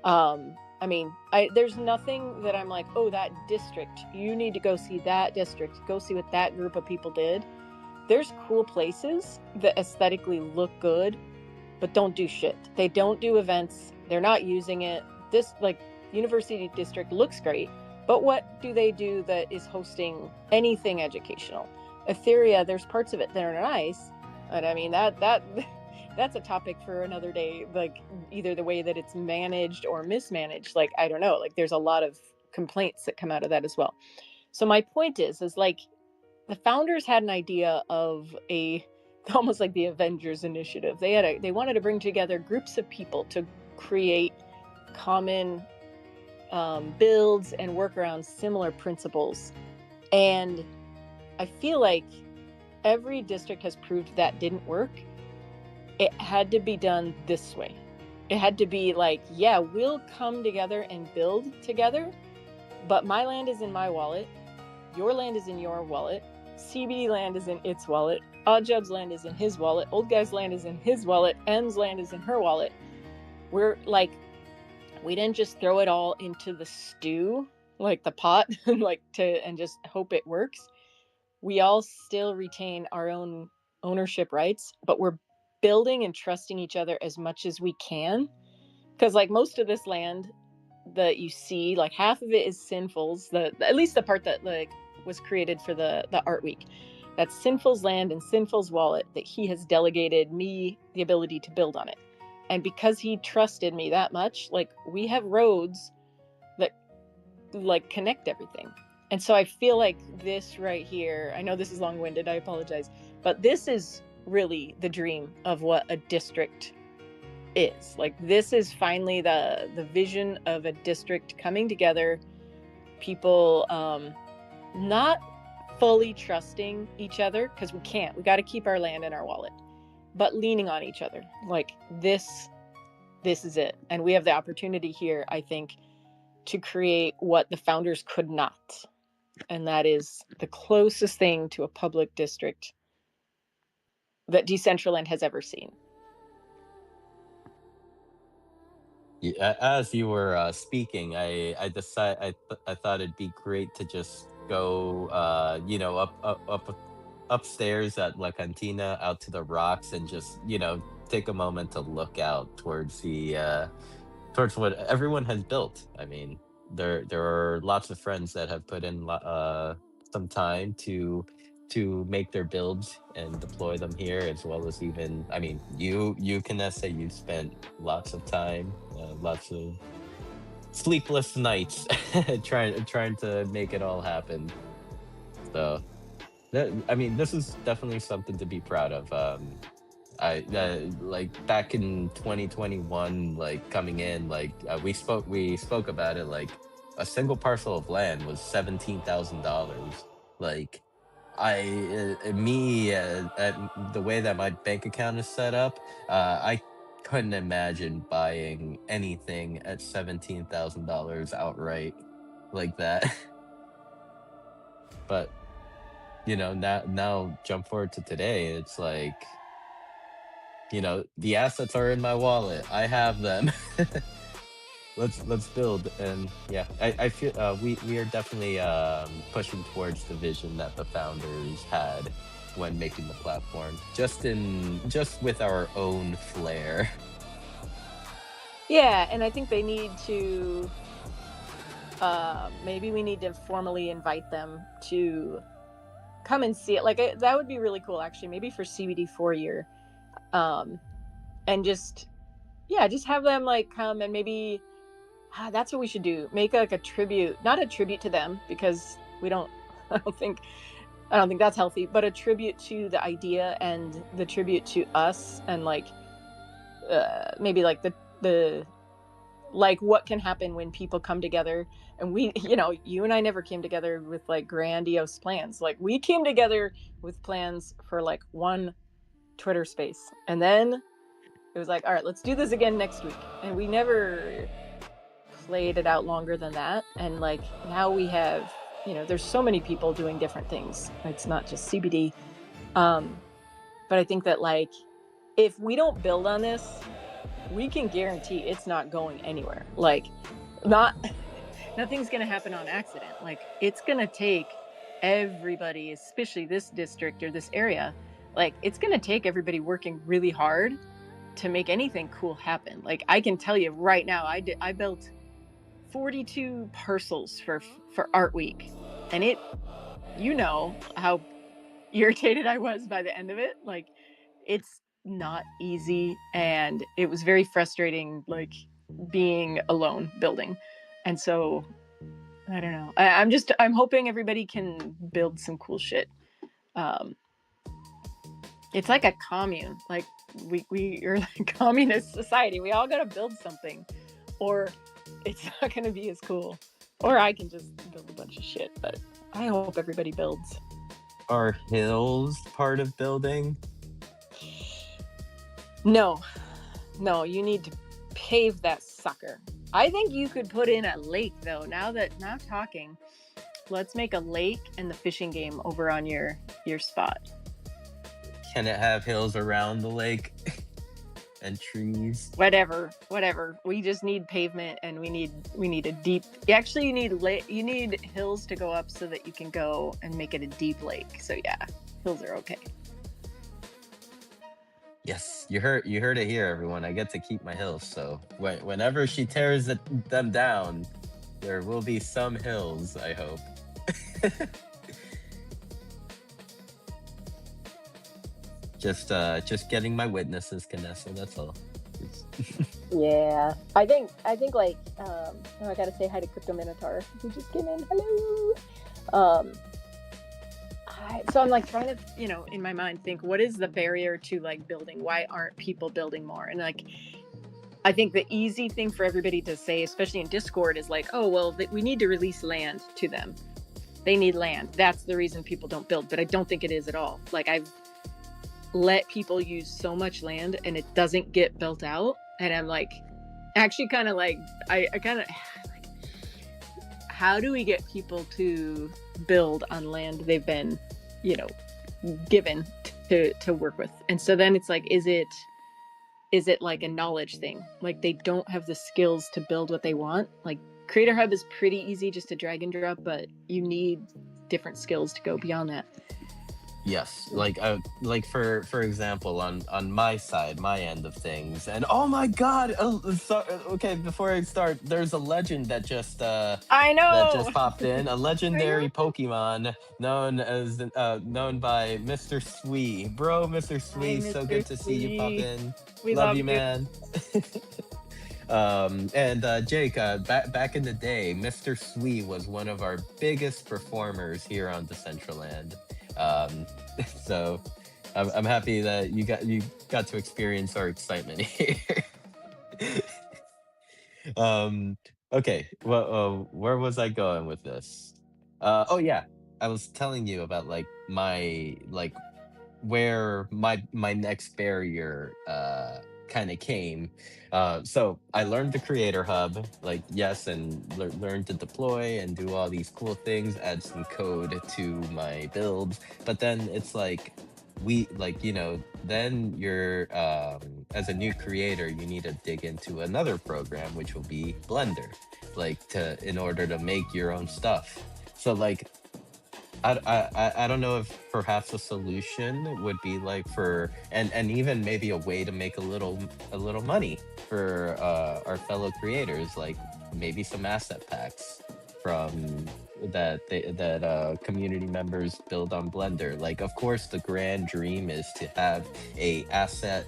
I mean, there's nothing that I'm like, oh, that district, you need to go see that district, go see what that group of people did. There's cool places that aesthetically look good, but don't do shit. They don't do events. They're not using it. This, like, University District looks great, but what do they do that is hosting anything educational? Etheria, there's parts of it that are nice, but I mean, that's a topic for another day. Like, either the way that it's managed or mismanaged. Like, I don't know. Like, there's a lot of complaints that come out of that as well. So my point is like, the founders had an idea of almost like the Avengers Initiative. They wanted to bring together groups of people to create common builds and work around similar principles. And I feel like every district has proved that didn't work. It had to be done this way. It had to be like, yeah, we'll come together and build together, but my land is in my wallet, your land is in your wallet, CBD land is in its wallet, Oddjob's land is in his wallet, Old Guy's land is in his wallet, M's land is in her wallet. We're like, we didn't just throw it all into the stew, like the pot, and just hope it works. We all still retain our own ownership rights, but we're building and trusting each other as much as we can. Because like most of this land that you see, like half of it is Sinful's, at least the part that like was created for the art week. That's Sinful's land and Sinful's wallet that he has delegated me the ability to build on it. And because he trusted me that much, like, we have roads that like connect everything. And so I feel like this right here, I know this is long-winded, I apologize, but this is really the dream of what a district is. Like, this is finally the vision of a district coming together, people not fully trusting each other, because we got to keep our land in our wallet, but leaning on each other. Like, this is it. And we have the opportunity here, I think, to create what the founders could not. And that is the closest thing to a public district that Decentraland has ever seen. Yeah, as you were speaking, I thought it'd be great to just go, upstairs at La Cantina, out to the rocks, and just take a moment to look out towards towards what everyone has built. I mean, there are lots of friends that have put in some time to to make their builds and deploy them here, as well as even, I mean, you can say you spent lots of time, lots of sleepless nights trying to make it all happen. So I mean, this is definitely something to be proud of. I like back in 2021, like coming in, like we spoke about it. Like a single parcel of land was $17,000. Like the way that my bank account is set up, I couldn't imagine buying anything at $17,000 outright like that. But now jump forward to today, it's like, the assets are in my wallet. I have them. Let's build. And yeah, I feel we are definitely pushing towards the vision that the founders had when making the platform, just with our own flair. Yeah, and I think they need to maybe we need to formally invite them to come and see it. Like that would be really cool, actually. Maybe for CBD4 year, and just have them like come and maybe that's what we should do. Make like a tribute, not a tribute to them because we don't. I don't think that's healthy, but a tribute to the idea and the tribute to us, and like maybe like the like what can happen when people come together. And we, you and I never came together with like grandiose plans. Like we came together with plans for like one Twitter space, and then it was like, all right, let's do this again next week, and we never played it out longer than that. And like now we have, there's so many people doing different things. It's not just CBD. But I think that like if we don't build on this, we can guarantee it's not going anywhere. Like nothing's going to happen on accident. Like it's going to take everybody, especially this district or this area, like it's going to take everybody working really hard to make anything cool happen. Like I can tell you right now, I built 42 parcels for Art Week, and how irritated I was by the end of it. Like it's not easy, and it was very frustrating, like being alone building. And so I don't know, I'm hoping everybody can build some cool shit. It's like a commune. Like we are like a communist society. We all gotta build something, or it's not gonna be as cool. Or I can just build a bunch of shit, but I hope everybody builds. Are hills part of building? No, you need to pave that sucker. I think you could put in a lake though. Now talking, let's make a lake and the fishing game over on your spot. Can it have hills around the lake and trees? Whatever. We just need pavement, and we need a deep. Actually, you need hills to go up so that you can go and make it a deep lake. So yeah, hills are okay. Yes, you heard it here, everyone. I get to keep my hills. So whenever she tears them down, there will be some hills, I hope. Just getting my witnesses, Canessa. That's all. Yeah, I think like I gotta say hi to Crypto Minotaur who just came in. Hello. So I'm like trying to, in my mind think, what is the barrier to like building? Why aren't people building more? And like, I think the easy thing for everybody to say, especially in Discord, is like, oh, well, we need to release land to them. They need land. That's the reason people don't build. But I don't think it is at all. Like I've let people use so much land and it doesn't get built out. And I'm like, actually kind of like, I kind of like, how do we get people to build on land they've been, given to work with? And so then it's like, is it like a knowledge thing? Like they don't have the skills to build what they want. Like Creator Hub is pretty easy just to drag and drop, but you need different skills to go beyond that. Yes, like for example, on my side, my end of things, and oh my God! Okay, before I start, there's a legend I that know. just popped in. A I know. legendary Pokemon known by Mr. Swee. Bro, Mr. Hi, Swee, so Mr. good to see you pop Sweet. in. We Love love you, you. man. And Jake, back in the day, Mr. Swee was one of our biggest performers here on Decentraland. Um, so I'm happy that you got to experience our excitement here. um, okay, well, where was I going with this? Oh yeah, I was telling you about like my like where my next barrier kind of came. So I learned the creator hub, like yes, and learned to deploy and do all these cool things, add some code to my builds. But then it's like we like then you're as a new creator you need to dig into another program, which will be Blender, like to in order to make your own stuff. So like I don't know if perhaps a solution would be like for and even maybe a way to make a little money for our fellow creators, like maybe some asset packs from that community members build on Blender. Like, of course, the grand dream is to have a asset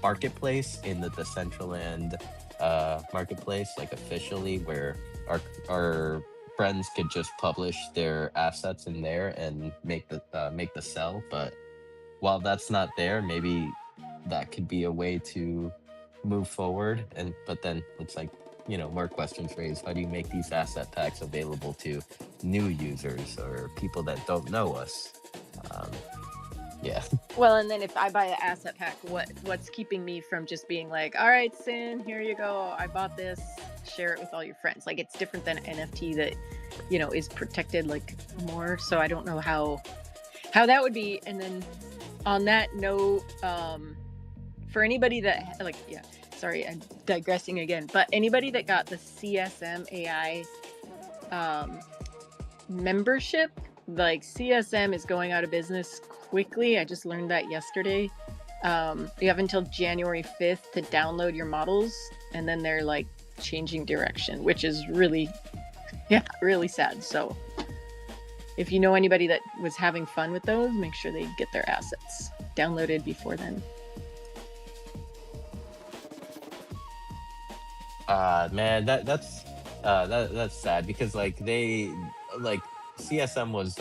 marketplace in the Decentraland marketplace, like officially, where our friends could just publish their assets in there and make the sell. But while that's not there, maybe that could be a way to move forward. And but then it's like more questions raised. How do you make these asset packs available to new users or people that don't know us? Um, yeah. Well, and then if I buy an asset pack, what's keeping me from just being like, all right, Sin, here you go. I bought this. Share it with all your friends. Like, it's different than NFT that is protected like more. So I don't know how that would be. And then on that note, for anybody that like, yeah, sorry, I'm digressing again, but anybody that got the CSM AI membership, like CSM is going out of business quickly. I just learned that yesterday. You have until January 5th to download your models, and then they're like changing direction, which is really sad. So if you know anybody that was having fun with those, make sure they get their assets downloaded before then. Man, that's sad because like CSM was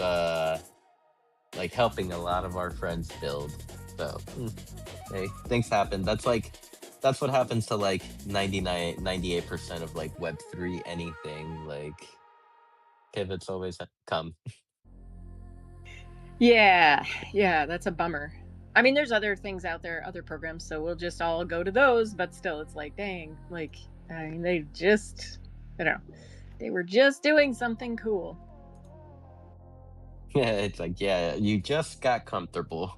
like helping a lot of our friends build. So hey, things happen. That's what happens to like 98% of like Web3 anything. Like pivots always come. Yeah, that's a bummer. I mean, there's other things out there, other programs, so we'll just all go to those. But still, it's like, dang, like, I mean, they were just doing something cool. Yeah, it's like, yeah, you just got comfortable.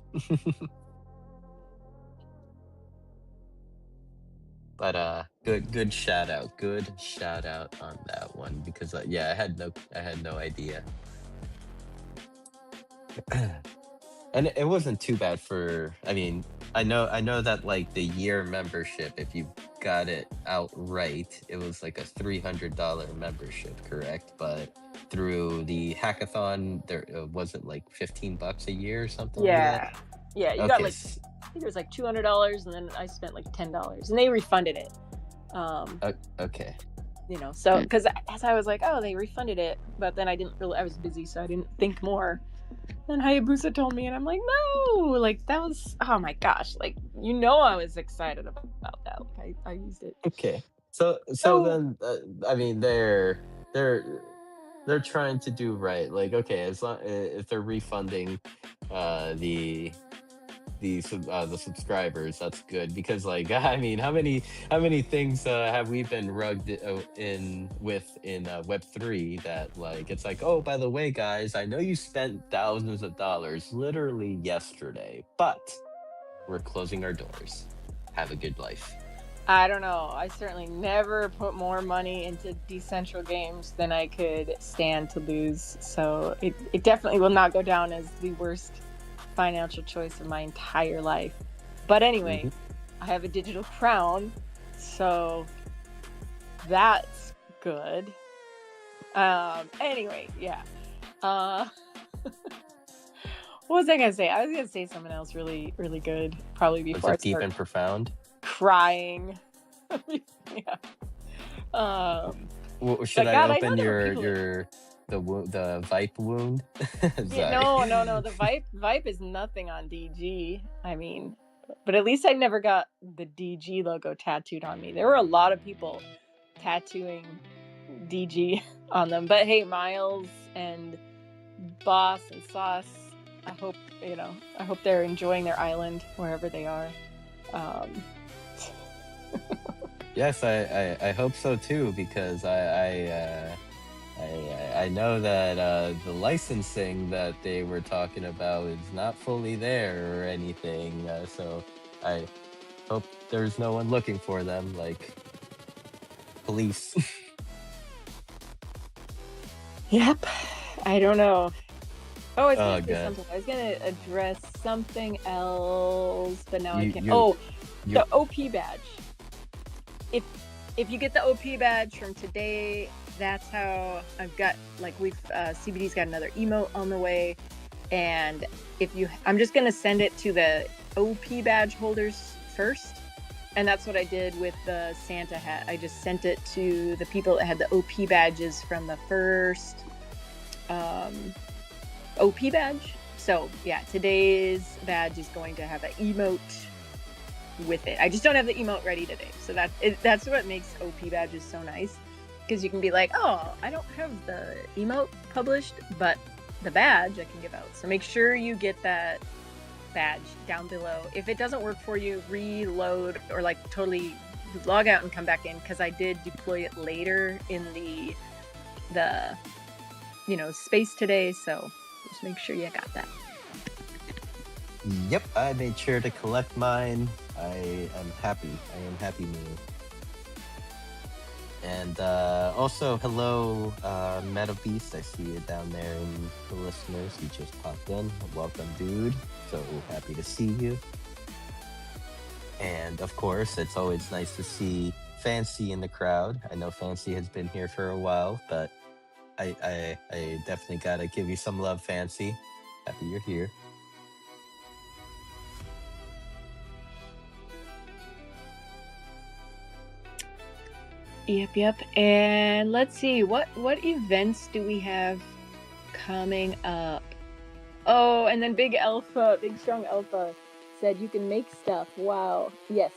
But good shout out. Good shout out on that one because yeah, I had no idea. And it wasn't too bad for I mean, I know that like the year membership, if you got it outright, it was like a $300 membership, correct? But through the hackathon, there was it like $15 a year or something like that? Yeah, you got Okay. like, I think it was like $200, and then I spent like $10, and they refunded it. Okay. So because as I was like, oh, they refunded it, but then I was busy, so I didn't think more. Then Hayabusa told me, and I'm like, no, like that was, oh my gosh, like I was excited about that. Like I used it. Okay. So then I mean they're trying to do right. Like okay, as long if they're refunding the the subscribers, that's good because like I mean how many things have we been rugged in with in Web3 that like it's like, oh, by the way guys, I know you spent thousands of dollars literally yesterday, but we're closing our doors. Have a good life. I don't know. I certainly never put more money into decentral games than I could stand to lose. So it definitely will not go down as the worst financial choice of my entire life. But anyway, Mhm. I have a digital crown, so that's good. Anyway, yeah. What was I gonna say? I was gonna say something else really, really good, probably Was before I it deep start and profound? crying. Yeah. Should But I God, I know open there were people that. the Vipe wound? Yeah, Sorry. no. The Vipe is nothing on DG. I mean, but at least I never got the DG logo tattooed on me. There were a lot of people tattooing DG on them. But hey, Miles and Boss and Sauce, I hope I hope they're enjoying their island wherever they are. Yes, I hope so too, because I know that the licensing that they were talking about is not fully there or anything. So I hope there's no one looking for them, like police. Yep. I don't know. Oh, I was Oh, gonna say God. something. I was gonna address something else, but now I You can't. you Oh, you the OP badge. If you get the OP badge from today, that's how I've got we've CBD's got another emote on the way, and I'm just gonna send it to the OP badge holders first, and that's what I did with the Santa hat. I just sent it to the people that had the OP badges from the first OP badge. So yeah, today's badge is going to have an emote with it. I just don't have the emote ready today. So that's what makes OP badges so nice, because you can be like, oh, I don't have the emote published, but the badge I can give out. So make sure you get that badge down below. If it doesn't work for you, reload or totally log out and come back in, because I did deploy it later in the space today. So just make sure you got that. Yep, I made sure to collect mine. I am happy. I am happy, me. And also, hello, Meta Beast. I see you down there in the listeners. You just popped in. Welcome, dude. So happy to see you. And of course, it's always nice to see Fancy in the crowd. I know Fancy has been here for a while, but I definitely gotta give you some love, Fancy. Happy you're here. Yep. And let's see, what events do we have coming up? Oh, and then Big Strong Alpha said you can make stuff. Wow. Yes.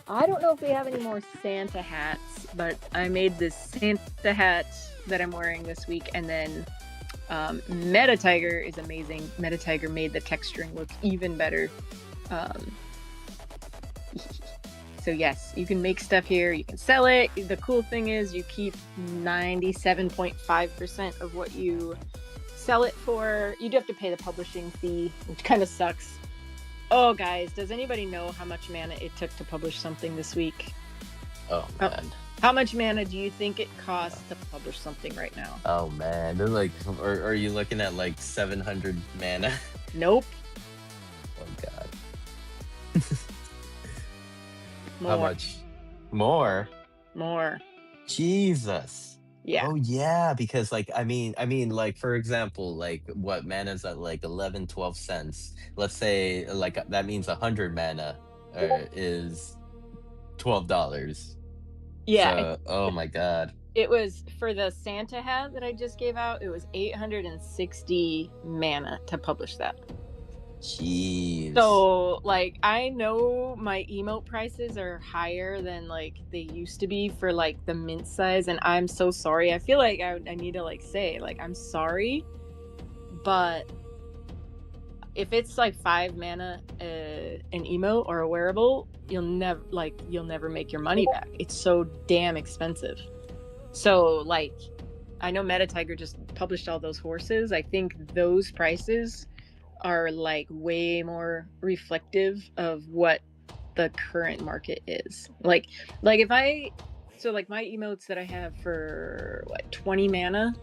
I don't know if we have any more Santa hats, but I made this Santa hat that I'm wearing this week, and then Meta Tiger is amazing. Meta Tiger made the texturing look even better. So yes, you can make stuff here, you can sell it. The cool thing is you keep 97.5% of what you sell it for. You do have to pay the publishing fee, which kind of sucks. Oh, guys, does anybody know how much mana it took to publish something this week? Oh, man. How much mana do you think it costs to publish something right now? Oh, man. They're are you looking at 700 mana? Nope. Oh, God. More. How much? More? Jesus. Yeah. Oh, yeah, because for example, what mana's at 11, 12 cents. Let's say that means 100 mana is $12. Yeah. So, oh my God. It was for the Santa hat that I just gave out. It was 860 mana to publish that. Jeez. So I know my emote prices are higher than they used to be for the mint size, and I'm so sorry. I feel like I need to say I'm sorry, but if it's 5 mana an emote or a wearable, you'll never make your money back. It's so damn expensive. So I know Meta Tiger just published all those horses. I think those prices are way more reflective of what the current market is. If my emotes that I have for 20 mana,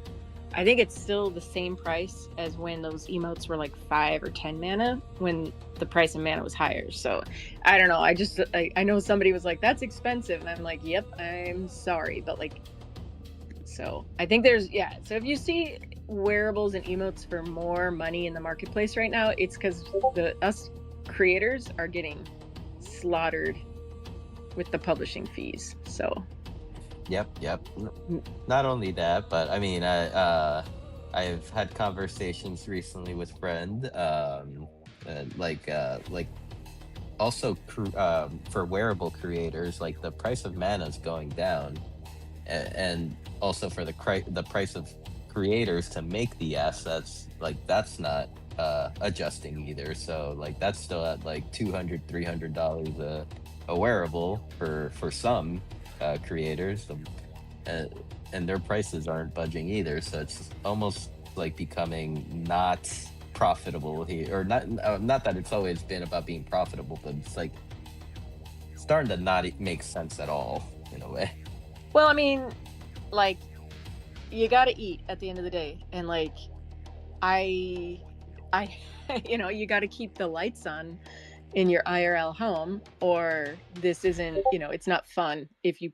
I think it's still the same price as when those emotes were like 5 or 10 mana when the price of mana was higher. So I don't know. I know somebody was like, that's expensive. And I'm like, yep, I'm sorry. But like, so I think so if you see wearables and emotes for more money in the marketplace right now, it's because us creators are getting slaughtered with the publishing fees. So Yep. Not only that, but I mean, I've had conversations recently with friend, like also for wearable creators, like the price of mana is going down, and also for the price of creators to make the assets, like that's not adjusting either. So like that's still at like $200-$300 a wearable for some creators, uh, and their prices aren't budging either. So it's almost like becoming not profitable here, or not that it's always been about being profitable, but it's like starting to not make sense at all in a way. well, I mean, like, you gotta eat at the end of the day, and like, I, you gotta keep the lights on in your IRL home, or this isn't, it's not fun if you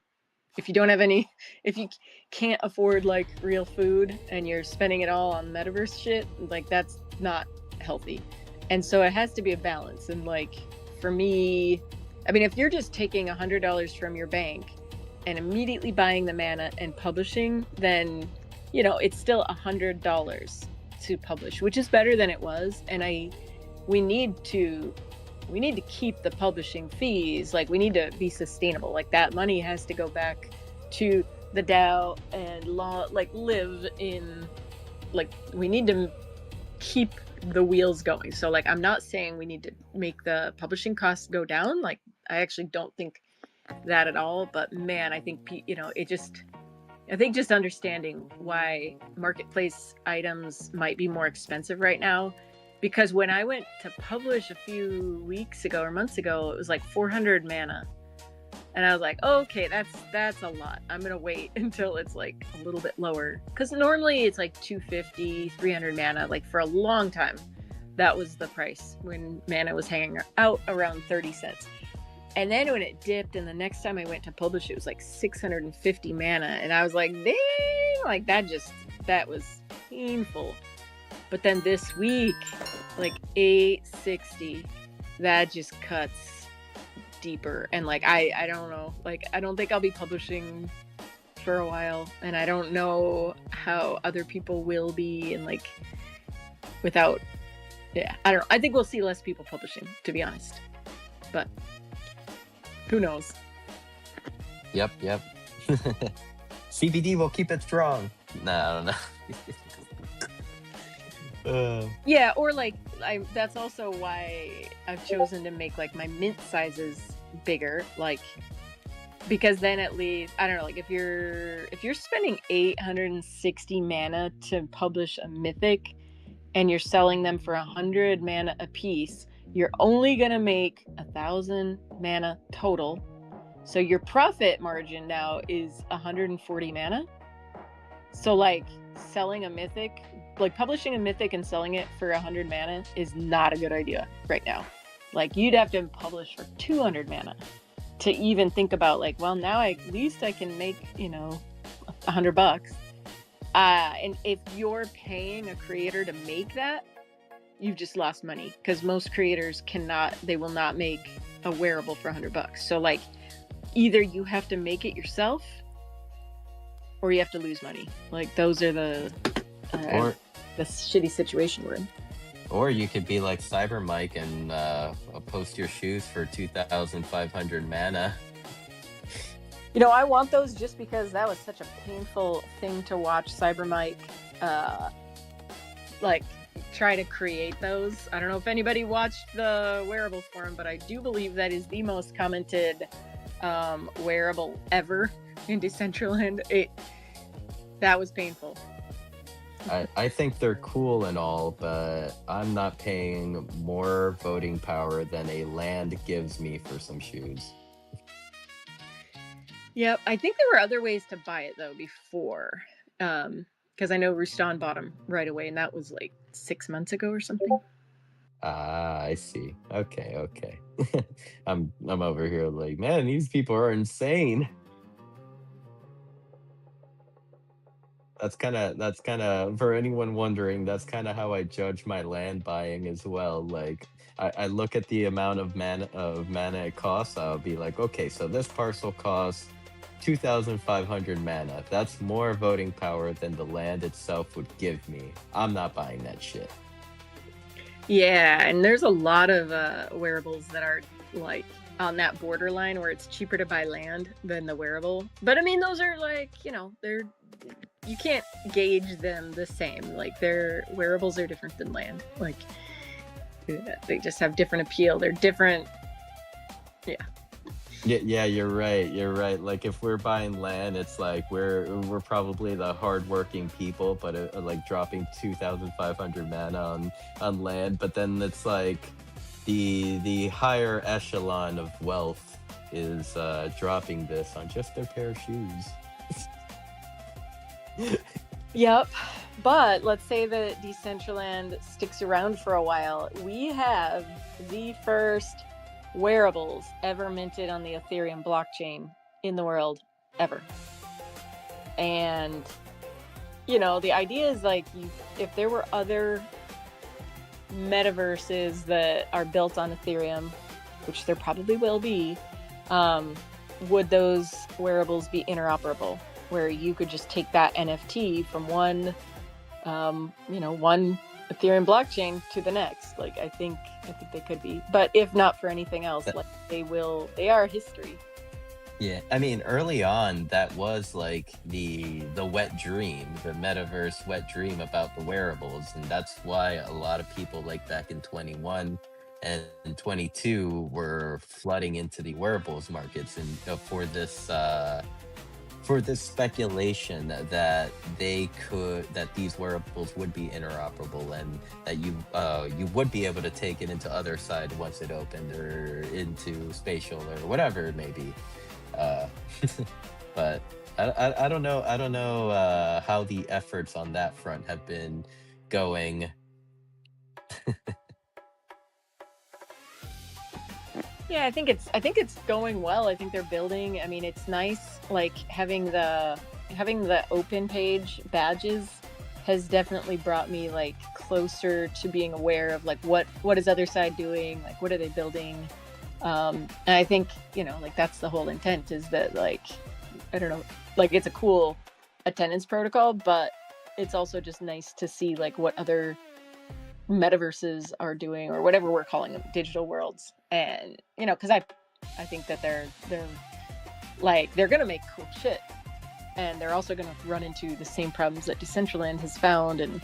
don't have any, if you can't afford like real food and you're spending it all on metaverse shit, like that's not healthy. And so it has to be a balance. And like, for me, I mean, if you're just taking $100 from your bank and immediately buying the mana and publishing, then it's still $100 to publish, which is better than it was. And we need to keep the publishing fees. Like, we need to be sustainable. Like, that money has to go back to the DAO and live in, like, we need to keep the wheels going. So like, I'm not saying we need to make the publishing costs go down. Like, I actually don't think that at all. But man, I think I think just understanding why marketplace items might be more expensive right now, because when I went to publish a few weeks ago or months ago, it was like 400 mana. And I was like, oh, okay, that's a lot. I'm going to wait until it's like a little bit lower. Because normally it's like 250, 300 mana. Like, for a long time, that was the price when mana was hanging out around 30 cents. And then when it dipped, and the next time I went to publish, it was like 650 mana. And I was like, dang, like that was painful. But then this week, like 860, that just cuts deeper. And like, I don't know, like, I don't think I'll be publishing for a while. And I don't know how other people will be. And like, without, I don't know. I think we'll see less people publishing, to be honest. But who knows? Yep. CBD will keep it strong. Nah, I don't know. Yeah, or like, that's also why I've chosen to make like my mint sizes bigger, like, because then at least, I don't know, like if you're spending 860 mana to publish a mythic and you're selling them for 100 mana a piece, you're only gonna make 1,000 mana total. So your profit margin now is 140 mana. So like, selling a mythic, like publishing a mythic and selling it for 100 mana is not a good idea right now. Like, you'd have to publish for 200 mana to even think about like, well, now at least I can make, $100. And if you're paying a creator to make that, you've just lost money, because most creators will not make a wearable for $100. So like, either you have to make it yourself or you have to lose money. Like, those are the shitty situation we're in. Or you could be like Cyber Mike and post your shoes for 2,500 mana. I want those just because that was such a painful thing to watch Cyber Mike like try to create those. I don't know if anybody watched the wearable forum, but I do believe that is the most commented wearable ever in Decentraland. That was painful. I think they're cool and all, but I'm not paying more voting power than a land gives me for some shoes. Yep, I think there were other ways to buy it though before. because I know Ruston bought them right away, and that was like 6 months ago or something. Ah, I see. Okay, okay. I'm over here like, man, these people are insane. That's kind of for anyone wondering, that's kind of how I judge my land buying as well. Like I look at the amount of mana it costs. I'll be like, okay, so this parcel costs 2,500 mana. That's more voting power than the land itself would give me. I'm not buying that shit. Yeah, and there's a lot of wearables that are like on that borderline where it's cheaper to buy land than the wearable. But I mean, those are like, they're you can't gauge them the same. Like their wearables are different than land. Like they just have different appeal. They're different. Yeah. Yeah, you're right. You're right. Like if we're buying land, it's like we're probably the hardworking people, but like dropping 2,500 mana on land. But then it's like the higher echelon of wealth is dropping this on just their pair of shoes. Yep. But let's say that Decentraland sticks around for a while. We have the first wearables ever minted on the Ethereum blockchain in the world ever. And the idea is like if there were other metaverses that are built on Ethereum, which there probably will be, would those wearables be interoperable, where you could just take that NFT from one Ethereum blockchain to the next? Like I think they could be, but if not for anything else, like they are history. Yeah, I mean, early on, that was like the wet dream, the metaverse wet dream about the wearables, and that's why a lot of people like back in 21 and 22 were flooding into the wearables markets, and for this speculation that these wearables would be interoperable and that you would be able to take it into other side once it opened or into spatial or whatever it may be. Uh, but I don't know. I don't know how the efforts on that front have been going. Yeah, I think it's going well. I think they're building. I mean, it's nice like having the open page badges has definitely brought me like closer to being aware of like what is other side doing, like what are they building. And I think, like that's the whole intent, is that like, I don't know, like it's a cool attendance protocol, but it's also just nice to see like what other metaverses are doing, or whatever we're calling them, digital worlds. And because I think that they're gonna make cool shit, and they're also gonna run into the same problems that Decentraland has found, and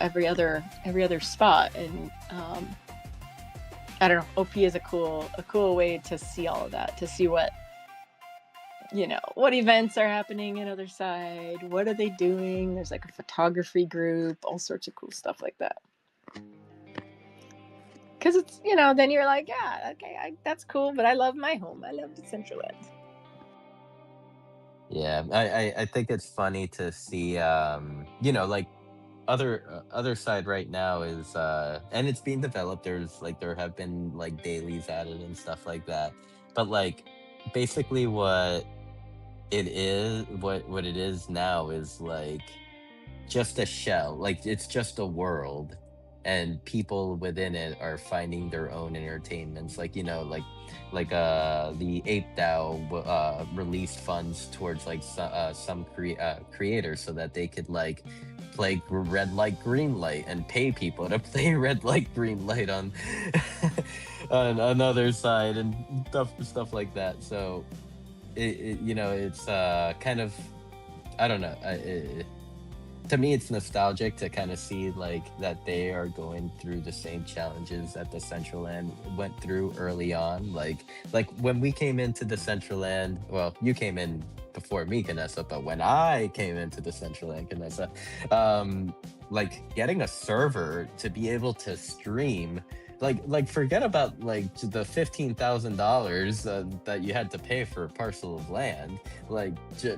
every other spot. And I don't know, OP is a cool way to see all of that, to see what events are happening in other side, what are they doing. There's like a photography group, all sorts of cool stuff like that. Because it's, then you're like, yeah, okay, that's cool, but I love my home. I love Decentraland. Yeah, I think it's funny to see, like other side right now is, and it's being developed. There have been like dailies added and stuff like that. But like basically what it is now is like just a shell. Like it's just a world, and people within it are finding their own entertainments. Like the Ape DAO released funds towards like some creators so that they could like play red light green light and pay people to play red light green light on on another side and stuff like that. So it's kind of, I don't know, to me it's nostalgic to kind of see like that they are going through the same challenges that Decentraland went through early on. Like when we came into Decentraland, well, you came in before me, Kanessa, but when I came into Decentraland, Kanessa, like getting a server to be able to stream like forget about like the $15,000 that you had to pay for a parcel of land. Like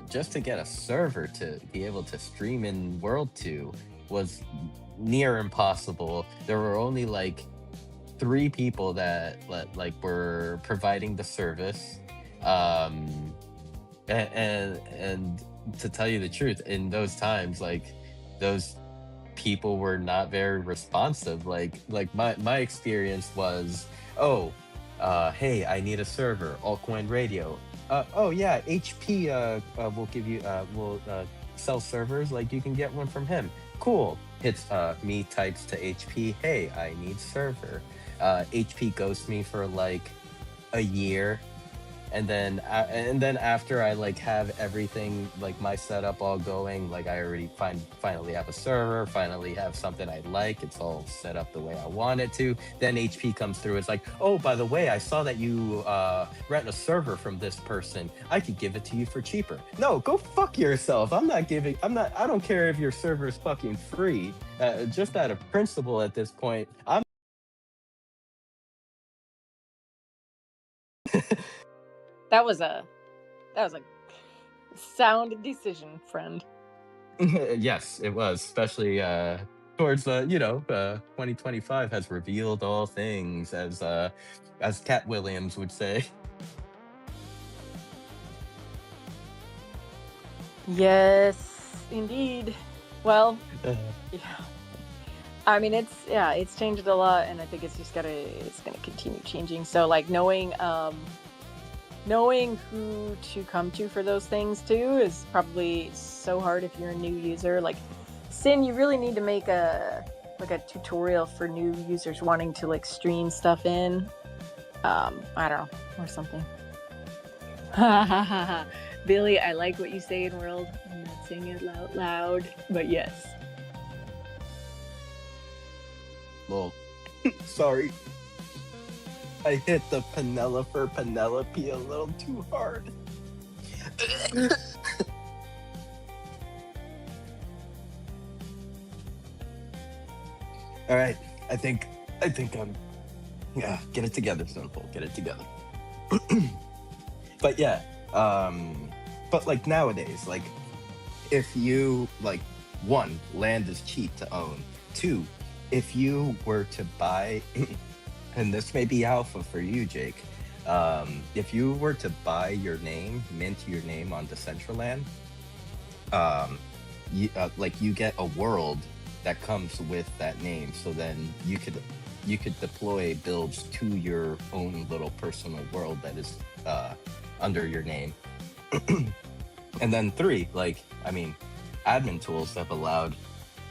just to get a server to be able to stream in World 2 was near impossible. There were only like three people that like were providing the service. Um, and to tell you the truth, in those times, like those people were not very responsive. Like my experience was, oh, hey, I need a server, altcoin radio. Oh yeah, HP will give you will sell servers. Like you can get one from him. Cool. Hits me types to HP. Hey, I need server. HP ghosts me for like a year, and then after I like have everything like my setup all going, like I already finally have a server, finally have something I like, it's all set up the way I want it to, then HP comes through. It's like, oh, by the way, I saw that you rent a server from this person, I could give it to you for cheaper. No, go fuck yourself. I don't care if your server is fucking free. Just out of principle at this point, That was a sound decision, friend. yes, it was, especially towards 2025 has revealed all things, as Cat Williams would say. Yes, indeed. Well, Uh, yeah. I mean, it's changed a lot, and I think it's gonna continue changing. So like knowing who to come to for those things too is probably so hard if you're a new user. Like, Sin, you really need to make a tutorial for new users wanting to like stream stuff in. I don't know, or something. Billy, I like what you say in World. I'm not saying it out loud, but yes. well, sorry. I hit the Penella for Penelope a little too hard. All right, I think I'm. Yeah, get it together, Simple. Get it together. But yeah, but like nowadays, like if you like, one, land is cheap to own. Two, if you were to buy, and this may be alpha for you, Jake. If you were to buy your name, mint your name on Decentraland, you get a world that comes with that name. So then you could deploy builds to your own little personal world that is under your name. And then three, like, I mean, admin tools have allowed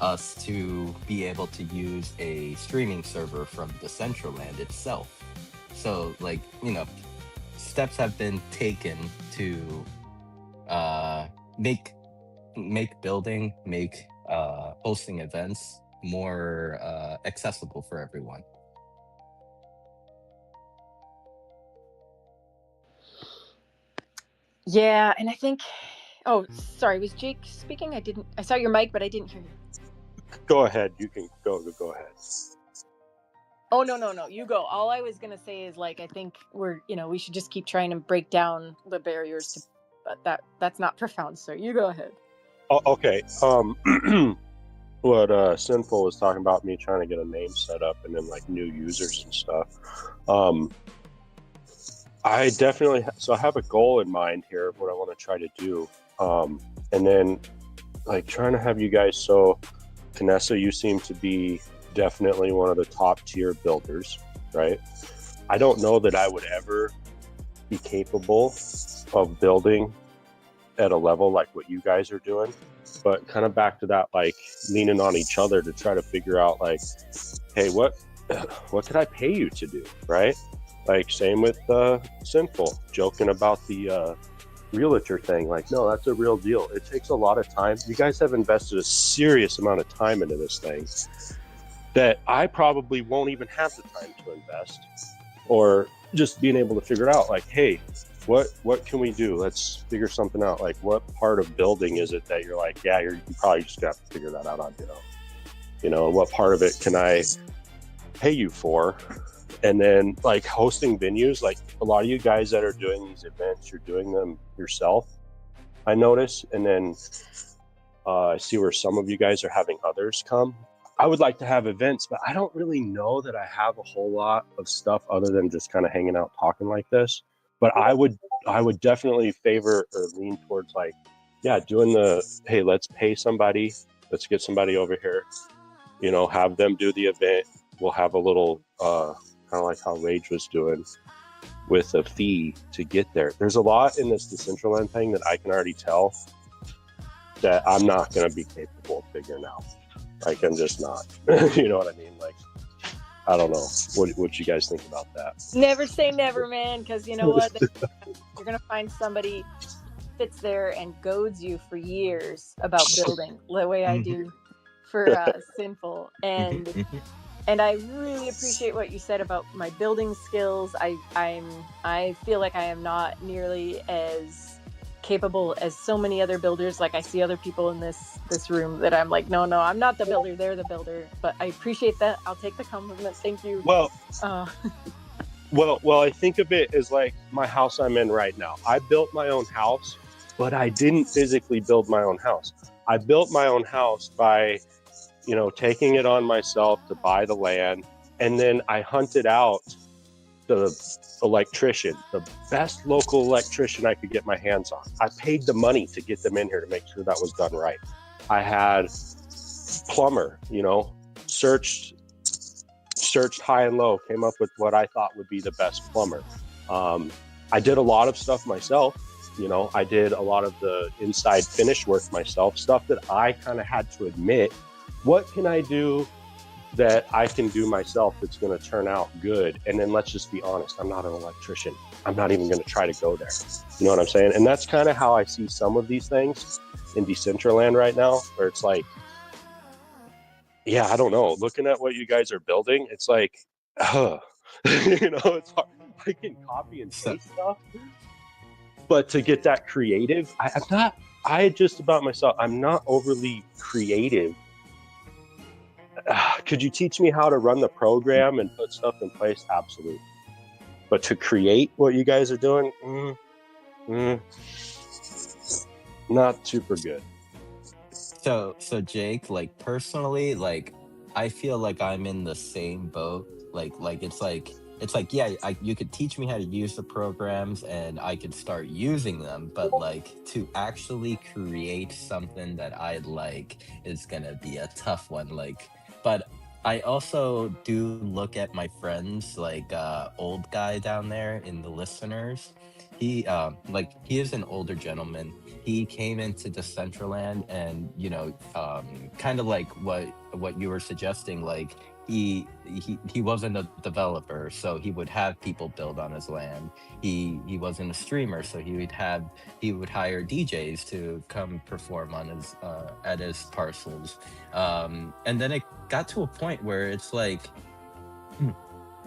us to be able to use a streaming server from Decentraland itself. So like, steps have been taken to make building, make hosting events more accessible for everyone. Yeah, and I think. Oh, sorry. Was Jake speaking? I saw your mic, but I didn't hear you. Go ahead. You can go ahead. Oh no, you go. All I was gonna say is like I think we should just keep trying to break down the barriers to, but that's not profound. So you go ahead. Oh, okay. What Sinful was talking about, me trying to get a name set up and then like new users and stuff. I definitely so I have a goal in mind here of what I want to try to do, and then like trying to have you guys. So Vanessa, you seem to be definitely one of the top tier builders, right? I don't know that I would ever be capable of building at a level like what you guys are doing, but kind of back to that, like leaning on each other to try to figure out like, hey, what could I pay you to do, right? Like same with Sinful, joking about the realtor thing. Like, no, that's a real deal. It takes a lot of time. You guys have invested a serious amount of time into this thing that I probably won't even have the time to invest, or just being able to figure it out. Like, hey, what can we do? Let's figure something out. Like, what part of building is it that you're like, yeah, you probably just have to figure that out on your own, and what part of it can I pay you for. And then like hosting venues, like a lot of you guys that are doing these events, you're doing them yourself, I notice. And then I see where some of you guys are having others come. I would like to have events, but I don't really know that I have a whole lot of stuff other than just kind of hanging out talking like this. But I would definitely favor or lean towards like, yeah, doing the, hey, let's pay somebody, let's get somebody over here, you know, have them do the event. We'll have a little kind of like how Rage was doing with a fee to get there. There's a lot in this Decentraland thing that I can already tell that I'm not going to be capable of figuring out. Like, I'm just not. You know what I mean? Like, I don't know. What you guys think about that? Never say never, man, because you know what? You're going to find somebody sits there and goads you for years about building the way I do for Sinful. And I really appreciate what you said about my building skills. I feel like I am not nearly as capable as so many other builders. Like I see other people in this room that I'm like, no, I'm not the builder, they're the builder. But I appreciate that. I'll take the compliment. Thank you. Well, I think of it as like my house I'm in right now. I built my own house, but I didn't physically build my own house. I built my own house by, you know, taking it on myself to buy the land. And then I hunted out the electrician, the best local electrician I could get my hands on. I paid the money to get them in here to make sure that was done right. I had plumber, you know, searched high and low, came up with what I thought would be the best plumber. I did a lot of stuff myself. You know, I did a lot of the inside finish work myself, stuff that I kind of had to admit, what can I do that I can do myself that's going to turn out good? And then let's just be honest, I'm not an electrician. I'm not even going to try to go there. You know what I'm saying? And that's kind of how I see some of these things in Decentraland right now, where it's like, yeah, I don't know. Looking at what you guys are building, it's like, you know, it's hard. I can copy and paste stuff, but to get that creative, I'm not overly creative. Could you teach me how to run the program and put stuff in place? Absolutely. But to create what you guys are doing, not super good. So Jake, like personally, like I feel like I'm in the same boat. Like it's like yeah, you could teach me how to use the programs and I could start using them, but like to actually create something that I like is gonna be a tough one. Like, but I also do look at my friends, like old guy down there in the listeners. He is an older gentleman. He came into Decentraland, and kind of like what you were suggesting, like he wasn't a developer, so he would have people build on his land. He wasn't a streamer, so he would hire DJs to come perform on his at his parcels. And then it got to a point where it's like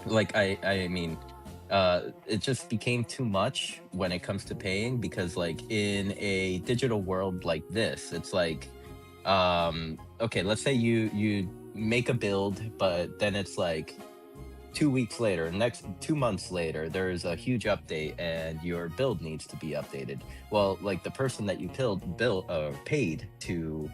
I mean, it just became too much when it comes to paying, because like in a digital world like this, it's like okay, let's say you make a build, but then it's like 2 weeks later, next 2 months later, there's a huge update and your build needs to be updated. Well, like the person that you paid to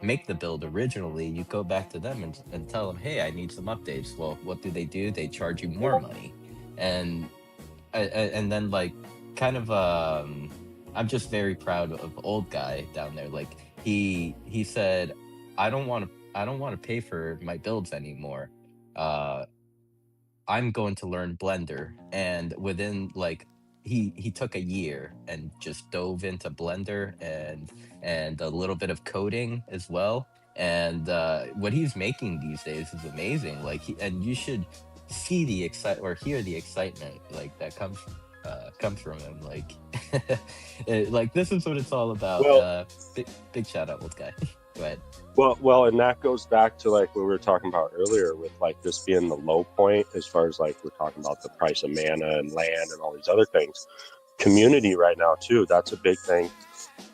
make the build originally, you go back to them and tell them, hey, I need some updates. Well, what do? They charge you more money. And then like kind of I'm just very proud of old guy down there. Like he said, I don't want to pay for my builds anymore. uh I'm going to learn Blender. And within like he took a year and just dove into Blender and a little bit of coding as well. And what he's making these days is amazing. Like and you should see the or hear the excitement like that comes from him. Like like this is what it's all about. Well, Big shout out, old guy. Go ahead. Well, and that goes back to like what we were talking about earlier with like this being the low point as far as like we're talking about the price of mana and land and all these other things. Community right now too, that's a big thing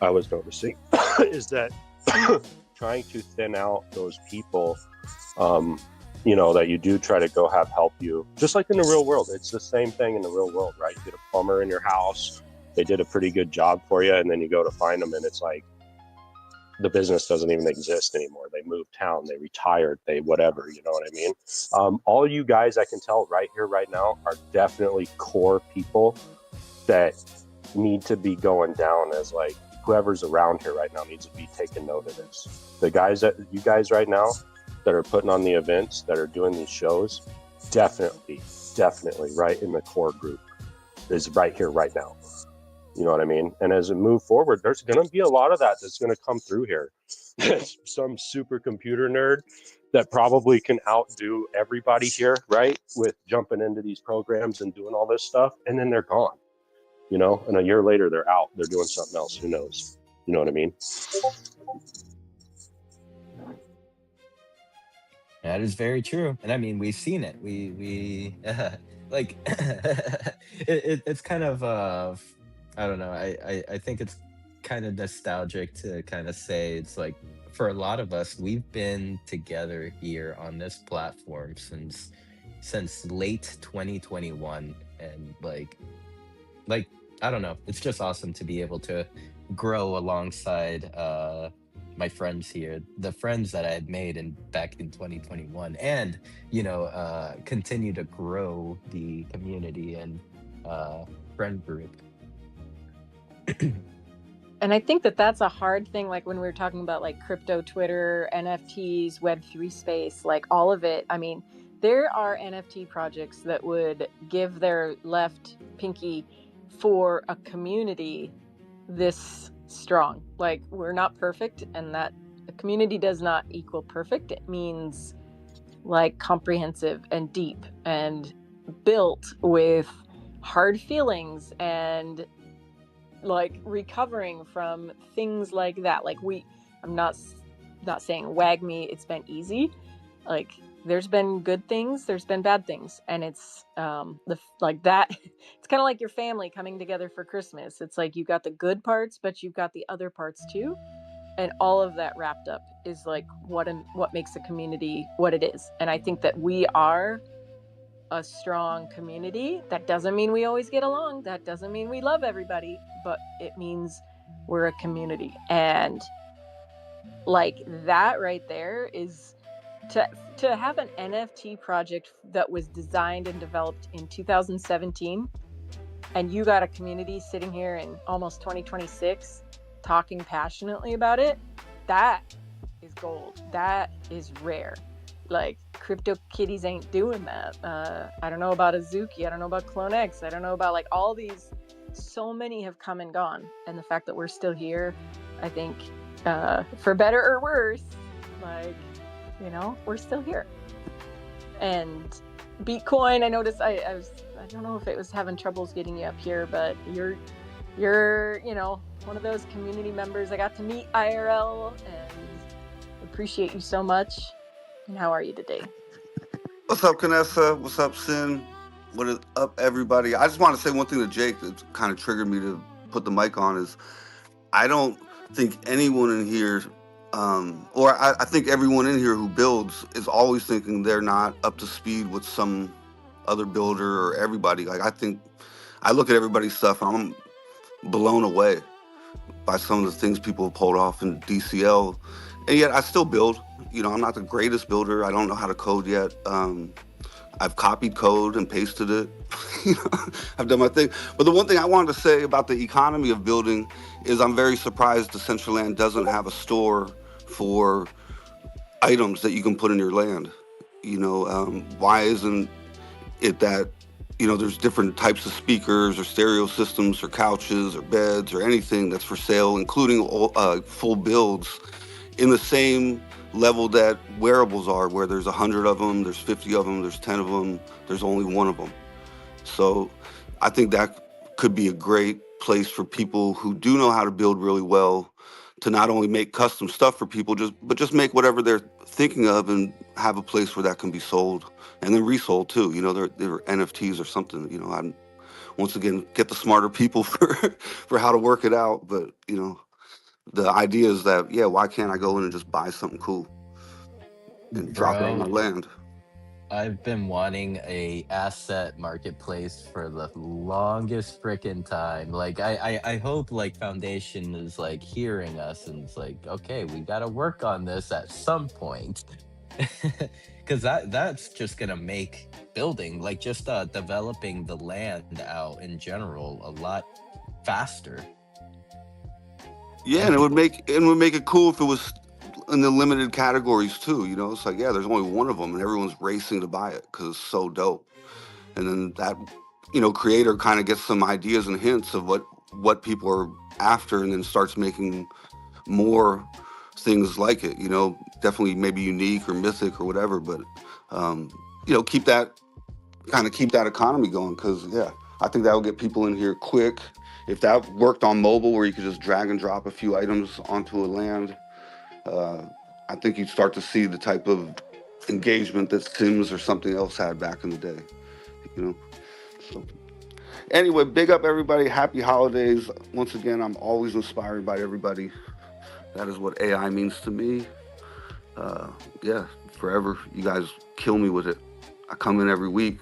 I was noticing is that trying to thin out those people that you do try to go have help you, just like in the real world. It's the same thing in the real world, right? You get a plumber in your house, they did a pretty good job for you, and then you go to find them and it's like the business doesn't even exist anymore. They moved town, they retired, they whatever, you know what I mean? All you guys, I can tell right here, right now, are definitely core people that need to be going down as like whoever's around here right now needs to be taking note of this. The guys that you guys right now that are putting on the events, that are doing these shows, definitely right in the core group is right here, right now. You know what I mean? And as we move forward, there's going to be a lot of that that's going to come through here. Some supercomputer nerd that probably can outdo everybody here, right? With jumping into these programs and doing all this stuff, and then they're gone. And a year later they're out. They're doing something else. Who knows? You know what I mean? That is very true, and I mean we've seen it. We like it's kind of I don't know. I think it's kind of nostalgic to kind of say it's like for a lot of us we've been together here on this platform since late 2021, and like I don't know. It's just awesome to be able to grow alongside my friends here, the friends that I had made in back in 2021, and continue to grow the community and friend group. And I think that that's a hard thing, like when we were talking about like crypto, Twitter, NFTs, Web3 space, like all of it. I mean, there are NFT projects that would give their left pinky for a community this strong. Like, we're not perfect, and that a community does not equal perfect. It means like comprehensive and deep and built with hard feelings and like recovering from things like that. Like I'm not saying wag me, it's been easy. Like, there's been good things, there's been bad things, and it's like that. It's kind of like your family coming together for Christmas. It's like you got the good parts, but you've got the other parts too, and all of that wrapped up is like what makes a community what it is. And I think that we are a strong community. That doesn't mean we always get along. That doesn't mean we love everybody, but it means we're a community. And like that right there is to have an NFT project that was designed and developed in 2017, and you got a community sitting here in almost 2026 talking passionately about it. That is gold. That is rare. Like, crypto kitties ain't doing that. I don't know about Azuki. I don't know about Clone X. I don't know about like all these. So many have come and gone, and the fact that we're still here, I think, for better or worse, like, we're still here. And Bitcoin, I noticed I don't know if it was having troubles getting you up here, but you're one of those community members I got to meet IRL, and appreciate you so much. And how are you today? What's up, Canessa? What's up, Sin? What is up, everybody? I just want to say one thing to Jake that kind of triggered me to put the mic on is I don't think anyone in here, I think everyone in here who builds is always thinking they're not up to speed with some other builder or everybody. Like, I look at everybody's stuff and I'm blown away by some of the things people have pulled off in DCL, and yet I still build. I'm not the greatest builder. I don't know how to code yet. I've copied code and pasted it. I've done my thing. But the one thing I wanted to say about the economy of building is I'm very surprised Decentraland doesn't have a store for items that you can put in your land. Why isn't it that there's different types of speakers or stereo systems or couches or beds or anything that's for sale, including full builds in the same level that wearables are, where there's 100 of them, there's 50 of them, there's 10 of them, there's only one of them. So I think that could be a great place for people who do know how to build really well to not only make custom stuff for people, but just make whatever they're thinking of and have a place where that can be sold and then resold too. They're NFTs or something. I'm once again get the smarter people for how to work it out. But the idea is that why can't I go in and just buy something cool and drop it on my Bro, land? I've been wanting a asset marketplace for the longest frickin' time. Like I hope like Foundation is like hearing us and it's like, okay, we gotta work on this at some point. Cause that's just gonna make building, like just developing the land out in general a lot faster. Yeah, And and people it would make it cool if it was in the limited categories too. You know, it's like yeah, there's only one of them, and everyone's racing to buy it because it's so dope. And then that creator kind of gets some ideas and hints of what people are after, and then starts making more things like it. Definitely maybe unique or mythic or whatever, but um, keep that economy going because yeah, I think that will get people in here quick. If that worked on mobile, where you could just drag and drop a few items onto a land, uh, I think you'd start to see the type of engagement that Sims or something else had back in the day. You know. So anyway, big up everybody. Happy holidays. Once again, I'm always inspired by everybody. That is what AI means to me. Yeah, forever. You guys kill me with it. I come in every week.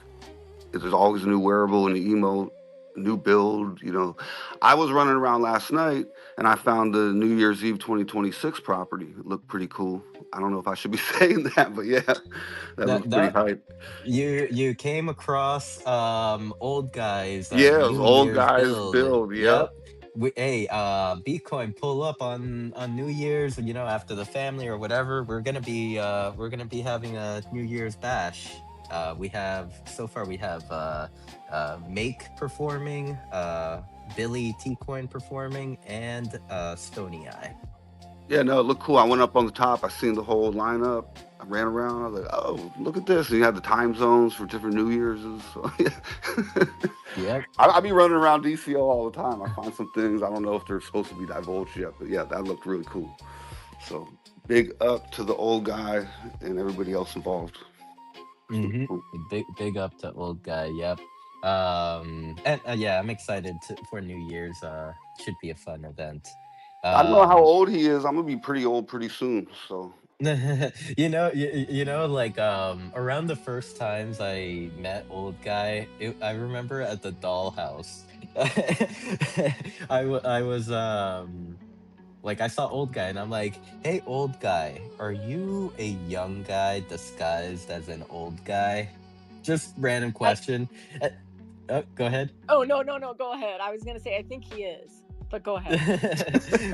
There's always a new wearable and an emote, new build. I was running around last night and I found the New Year's Eve 2026 property. It looked pretty cool. I don't know if I should be saying that, but yeah, that looks pretty that hype. you came across old guys Yeah, it was New old Year's guys build. build. Yep. Yep. Hey, Bitcoin pull up on New Year's, after the family or whatever. We're gonna be having a New Year's bash. We have Make performing, Billy T Coin performing, and Stony Eye. Yeah, no, it looked cool. I went up on the top. I seen the whole lineup. I ran around. I was like, oh, look at this. And you have the time zones for different New Year's. So, yeah. Yep. I be running around DCO all the time. I find some things. I don't know if they're supposed to be divulged yet, but yeah, that looked really cool. So big up to the old guy and everybody else involved. Mm-hmm. Cool. Big up to old guy. Yep. And yeah, I'm excited for New Year's. Should be a fun event. I don't know how Um, old he is. I'm gonna be pretty old pretty soon. So like around the first times I met old guy, I remember at the dollhouse. I was like I saw old guy and I'm like, "Hey old guy, are you a young guy disguised as an old guy?" Just random I question. Uh, oh, go ahead. Oh, no, no, no, go ahead. I was gonna say I think he is, but go ahead.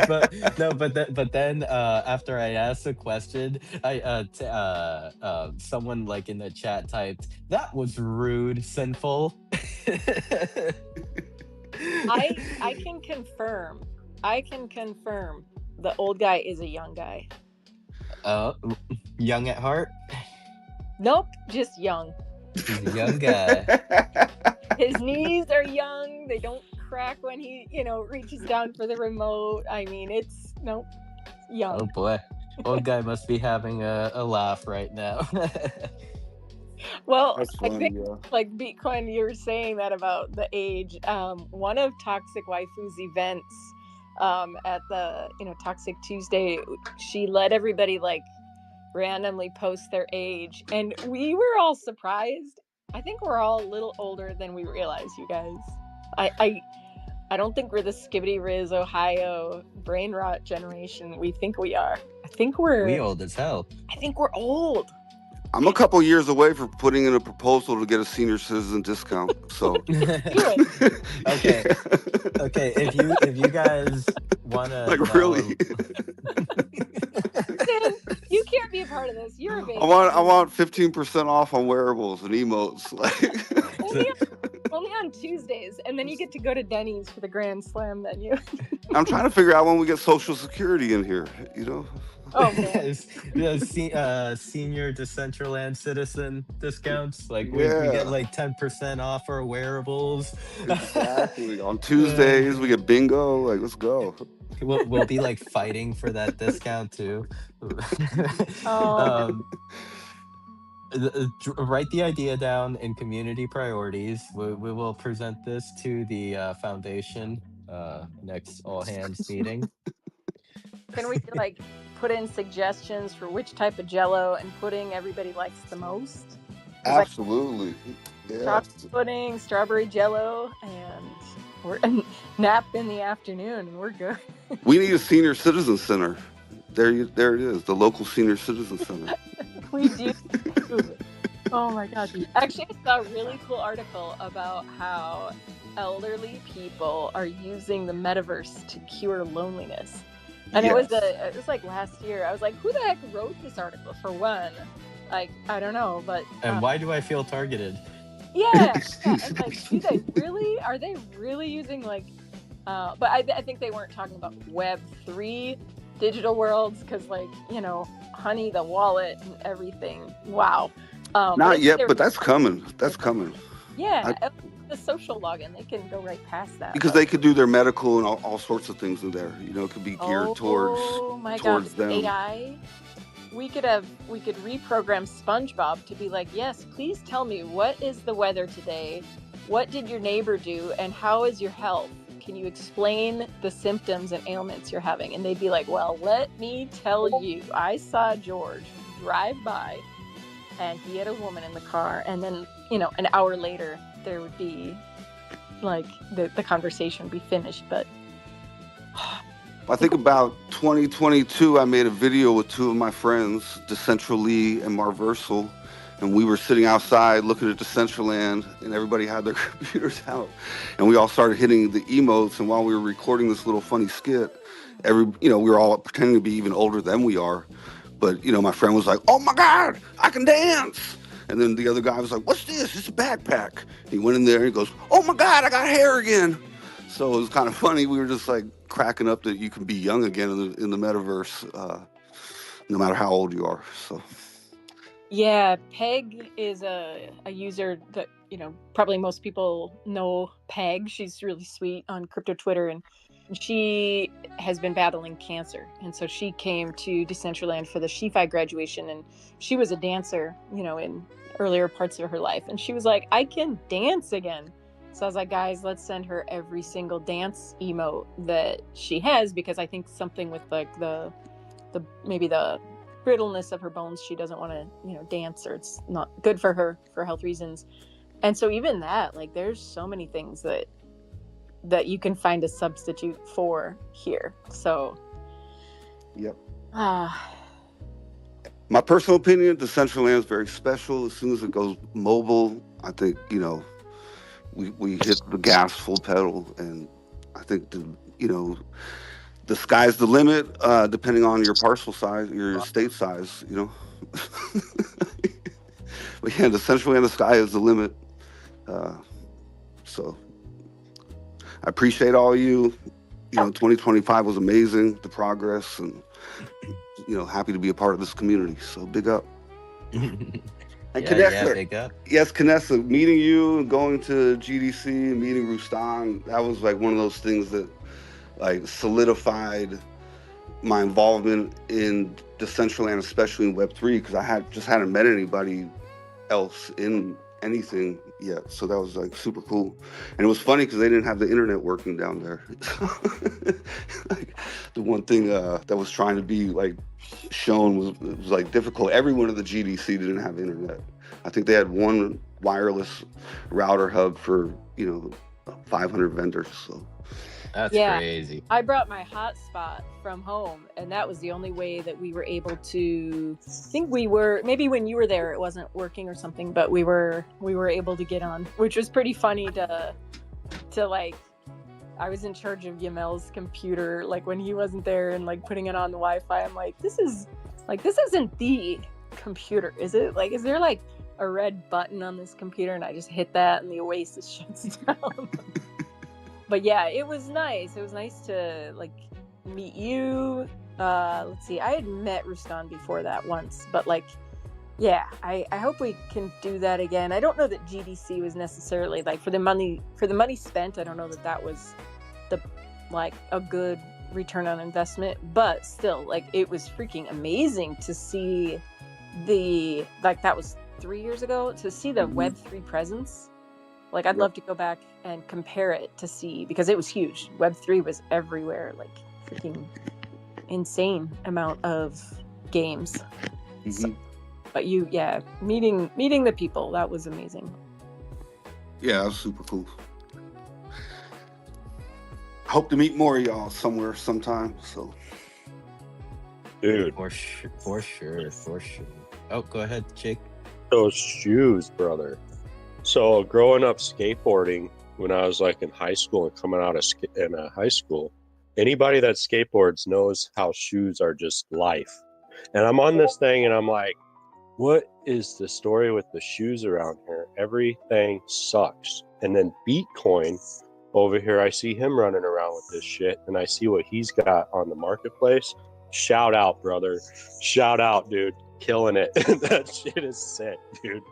But no, but then after I asked the question, someone like in the chat typed, "That was rude, sinful." I can confirm. I can confirm the old guy is a young guy. uh Young at heart. Nope, just young. He's a young guy. His knees are young. They don't crack when he, reaches down for the remote. I mean, it's nope, young. Oh boy. Old guy must be having a laugh right now. Well, that's I funny, think yeah. like Bitcoin, you were saying that about the age. One of Toxic Waifu's events at the Toxic Tuesday, she let everybody like randomly post their age, and we were all surprised. I think we're all a little older than we realize, you guys. I don't think we're the Skibbity Riz Ohio brain rot generation we think we are. We old as hell. I think we're old. I'm a couple years away from putting in a proposal to get a senior citizen discount. So Do it. Okay. Okay, if you guys wanna like know really, Sin, you can't be a part of this. You're a baby. I want 15% off on wearables and emotes. Like only on Tuesdays, and then you get to go to Denny's for the Grand Slam menu. I'm trying to figure out when we get Social Security in here. Oh man. Senior Decentraland citizen discounts. Like we Yeah. get like 10% off our wearables. Exactly. On Tuesdays we get bingo. Like let's go. We'll be like fighting for that discount too. Oh. Write the idea down in community priorities. We will present this to the foundation next all hands meeting. Can we like put in suggestions for which type of Jello and pudding everybody likes the most? It's like Absolutely. Yeah. chocolate pudding, strawberry jello, and we're nap in the afternoon, and we're good. We need a senior citizen center. There it is, the local senior citizen center. We do. Oh my gosh. Actually, I saw a really cool article about how elderly people are using the metaverse to cure loneliness. And Yes. it was like last year. I was like, who the heck wrote this article for one? Like, I don't know, but And why do I feel targeted? yeah. And like, are they really using like but I think they weren't talking about Web3 digital worlds, because like, Honey the wallet and everything. Wow. Not yet, they're but that's coming. That's coming. yeah, the social login, they can go right past that. Because But they could do their medical and all sorts of things in there. It could be geared oh my god, towards them. AI. We could reprogram SpongeBob to be like, yes, please tell me, what is the weather today? What did your neighbor do? And how is your health? Can you explain the symptoms and ailments you're having? And they'd be like, well, let me tell you, I saw George drive by and he had a woman in the car. And then, an hour later, there would be like the conversation would be finished. But I think about 2022, I made a video with two of my friends, Decentraland and Marversal, and we were sitting outside looking at Decentraland, and everybody had their computers out, and we all started hitting the emotes. And while we were recording this little funny skit, we were all pretending to be even older than we are. But my friend was like, "Oh my God, I can dance!" And then the other guy was like, "What's this? It's a backpack." He went in there and he goes, "Oh my God, I got hair again." So it was kind of funny. We were just like cracking up that you can be young again in the metaverse, no matter how old you are. So yeah, Peg is a user that, probably most people know Peg. She's really sweet on crypto Twitter, and she has been battling cancer. And so she came to Decentraland for the Shi-Fi graduation, and she was a dancer, in earlier parts of her life. And she was like, I can dance again. So I was like, guys, let's send her every single dance emote that she has, because I think something with like maybe the brittleness of her bones, she doesn't want to, dance, or it's not good for her for health reasons. And so even that, like, there's so many things that you can find a substitute for here. So yep. My personal opinion, Decentraland is very special. As soon as it goes mobile, I think, we hit the gas full pedal, and I think the sky's the limit, depending on your parcel size, your estate size, But yeah, Decentraland, the sky is the limit. So I appreciate all of you. 2025 was amazing, the progress, and happy to be a part of this community. So big up. And Knessa, big up. yes, Knessa, meeting you and going to GDC and meeting Rustan, that was like one of those things that like solidified my involvement in Decentraland, especially in Web3, because I hadn't met anybody else in anything yet. So that was like super cool. And it was funny because they didn't have the internet working down there. Like, the one thing that was trying to be like shown was like difficult. Everyone at the GDC didn't have internet. I think they had one wireless router hub for 500 vendors. So that's crazy. I brought my hotspot from home, and that was the only way that we were able to. I think maybe when you were there, it wasn't working or something, but we were able to get on, which was pretty funny to like. I was in charge of Yamel's computer, like when he wasn't there, and like putting it on the Wi-Fi. I'm like, this isn't the computer, is it? Like, is there like a red button on this computer? And I just hit that, and the Oasis shuts down. But yeah, it was nice. It was nice to like meet you. Let's see, I had met Rustan before that once, but like, yeah, I hope we can do that again. I don't know that GDC was necessarily like for the money spent. I don't know that was a good return on investment, but still, like, it was freaking amazing to see that was 3 years ago, to see the Web3 presence. Like, I'd love to go back and compare it to see, because it was huge. Web3 was everywhere, like freaking insane amount of games. So, But meeting the people, that was amazing. Yeah, that was super cool. Hope to meet more of y'all somewhere sometime. So, Dude, For sure. Oh, go ahead, Jake. those shoes, brother. So growing up skateboarding, when I was like in high school and coming out of high school, anybody that skateboards knows how shoes are just life. And I'm on this thing and I'm like, what is the story with the shoes around here? Everything sucks. And then Bitcoin over here, I see him running around with this shit and I see what he's got on the marketplace. Shout out, brother. Shout out, dude. Killing it. That shit is sick, dude.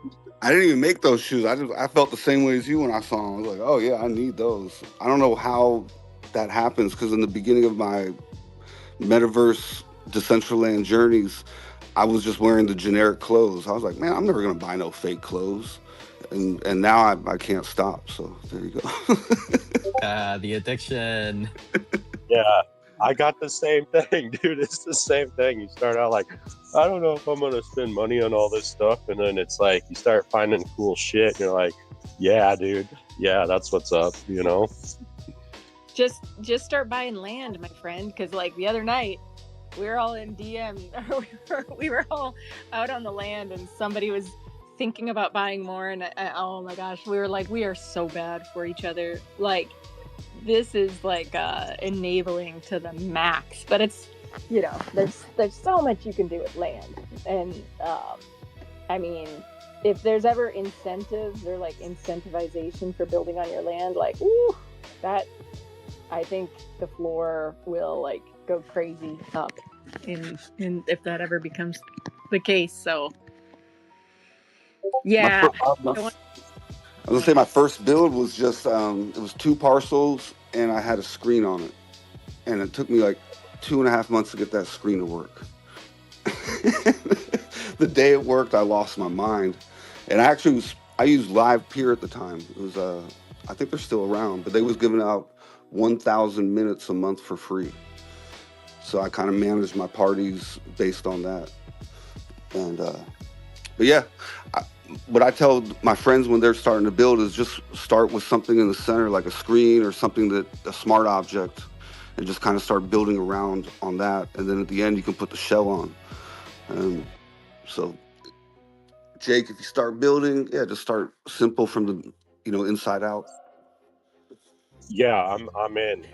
I didn't even make those shoes. I felt the same way as you when I saw them. I was like, oh yeah, I need those. I don't know how that happens because in the beginning of my metaverse Decentraland journeys, I was just wearing the generic clothes. I was like, man, I'm never gonna buy no fake clothes. And now I can't stop. So there you go. The addiction. Yeah, I got the same thing, dude. It's the same thing. You start out like, I don't know if I'm gonna spend money on all this stuff, and then it's like you start finding cool shit, and you're like, yeah, dude, yeah, that's what's up, you know. Just start buying land, my friend, because like the other night we were all in DM. we were all out on the land, and somebody was thinking about buying more, and oh my gosh, we were like, we are so bad for each other. Like, this is like enabling to the max, but it's, you know, there's so much you can do with land. And I mean, if there's ever incentives or like incentivization for building on your land, like, ooh, that, I think the floor will like go crazy up in if that ever becomes the case. So yeah, I was gonna say my first build was just it was 2 parcels and I had a screen on it, and it took me like 2.5 months to get that screen to work. The day it worked, I lost my mind, and I used Live Peer at the time. It was I think they're still around, but they was giving out 1,000 minutes a month for free. So I kind of managed my parties based on that, and but yeah. What I tell my friends when they're starting to build is just start with something in the center, like a screen or something a smart object, and just kind of start building around on that. And then at the end, you can put the shell on. So, Jake, if you start building, just start simple from the, inside out. Yeah, I'm in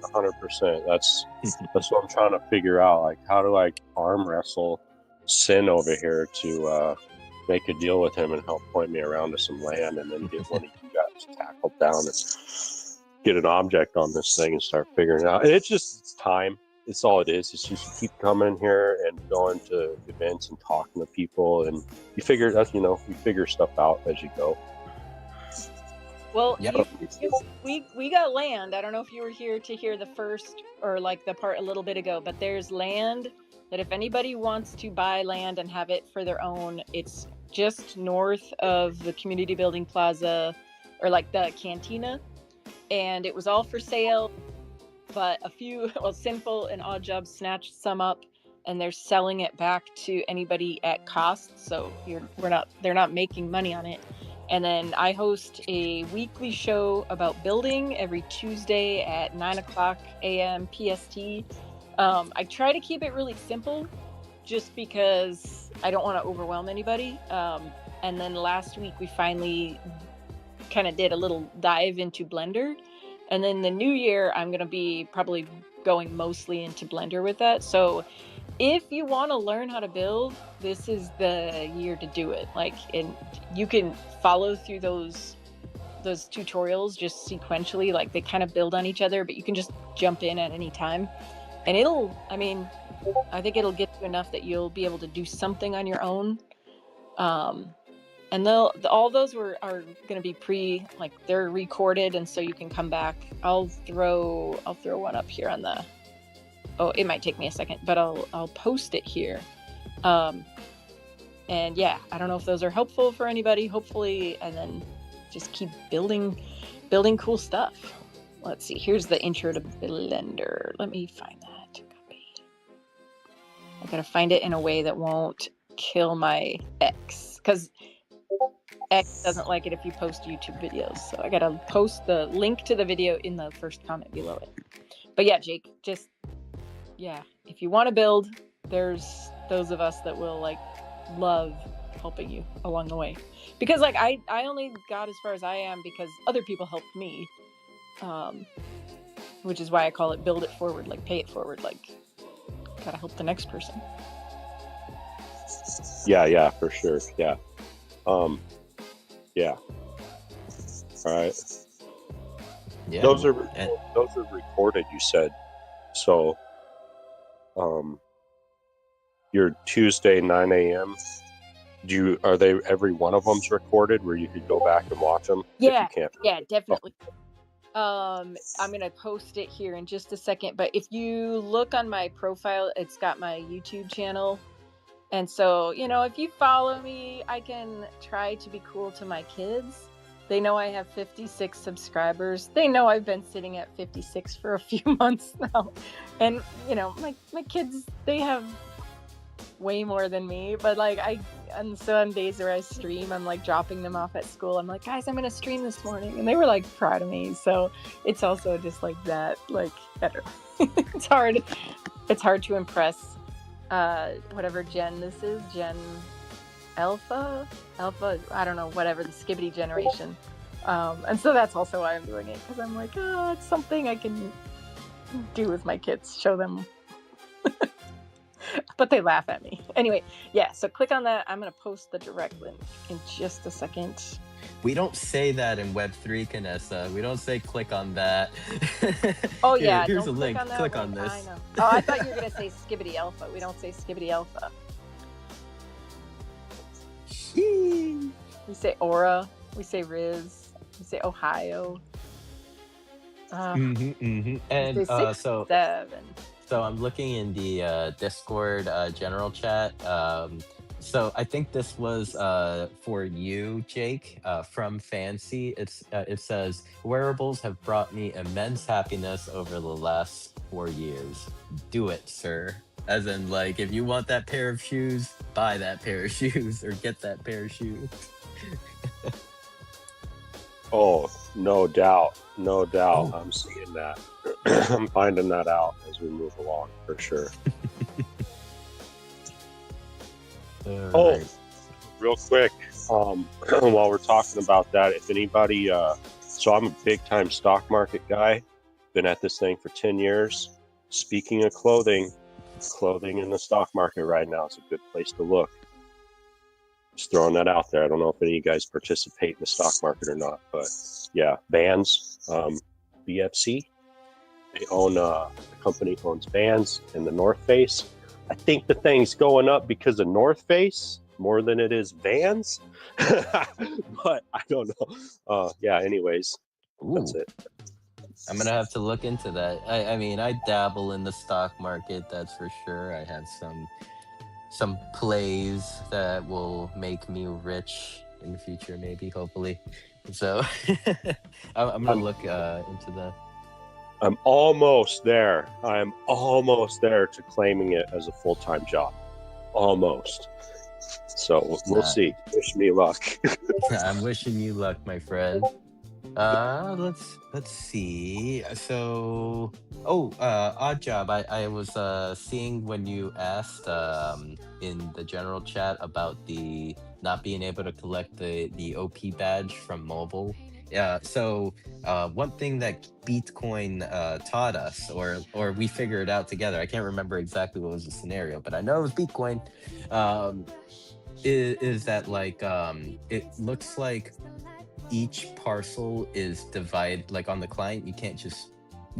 100%. That's what I'm trying to figure out. Like, how do I arm wrestle Sin over here to make a deal with him and help point me around to some land, and then get one of you guys tackled down and get an object on this thing and start figuring it out. And it's time. It's all it is. It's just you keep coming here and going to events and talking to people, and you figure stuff out as you go. Well, Yep. we got land. I don't know if you were here to hear the first or like the part a little bit ago, but there's land that if anybody wants to buy land and have it for their own, it's just north of the community building plaza or like the cantina, and it was all for sale, but a few Sinful and Odd Jobs snatched some up, and they're selling it back to anybody at cost, so they're not making money on it. And then I host a weekly show about building every Tuesday at 9:00 a.m. PST. I try to keep it really simple just because I don't want to overwhelm anybody. And then last week we finally kind of did a little dive into Blender. And then the new year, I'm going to be probably going mostly into Blender with that. So if you want to learn how to build, this is the year to do it. Like, and you can follow through those tutorials just sequentially, like they kind of build on each other, but you can just jump in at any time. And I think it'll get you enough that you'll be able to do something on your own. And all those are going to be they're recorded, and so you can come back. I'll throw one up here on the. Oh, it might take me a second, but I'll post it here. And yeah, I don't know if those are helpful for anybody. Hopefully, and then just keep building cool stuff. Let's see. Here's the intro to Blender. Let me find that. I gotta find it in a way that won't kill my X, because X doesn't like it if you post YouTube videos. So I gotta post the link to the video in the first comment below it. But yeah, Jake, just, yeah, if you want to build, there's those of us that will like love helping you along the way. Because like I only got as far as I am because other people helped me. Which is why I call it build it forward, like pay it forward, like gotta help the next person. Yeah, for sure. Yeah. Yeah. All right. Yeah. Those are recorded, you said. So your Tuesday 9 a.m. Are they every one of them's recorded where you could go back and watch them? Yeah, if you can't? yeah, definitely. I'm gonna post it here in just a second, but if you look on my profile, it's got my YouTube channel. And so, you know, if you follow me, I can try to be cool to my kids. They know I have 56 subscribers. They know I've been sitting at 56 for a few months now. And, you know, my kids, they have way more than me. But like on some days where I stream, I'm like dropping them off at school. I'm like, guys, I'm going to stream this morning. And they were like proud of me. So it's also just like that, like, I don't know. It's hard to impress whatever gen this is, Gen Alpha, I don't know, whatever, the Skibbity generation. And so that's also why I'm doing it, because I'm like, it's something I can do with my kids, show them. But they laugh at me. Anyway, yeah, so click on that. I'm going to post the direct link in just a second. We don't say that in Web3, Canessa. We don't say click on that. Oh, yeah. Here's don't a link. On that click link. on this. I know. Oh, I thought you were going to say Skibbity Alpha. We don't say Skibbity Alpha. We say Aura. We say Riz. We say Ohio. And so 7. So I'm looking in the Discord general chat. So I think this was for you, Jake, from Fancy. It says, wearables have brought me immense happiness over the last 4 years. Do it, sir. As in, like, if you want that pair of shoes, buy that pair of shoes or get that pair of shoes. Oh, no doubt. Oh. I'm seeing that. I'm finding that out as we move along, for sure. Right. Real quick, while we're talking about that, if anybody, so I'm a big time stock market guy, been at this thing for 10 years. Speaking of clothing in the stock market right now is a good place to look. Just throwing that out there. I don't know if any of you guys participate in the stock market or not, but yeah, Vans, BFC, they own, the company owns Vans and the North Face. I think the thing's going up because of North Face more than it is Vans, but I don't know. Yeah, anyways, that's it. I'm gonna have to look into that. I mean, I dabble in the stock market, that's for sure. I have some plays that will make me rich in the future, maybe, hopefully. So I'm gonna look into that. I'm almost there. I'm almost there to claiming it as a full-time job. Almost. So we'll see. Wish me luck. I'm wishing you luck, my friend. Let's see. So, odd job. I was seeing when you asked in the general chat about the not being able to collect the OP badge from mobile. Yeah. So one thing that Bitcoin taught us, or we figured out together. I can't remember exactly what was the scenario, but I know it was Bitcoin. Is that like it looks like each parcel is divided, like on the client you can't just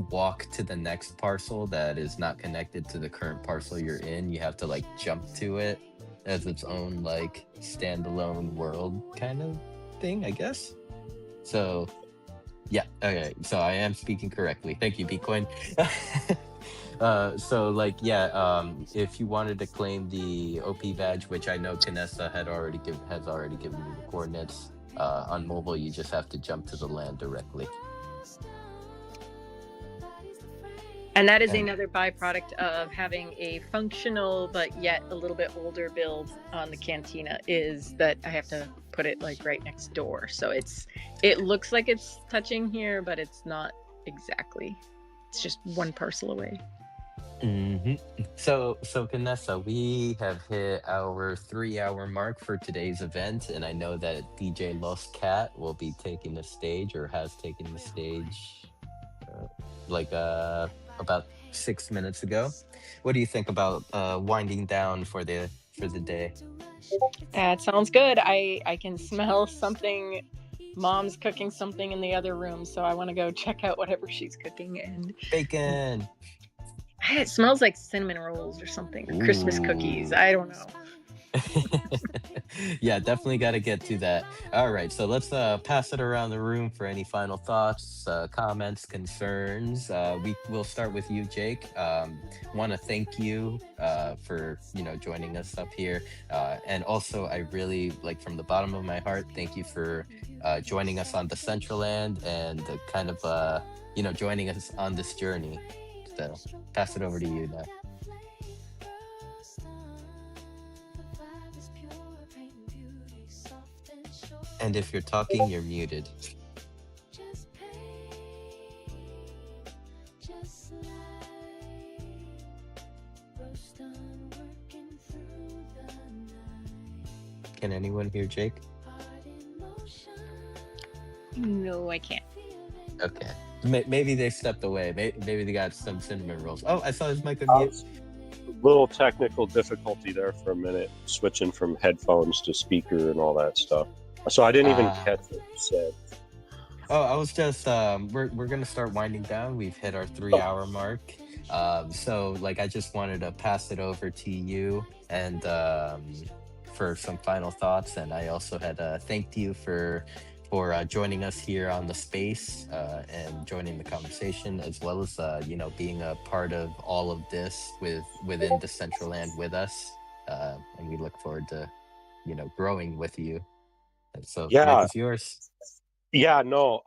walk to the next parcel that is not connected to the current parcel you're in. You have to like jump to it as its own like standalone world kind of thing, I guess. So yeah, okay, so I am speaking correctly. Thank you, Bitcoin. So like, yeah, if you wanted to claim the OP badge, which I know Canessa has already given you the coordinates, on mobile, you just have to jump to the land directly. And that is And another byproduct of having a functional but yet a little bit older build on the Cantina, is that I have to put it like right next door. So it looks like it's touching here, but it's not exactly. It's just one parcel away. So, Vanessa, we have hit our 3 hour mark for today's event, and I know that DJ Lost Cat will be taking the stage or has taken the stage uh, like about 6 minutes ago. What do you think about winding down for the day? That sounds good. I can smell something. Mom's cooking something in the other room, so I want to go check out whatever she's cooking. And Bacon. it smells like cinnamon rolls or something, or Christmas cookies. Ooh. I don't know. Yeah, definitely got to get to that. All right, so let's pass it around the room for any final thoughts, comments, concerns. We will start with you, Jake. Want to thank you for joining us up here, and also I really like from the bottom of my heart, thank you for joining us on Decentraland and kind of joining us on this journey. So pass it over to you now. And if you're talking, you're muted. Can anyone hear Jake? No, I can't. Okay. Maybe they stepped away. Maybe they got some cinnamon rolls. Oh, I saw his mic unmute. Little technical difficulty there for a minute, switching from headphones to speaker and all that stuff. So I didn't even catch what you said. Oh, I was just we're gonna start winding down. We've hit our 3 hour mark. So like I just wanted to pass it over to you and for some final thoughts. And I also had thanked you for joining us here on the space and joining the conversation, as well as being a part of all of this within Decentraland with us. And we look forward to growing with you. And so, Mike Yeah, is yours. yeah, no.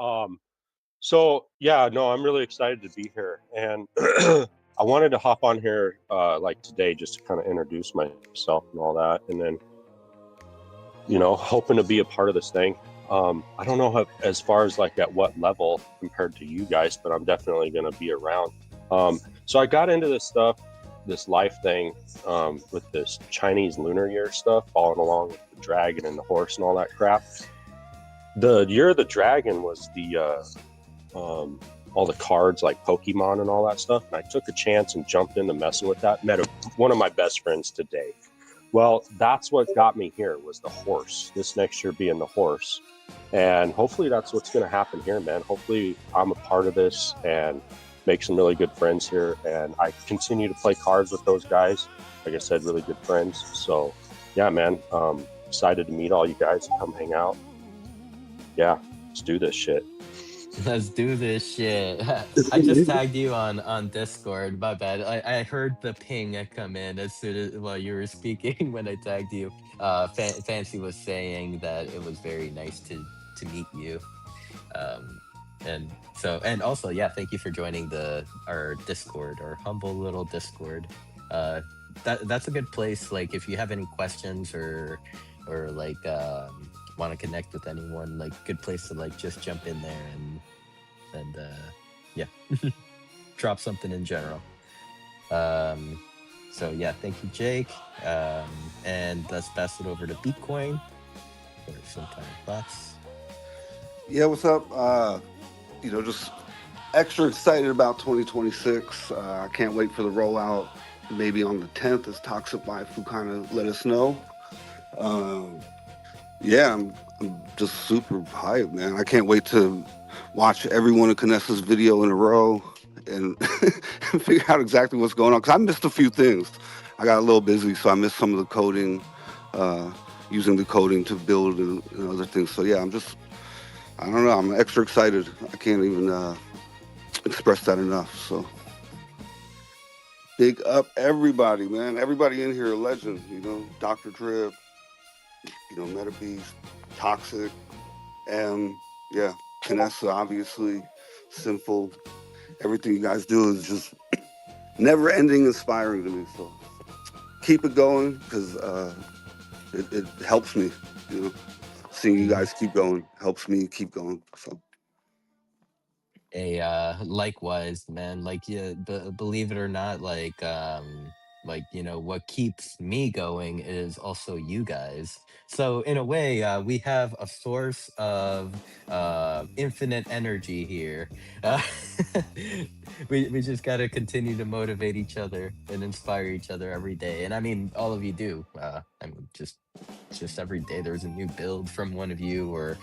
So yeah, no, I'm really excited to be here, and I wanted to hop on here like today just to kind of introduce myself and all that, and then hoping to be a part of this thing. I don't know how, as far as like at what level compared to you guys, but I'm definitely going to be around. So I got into this stuff, this life thing, with this Chinese Lunar Year stuff, following along with the dragon and the horse and all that crap. The Year of the Dragon was the all the cards like Pokemon and all that stuff, and I took a chance and jumped into messing with that. Met one of my best friends today. Well, that's what got me here, was the horse. This next year being the horse. And hopefully that's what's going to happen here, man. Hopefully I'm a part of this and make some really good friends here. And I continue to play cards with those guys. Like I said, really good friends. So yeah, man, excited to meet all you guys and come hang out. Yeah, let's do this shit. Let's do this shit. I just tagged you on Discord. My bad. I heard the ping come in as soon as while you were speaking when I tagged you. Fancy was saying that it was very nice to meet you. And also, yeah, thank you for joining our Discord, our humble little Discord. That's a good place. Like if you have any questions or like want to connect with anyone, like good place to like just jump in there and yeah, drop something in general. So yeah, thank you, Jake. And let's pass it over to Bitcoin for some final thoughts. Yeah, what's up? Just extra excited about 2026. I can't wait for the rollout. Maybe on the 10th, as Toxic Life will kind of let us know. Yeah, I'm just super hyped, man. I can't wait to watch every one of Canessa's video in a row and figure out exactly what's going on. Because I missed a few things. I got a little busy, so I missed some of the coding, using the coding to build and other things. So yeah, I don't know, I'm extra excited. I can't even express that enough. So big up everybody, man. Everybody in here a legend, Dr. Drip, Meta Beast, Toxic, yeah, Canessa, obviously, Sinful. Everything you guys do is just never ending inspiring to me. So keep it going because it helps me. You know, seeing you guys keep going helps me keep going. So Likewise, man. Like, yeah, believe it or not, like, what keeps me going is also you guys. So in a way, we have a source of infinite energy here. uh, we just got to continue to motivate each other and inspire each other every day, and I mean all of you do. I mean, just every day there's a new build from one of you, or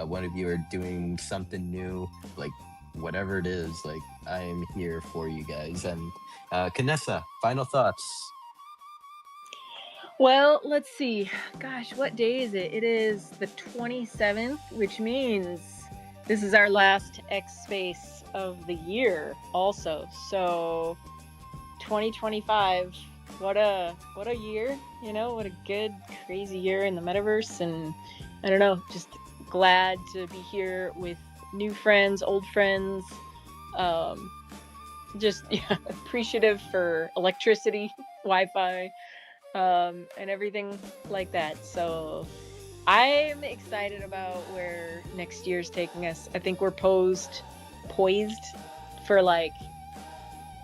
one of you are doing something new, like whatever it is. Like, I am here for you guys. And Kanessa, final thoughts. Well, let's see. Gosh, what day is it? It is the 27th, which means this is our last X Space of the year also. So 2025, what a year, what a good crazy year in the metaverse. And I don't know, just glad to be here with new friends, old friends. Just appreciative for electricity, Wi-Fi, and everything like that. So I'm excited about where next year's taking us. I think we're poised for like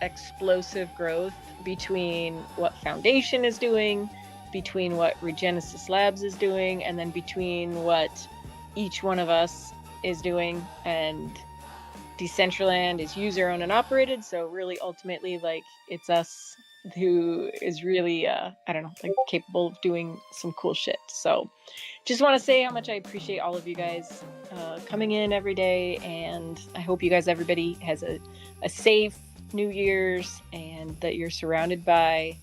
explosive growth between what Foundation is doing, between what Regenesis Labs is doing, and then between what each one of us is doing. And Decentraland is user owned and operated, so really ultimately like it's us who is really I don't know, like capable of doing some cool shit. So just want to say how much I appreciate all of you guys coming in every day, and I hope you guys, everybody, has a safe New Year's, and that you're surrounded by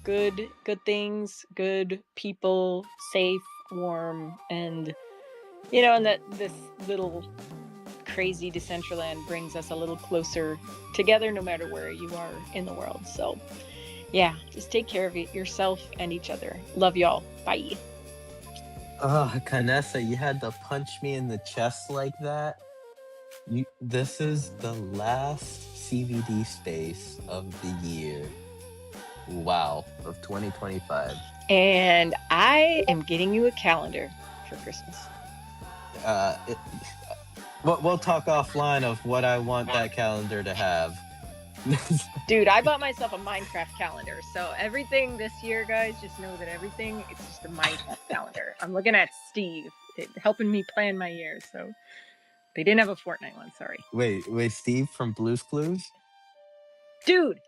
good things, good people, safe, warm, and and that this little crazy Decentraland brings us a little closer together no matter where you are in the world. So yeah, just take care of yourself and each other. Love y'all. Bye. Oh, Kanessa, you had to punch me in the chest like that. This is the last CVD space of the year. Wow, of 2025. And I am getting you a calendar for Christmas. It, we'll talk offline of what I want that calendar to have. Dude, I bought myself a Minecraft calendar. So everything this year, guys, just know that everything, it's just a Minecraft calendar. I'm looking at Steve helping me plan my year. So they didn't have a Fortnite one, sorry. Wait, Steve from Blue's Clues? Dude,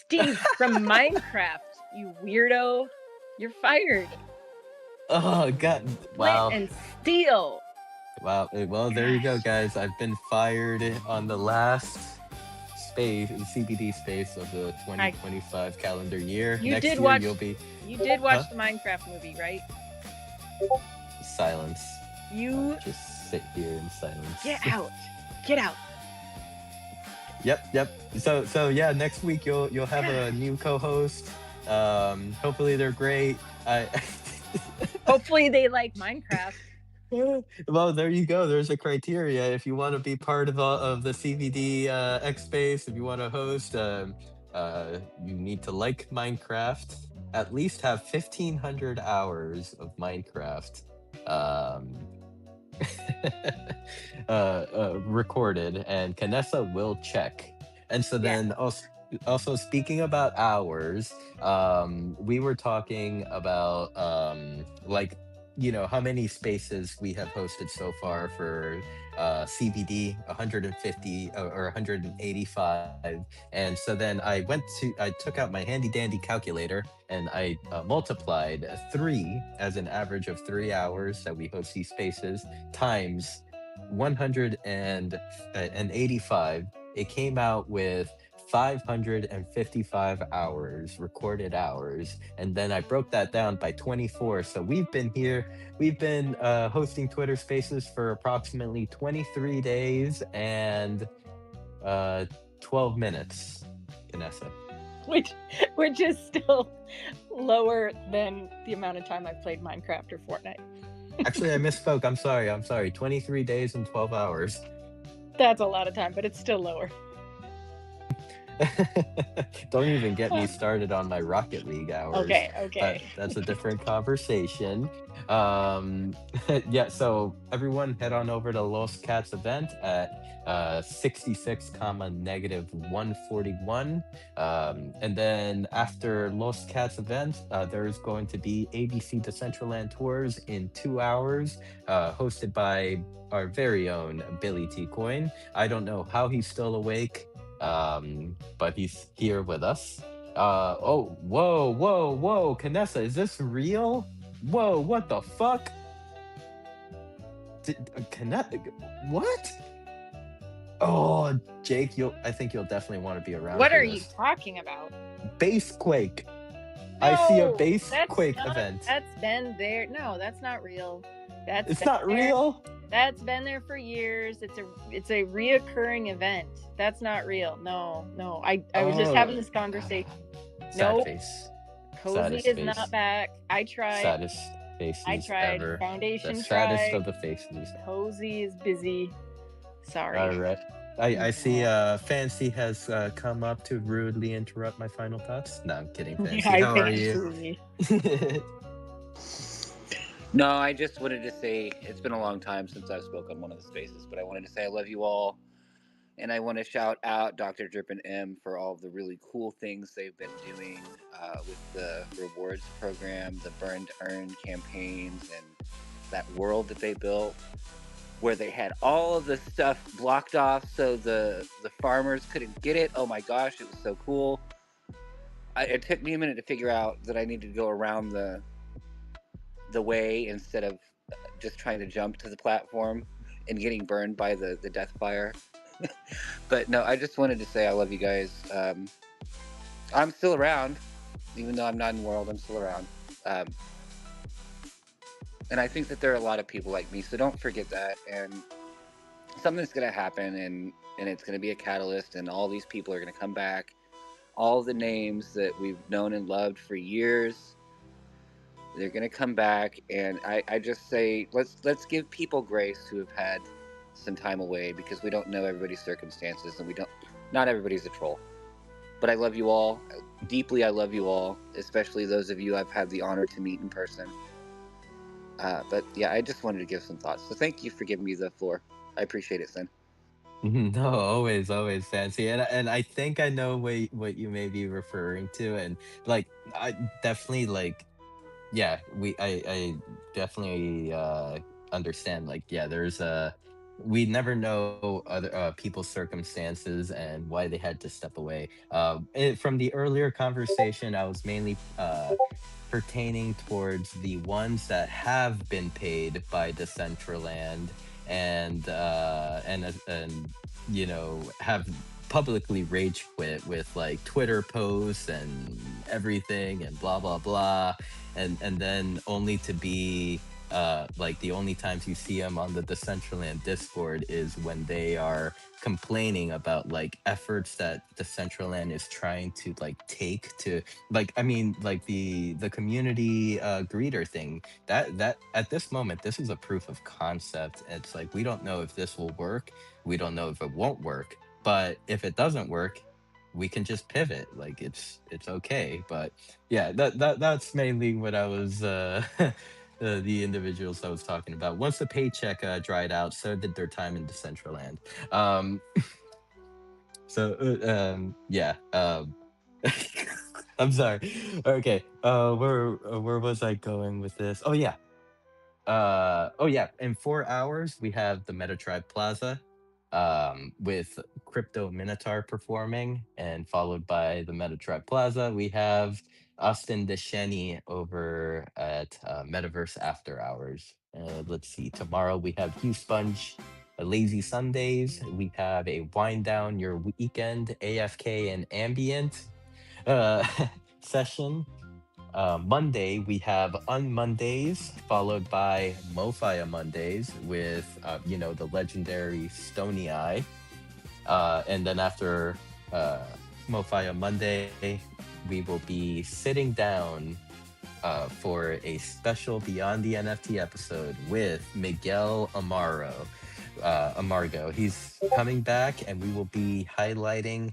Steve from Minecraft, you weirdo. You're fired. Oh, God. Wow. Flint and steel. Wow. Well, there you go, guys. I've been fired on the last CBD space of the 2025 calendar year. Next year, you'll be. You did watch the Minecraft movie, right? Silence. You I'll just sit here in silence. Get out. Get out. Yep. So yeah, next week you'll have a new co-host. Hopefully they're great. Hopefully they like Minecraft. Well, there you go. There's a criteria. If you want to be part of the CVD X Space, if you want to host, you need to like Minecraft. At least have 1,500 hours of Minecraft recorded, and Kanessa will check. And so then also speaking about hours, we were talking about like how many spaces we have hosted so far for CBD, 150 or 185. And so then I took out my handy dandy calculator, and I multiplied 3 as an average of 3 hours that we host these spaces times 185. It came out with 555 hours, recorded hours. And then I broke that down by 24. So we've been hosting Twitter Spaces for approximately 23 days and 12 minutes, Vanessa. Which is still lower than the amount of time I've played Minecraft or Fortnite. Actually, I misspoke. I'm sorry. 23 days and 12 hours. That's a lot of time, but it's still lower. Don't even get me started on my Rocket League hours. Okay, That okay. that's a different conversation. Um, yeah, so everyone head on over to Los Cats event at 66 comma negative 141. And then after Los Cats event, there's going to be ABC Decentraland tours in 2 hours, hosted by our very own Billy T Coin. I don't know how he's still awake, but he's here with us. Oh, whoa, whoa, whoa, Canessa, is this real? Whoa, what the fuck? What? Oh, Jake, I think you'll definitely want to be around What for are you this. talking about? Base Quake. I see a No, Base Quake event. that's been there. No, that's not real. That's It's been not there. real. That's been there for years. It's a reoccurring event. That's not real. No, no. I was just having Oh, this conversation. sad No, face. Cozy Saddest is not face. back. I tried. Saddest I faces tried. ever. The Foundation saddest tried. of the faces. Cozy is busy. Sorry. All right. I see No. Fancy has come up to rudely interrupt my final thoughts. No, I'm kidding, Fancy. Hi, How are you? Fancy. No, I just wanted to say it's been a long time since I've spoken on one of the spaces, but I wanted to say I love you all. And I want to shout out Dr. Drip and M for all of the really cool things they've been doing with the rewards program, the burn to earn campaigns, and that world that they built where they had all of the stuff blocked off so the farmers couldn't get it. Oh my gosh, it was so cool. It took me a minute to figure out that I needed to go around the way instead of just trying to jump to the platform and getting burned by the death fire. But no, I just wanted to say I love you guys. I'm still around, even though I'm not in world. I'm still around, and I think that there are a lot of people like me. So don't forget that. And something's gonna happen, and it's gonna be a catalyst, and all these people are gonna come back. All the names that we've known and loved for years, they're gonna come back. And I just say let's give people grace who have had some time away, because we don't know everybody's circumstances, and not everybody's a troll. But I love you all deeply. I love you all, especially those of you I've had the honor to meet in person. But yeah, I just wanted to give some thoughts. So thank you for giving me the floor. I appreciate it, Sin. No, always, Fancy, and I think I know what you may be referring to, and like I definitely like, yeah, I definitely understand. Like, yeah, we never know other people's circumstances and why they had to step away. From the earlier conversation, I was mainly pertaining towards the ones that have been paid by Decentraland and have publicly rage quit with like Twitter posts and everything and blah blah blah, and then only to be like the only times you see them on the Decentraland Discord is when they are complaining about like efforts that Decentraland is trying to like take to, like, I mean, like the community greeter thing, that at this moment this is a proof of concept. It's like we don't know if this will work, we don't know if it won't work, but if it doesn't work, we can just pivot. Like it's okay. But yeah, that's mainly what I was the individuals I was talking about. Once the paycheck dried out, so did their time in Decentraland. Um, yeah. I'm sorry. Okay. Where was I going with this? Oh yeah. Oh yeah, in 4 hours we have the Meta Tribe Plaza, with Crypto Minotaur performing, and followed by the Meta Tribe Plaza we have Austin Desheni over at Metaverse After Hours. Let's see, tomorrow we have Hugh Sponge, Lazy Sundays. We have a wind down your weekend AFK and ambient uh, session. Monday, we have On Mondays, followed by Mofia Mondays with, the legendary Stony Eye. And then after Mofia Monday, we will be sitting down for a special Beyond the NFT episode with Miguel Amaro. Amargo. He's coming back, and we will be highlighting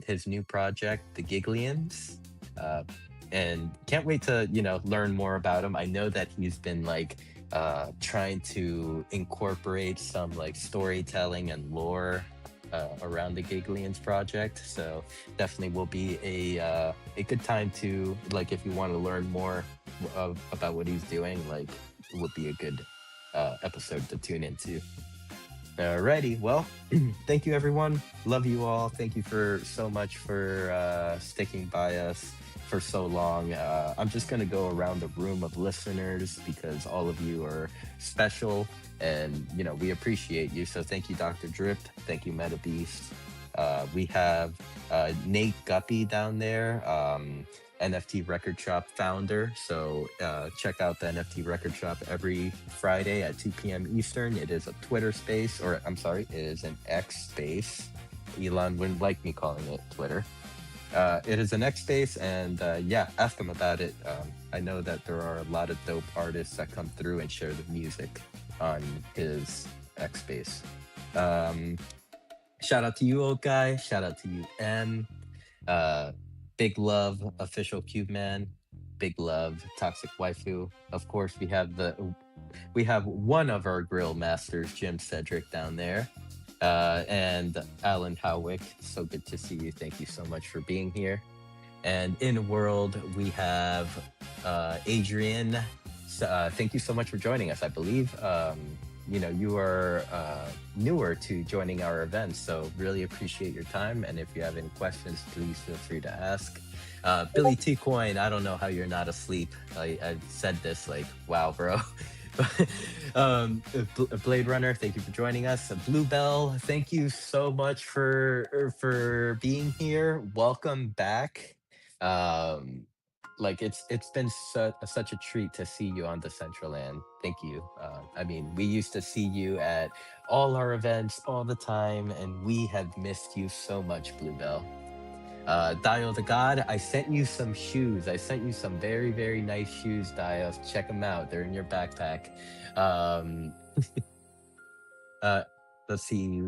his new project, The Giglians. Uh, and can't wait to learn more about him. I know that he's been like trying to incorporate some like storytelling and lore around the Giglians project. So definitely will be a good time to, like, if you want to learn more about what he's doing, like it would be a good episode to tune into. Alrighty, well, thank you everyone. Love you all. Thank you for so much for sticking by us for so long. I'm just gonna go around the room of listeners because all of you are special, and we appreciate you. So thank you, Dr. Drip. Thank you, Meta Beast. We have Nate Guppy down there. NFT Record Shop founder. So check out the NFT Record Shop every Friday at 2 p.m. Eastern. It is a Twitter space, or I'm sorry, it is an X space. Elon wouldn't like me calling it Twitter. It is an X space, and yeah, ask him about it. I know that there are a lot of dope artists that come through and share the music on his X space. Shout out to you, old guy. Shout out to you, M. Big love, official Cube Man. Big love, toxic waifu. Of course, we have one of our grill masters, Jim Cedric, down there, and Alan Howick. So good to see you. Thank you so much for being here. And in world, we have Adrian. Thank you so much for joining us. I believe you are newer to joining our events, so really appreciate your time. And if you have any questions, please feel free to ask. Billy T Coin, I don't know how you're not asleep. I said this like, wow, bro. Blade Runner, thank you for joining us. Bluebell, thank you so much for being here. Welcome back. Like it's been such a treat to see you on Decentraland. Thank you. I mean, we used to see you at all our events all the time, and we have missed you so much, Bluebell. Dio the God, I sent you some shoes. I sent you some very, very nice shoes, Dio. Check them out. They're in your backpack. Um, uh, let's see.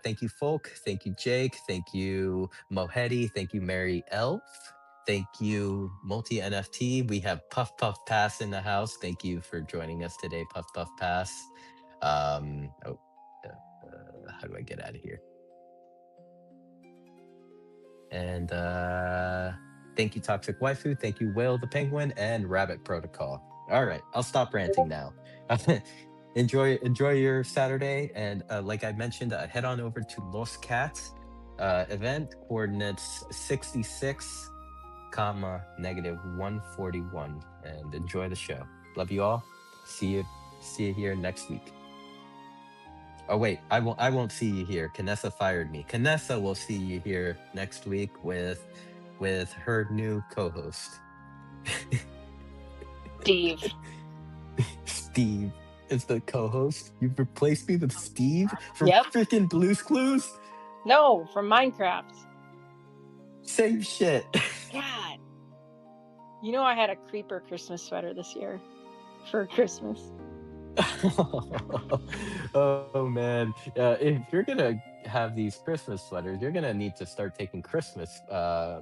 Thank you, Folk. Thank you, Jake. Thank you, Mohedi. Thank you, Mary Elf. Thank you, Multi NFT. We have Puff Puff Pass in the house. Thank you for joining us today, Puff Puff Pass. How do I get out of here? And thank you, Toxic Waifu. Thank you, Whale the Penguin, and Rabbit Protocol. All right, I'll stop ranting now. enjoy your Saturday, and like I mentioned, head on over to Los Cats event, coordinates 66, -141, and enjoy the show. Love you all. See you here next week. Oh wait, I won't see you here. Kanessa fired me. Kanessa will see you here next week with her new co-host. Steve. Steve is the co-host. You've replaced me with Steve from Yep. freaking Blue's Clues? No, from Minecraft. Same shit. God. You know I had a creeper Christmas sweater this year for Christmas. Oh man, if you're gonna have these Christmas sweaters, you're gonna need to start taking Christmas or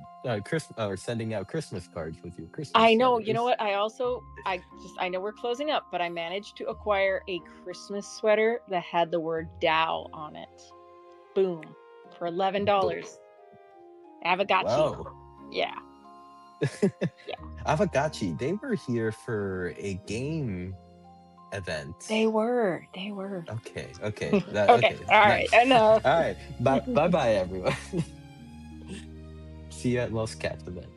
sending out Christmas cards with your Christmas I know. sweaters. You know what? I know we're closing up, but I managed to acquire a Christmas sweater that had the word Dow on it. Boom. For $11. Avagachi. Wow. Yeah. Avagachi, they were here for a game event. They were. Okay. Okay. Okay. All right. Enough. All right. Bye, everyone. See you at Los Cats event.